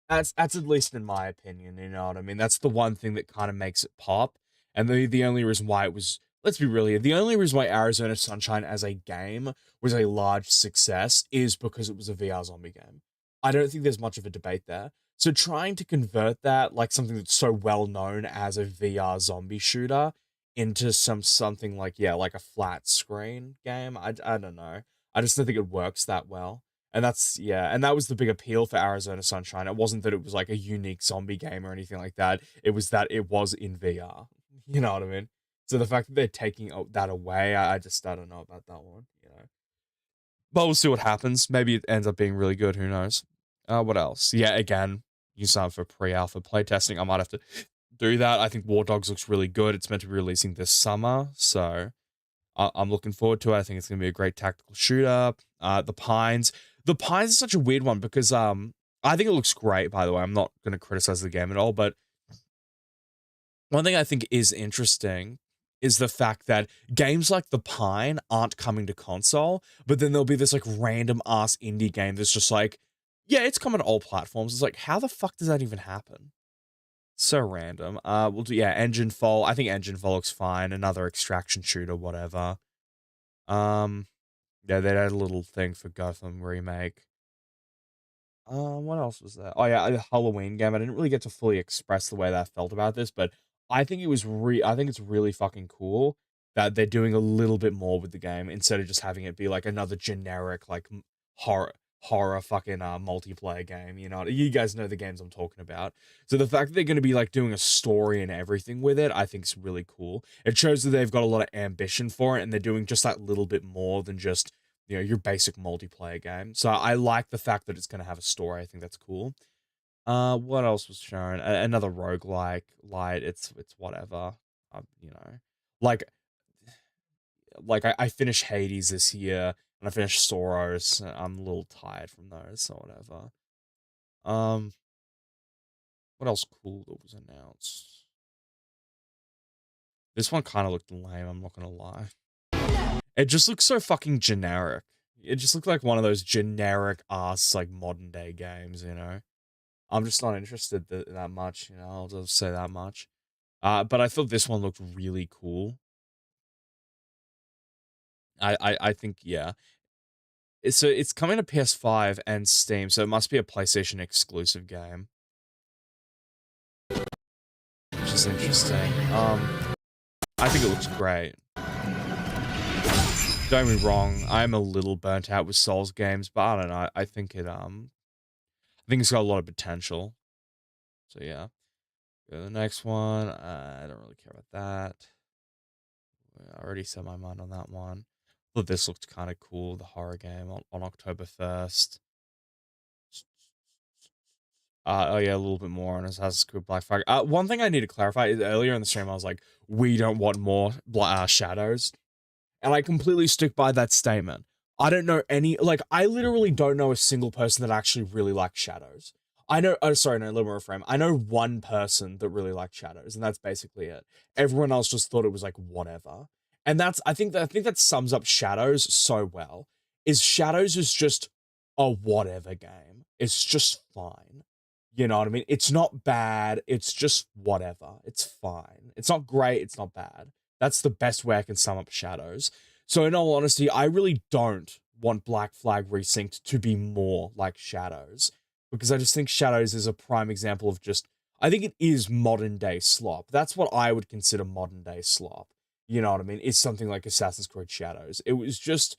that's at least in my opinion, you know what I mean? That's the one thing that kind of makes it pop. And the only reason why it was, let's be real here, the only reason why Arizona Sunshine as a game was a large success is because it was a VR zombie game. I don't think there's much of a debate there. So trying to convert that, like something that's so well known as a VR zombie shooter, into something like, yeah, like a flat screen game, I don't know. I just don't think it works that well. And that's, yeah, and that was the big appeal for Arizona Sunshine. It wasn't that it was like a unique zombie game or anything like that. It was that it was in VR. You know what I mean? So the fact that they're taking that away, I don't know about that one, you know. But we'll see what happens. Maybe it ends up being really good. Who knows? What else? Yeah, again, you sign up for pre-alpha playtesting. I might have to do that. I think War Dogs looks really good. It's meant to be releasing this summer, so I'm looking forward to it. I think it's going to be a great tactical shooter. The Pines. The Pines is such a weird one because I think it looks great, by the way. I'm not going to criticize the game at all, but one thing I think is interesting is the fact that games like The Pine aren't coming to console, but then there'll be this like random ass indie game that's just like, yeah, it's coming to all platforms. It's like, how the fuck does that even happen? So random. We'll do, yeah, Engine Fall. I think Engine Fall looks fine. Another extraction shooter, whatever. Yeah, they had a little thing for Gotham remake. What else was there? Oh yeah, a Halloween game. I didn't really get to fully express the way that I felt about this, but I think it's really fucking cool that they're doing a little bit more with the game instead of just having it be like another generic like horror fucking multiplayer game. You know, you guys know the games I'm talking about. So the fact that they're going to be like doing a story and everything with it, I think is really cool. It shows that they've got a lot of ambition for it, and they're doing just that little bit more than just, you know, your basic multiplayer game. So I like the fact that it's going to have a story. I think that's cool. What else was shown? Another roguelike light. It's whatever. You know, like I finished Hades this year, and I finished Soros. I'm a little tired from those, so whatever. What else cool that was announced? This one kind of looked lame, I'm not gonna lie. It just looks so fucking generic. It just looked like one of those generic ass like modern day games, you know. I'm just not interested that much, you know. I'll just say that much. But I thought this one looked really cool. I think, yeah. So it's coming to PS5 and Steam, so it must be a PlayStation exclusive game, which is interesting. I think it looks great. Don't get me wrong, I'm a little burnt out with Souls games, but I don't know. I think it's got a lot of potential. So yeah. Go to the next one. I don't really care about that. I already said my mind on that one. Thought this looked kind of cool, the horror game on October 1st. Oh yeah, a little bit more on Assassin's Creed Black Flag. One thing I need to clarify is earlier in the stream I was like, we don't want more shadows. And I completely stick by that statement. I don't know any, like, I literally don't know a single person that actually really likes shadows. I know, oh, sorry, no, let me reframe. I know one person that really liked shadows, and that's basically it. Everyone else just thought it was like, whatever. And I think that sums up shadows so well, is shadows is just a whatever game. It's just fine. You know what I mean? It's not bad. It's just whatever. It's fine. It's not great. It's not bad. That's the best way I can sum up shadows. So in all honesty, I really don't want Black Flag Resynced to be more like shadows, because I just think shadows is a prime example of just, I think it is modern day slop. That's what I would consider modern day slop. You know what I mean? It's something like Assassin's Creed Shadows. It was just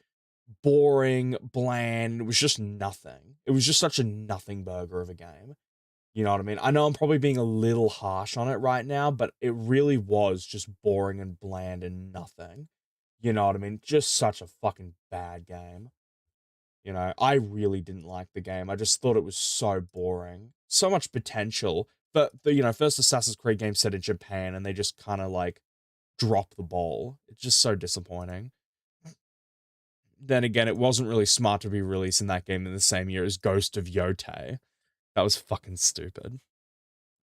boring, bland. It was just nothing. It was just such a nothing burger of a game. You know what I mean? I know I'm probably being a little harsh on it right now, but it really was just boring and bland and nothing. You know what I mean? Just such a fucking bad game. You know, I really didn't like the game. I just thought it was so boring. So much potential. But, you know, first Assassin's Creed game set in Japan, and they just kind of, like, drop the ball. It's just so disappointing. Then again, it wasn't really smart to be releasing that game in the same year as Ghost of Yotei. That was fucking stupid.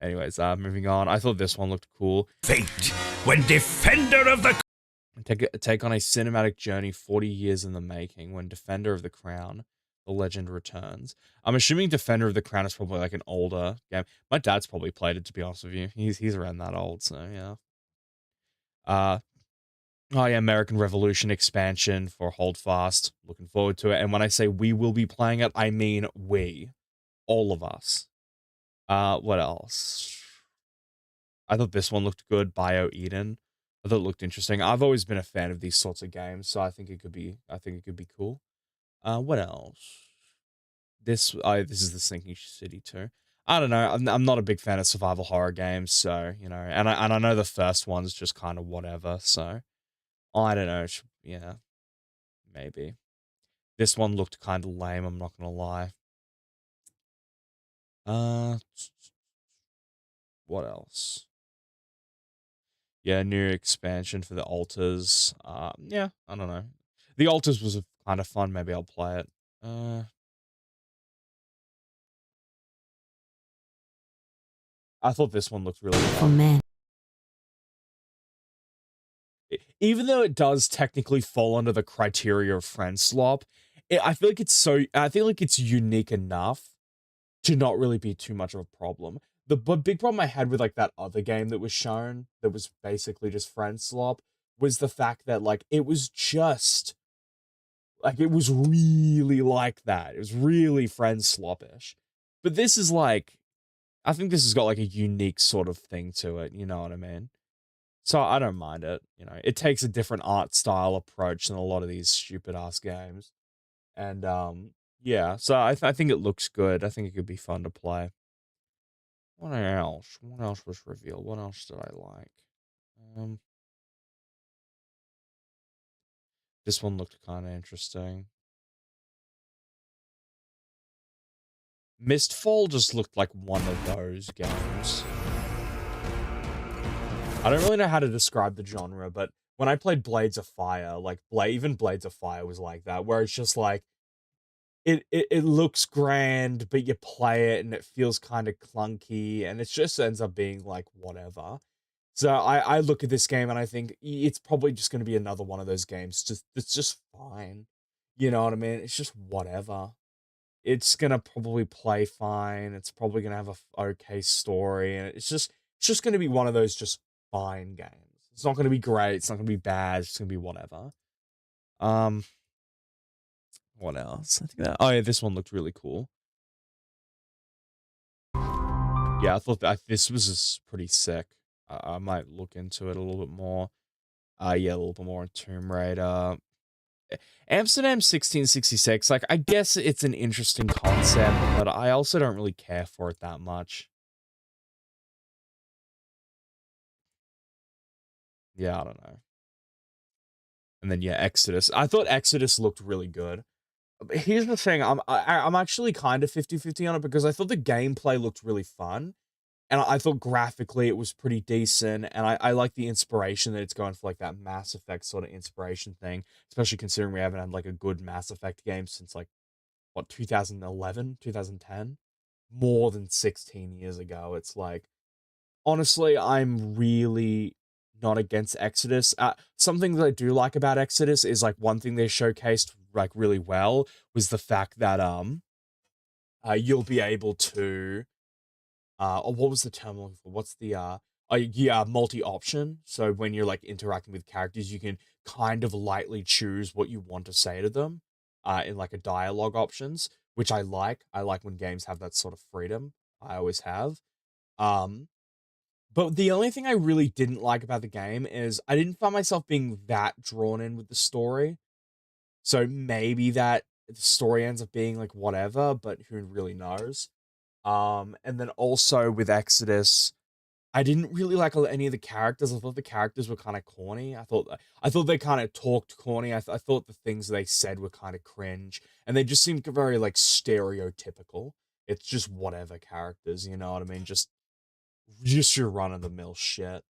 Anyways, moving on. I thought this one looked cool. Fate, when Defender of the... Take on a cinematic journey 40 years in the making when Defender of the Crown, the legend returns. I'm assuming Defender of the Crown is probably like an older game. My dad's probably played it, to be honest with you. He's around that old, so yeah. Oh yeah, American Revolution expansion for Holdfast. Looking forward to it. And when I say we will be playing it, I mean we. All of us. What else? I thought this one looked good. Bio Eden. I thought it looked interesting. I've always been a fan of these sorts of games, so I think it could be cool. What else? This is the Sinking City too. I don't know. I'm not a big fan of survival horror games, so, you know, and I know the first one's just kind of whatever, so I don't know. Yeah. Maybe. This one looked kind of lame, I'm not going to lie. What else? Yeah, new expansion for the Altars. Yeah, I don't know. The Altars was kind of fun. Maybe I'll play it. I thought this one looked really fun. Oh man. Even though it does technically fall under the criteria of friend slop, I feel like it's unique enough to not really be too much of a problem. The big problem I had with like that other game that was shown that was basically just friend slop was the fact that like it was just like it was really like that. It was really friend sloppish. But this is like, I think this has got like a unique sort of thing to it, you know what I mean? So I don't mind it, you know. It takes a different art style approach than a lot of these stupid ass games. And yeah, so I think it looks good. I think it could be fun to play. What else? What else was revealed? What else did I like? This one looked kind of interesting. Mistfall just looked like one of those games. I don't really know how to describe the genre, but when I played Blades of Fire, like even Blades of Fire was like that, where it's just like it looks grand, but you play it and it feels kind of clunky, and it just ends up being like whatever. So I look at this game and I think it's probably just going to be another one of those games. It's just fine. You know what I mean? It's just whatever. It's going to probably play fine. It's probably going to have a okay story, and it's just going to be one of those just fine games. It's not going to be great. It's not going to be bad. It's going to be whatever. What else? I think that. Oh yeah, this one looked really cool. Yeah, I thought that this was just pretty sick. I might look into it a little bit more. Yeah, a little bit more on Tomb Raider. Amsterdam 1666. Like, I guess it's an interesting concept, but I also don't really care for it that much. Yeah, I don't know. And then yeah, Exodus. I thought Exodus looked really good. Here's the thing, I'm actually kind of 50-50 on it because I thought the gameplay looked really fun, and I thought graphically it was pretty decent, and I like the inspiration that it's going for, like, that Mass Effect sort of inspiration thing, especially considering we haven't had, like, a good Mass Effect game since, like, what, 2011, 2010? More than 16 years ago. It's like, honestly, I'm really not against Exodus. Something that I do like about Exodus is, like, one thing they showcased, like, really well was the fact that you'll be able to what was the term I'm looking for? What's the multi-option. So when you're, like, interacting with characters, you can kind of lightly choose what you want to say to them in, like, a dialogue options, which I like. I like when games have that sort of freedom. I always have. But the only thing I really didn't like about the game is I didn't find myself being that drawn in with the story. So maybe that the story ends up being, like, whatever, but who really knows? And then also with Exodus, I didn't really like any of the characters. I thought the characters were kind of corny. I thought they kind of talked corny. I thought the things they said were kind of cringe, and they just seemed very, like, stereotypical. It's just whatever characters, you know what I mean? Just your run-of-the-mill shit.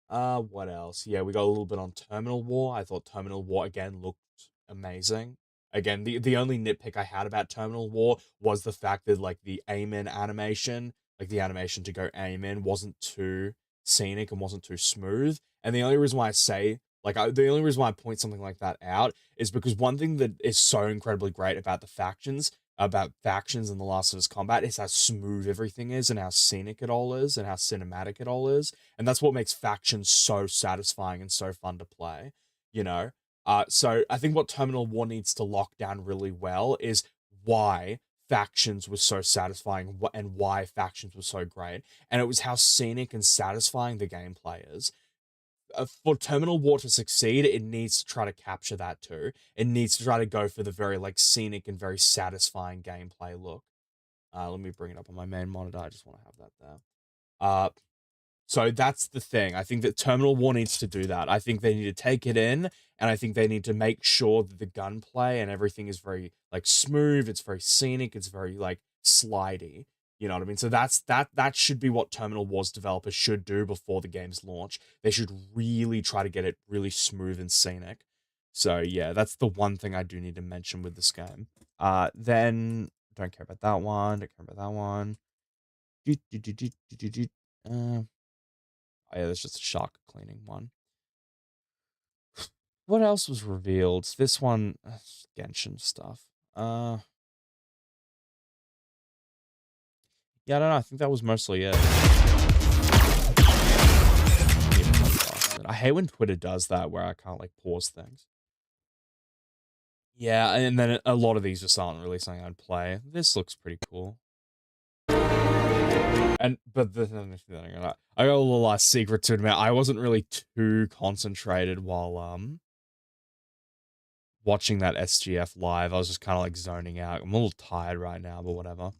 What else? Yeah, we got a little bit on Terminal War. I thought Terminal War, again, looked amazing. Again, the only nitpick I had about Terminal War was the fact that, like, the aim-in animation, like, the animation to go aim-in wasn't too scenic and wasn't too smooth. And the only reason why I say, like, the only reason why I point something like that out is because one thing that is so incredibly great about factions in The Last of Us Combat is how smooth everything is and how scenic it all is and how cinematic it all is. And that's what makes factions so satisfying and so fun to play, you know? So I think what Terminal War needs to lock down really well is why factions was so satisfying and why factions were so great. And it was how scenic and satisfying the gameplay is. For Terminal War to succeed, it needs to try to capture that too. It needs to try to go for the very, like, scenic and very satisfying gameplay look. Let me bring it up on my main monitor. I just want to have that there. So that's the thing. I think that Terminal War needs to do that. I think they need to take it in, and I think they need to make sure that the gunplay and everything is very, like, smooth, it's very scenic, it's very, like, slidey. You know what I mean? So that should be what Terminal War's developers should do before the game's launch. They should really try to get it really smooth and scenic. So yeah, that's the one thing I do need to mention with this game. Then don't care about that one. Don't care about that one. Oh yeah, there's just a shark cleaning one. What else was revealed? This one, Genshin stuff. Yeah, I don't know. I think that was mostly it. I hate when Twitter does that, where I can't, like, pause things. Yeah, and then a lot of these just aren't really something I'd play. This looks pretty cool. But I got a little secret to admit. I wasn't really too concentrated while watching that SGF live. I was just kind of, like, zoning out. I'm a little tired right now, but whatever.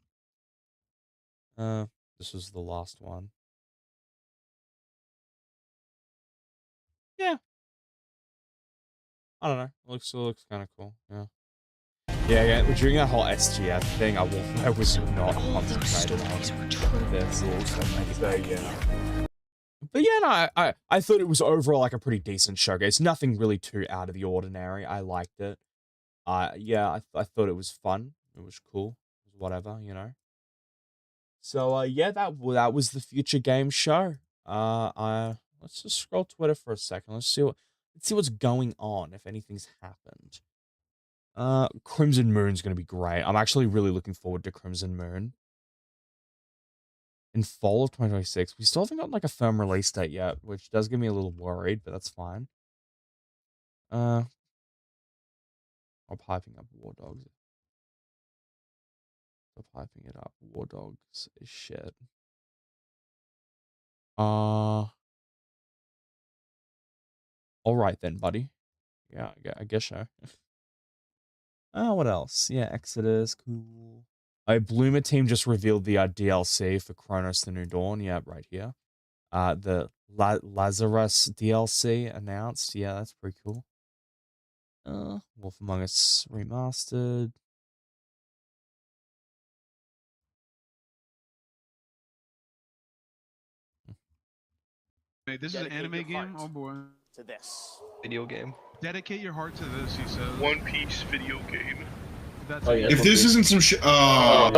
This was the last one. Yeah. I don't know. It looks kind of cool. Yeah. Yeah. During that whole SGF thing, I was not concentrated on this. So yeah. But yeah, no, I thought it was overall, like, a pretty decent showcase. Nothing really too out of the ordinary. I liked it. Yeah, I thought it was fun. It was cool. It was whatever, you know. So yeah, that was the Future Games show. Let's just scroll Twitter for a second. Let's see what's going on, if anything's happened. Crimson Moon's gonna be great. I'm actually really looking forward to Crimson Moon. In fall of 2026. We still haven't got, like, a firm release date yet, which does get me a little worried, but that's fine. I'm piping up War Dogs. I'm piping it up. War Dogs is shit. All right then, buddy. Yeah, I guess so. What else? Yeah, Exodus, cool. Bloomer Team just revealed the DLC for Chronos: The New Dawn. Yeah, right here. The Lazarus DLC announced. Yeah, that's pretty cool. Wolf Among Us Remastered. Wait, this is an anime game? Oh boy. To this video game. Dedicate your heart to this, he says. One Piece video game. That's Oh, yeah, it. if this isn't some shit. Oh.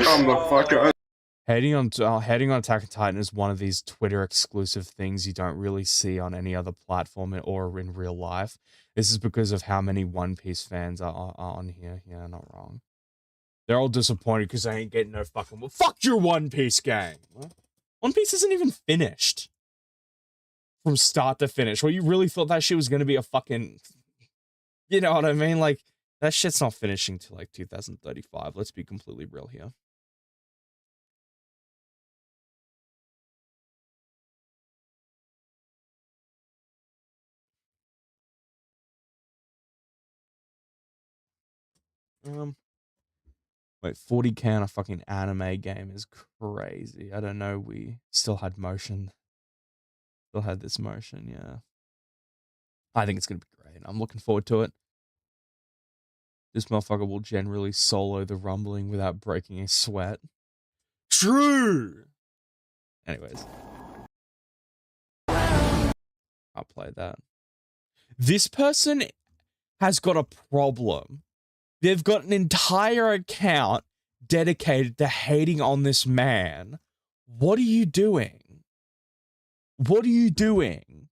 Come the fuck on. Heading on Attack on Titan is one of these Twitter exclusive things you don't really see on any other platform or in real life. This is because of how many One Piece fans are on here. Yeah, not wrong. They're all disappointed because they ain't getting no fucking... Well, fuck your One Piece game! One Piece isn't even finished. From start to finish. Well, you really thought that shit was going to be a fucking... You know what I mean? Like, that shit's not finishing till like 2035. Let's be completely real here. Wait, 40k on a fucking anime game is crazy. I don't know, we still had motion. Still had this motion, yeah. I think it's gonna be great. I'm looking forward to it. This motherfucker will generally solo the rumbling without breaking a sweat. True! Anyways. I'll play that. This person has got a problem. They've got an entire account dedicated to hating on this man. What are you doing? What are you doing?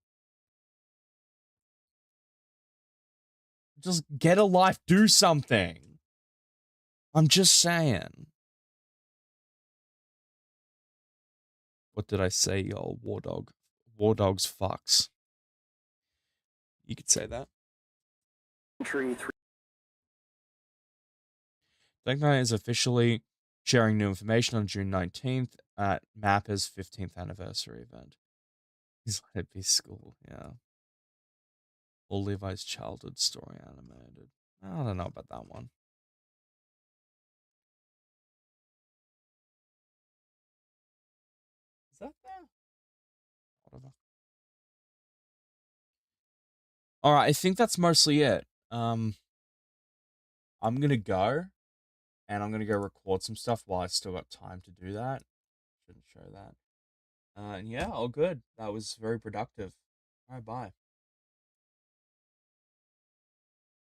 Just get a life, do something. I'm just saying. What did I say, y'all? War dog. War dogs fucks. You could say that. Technight is officially sharing new information on June 19th at Mappa's 15th anniversary event. He's let it be school, yeah. Or Levi's childhood story animated. I don't know about that one. Is that there? Whatever. Alright, I think that's mostly it. I'm gonna go. And I'm going to go record some stuff while I still got time to do that. Shouldn't show that. And yeah, all good. That was very productive. All right, bye.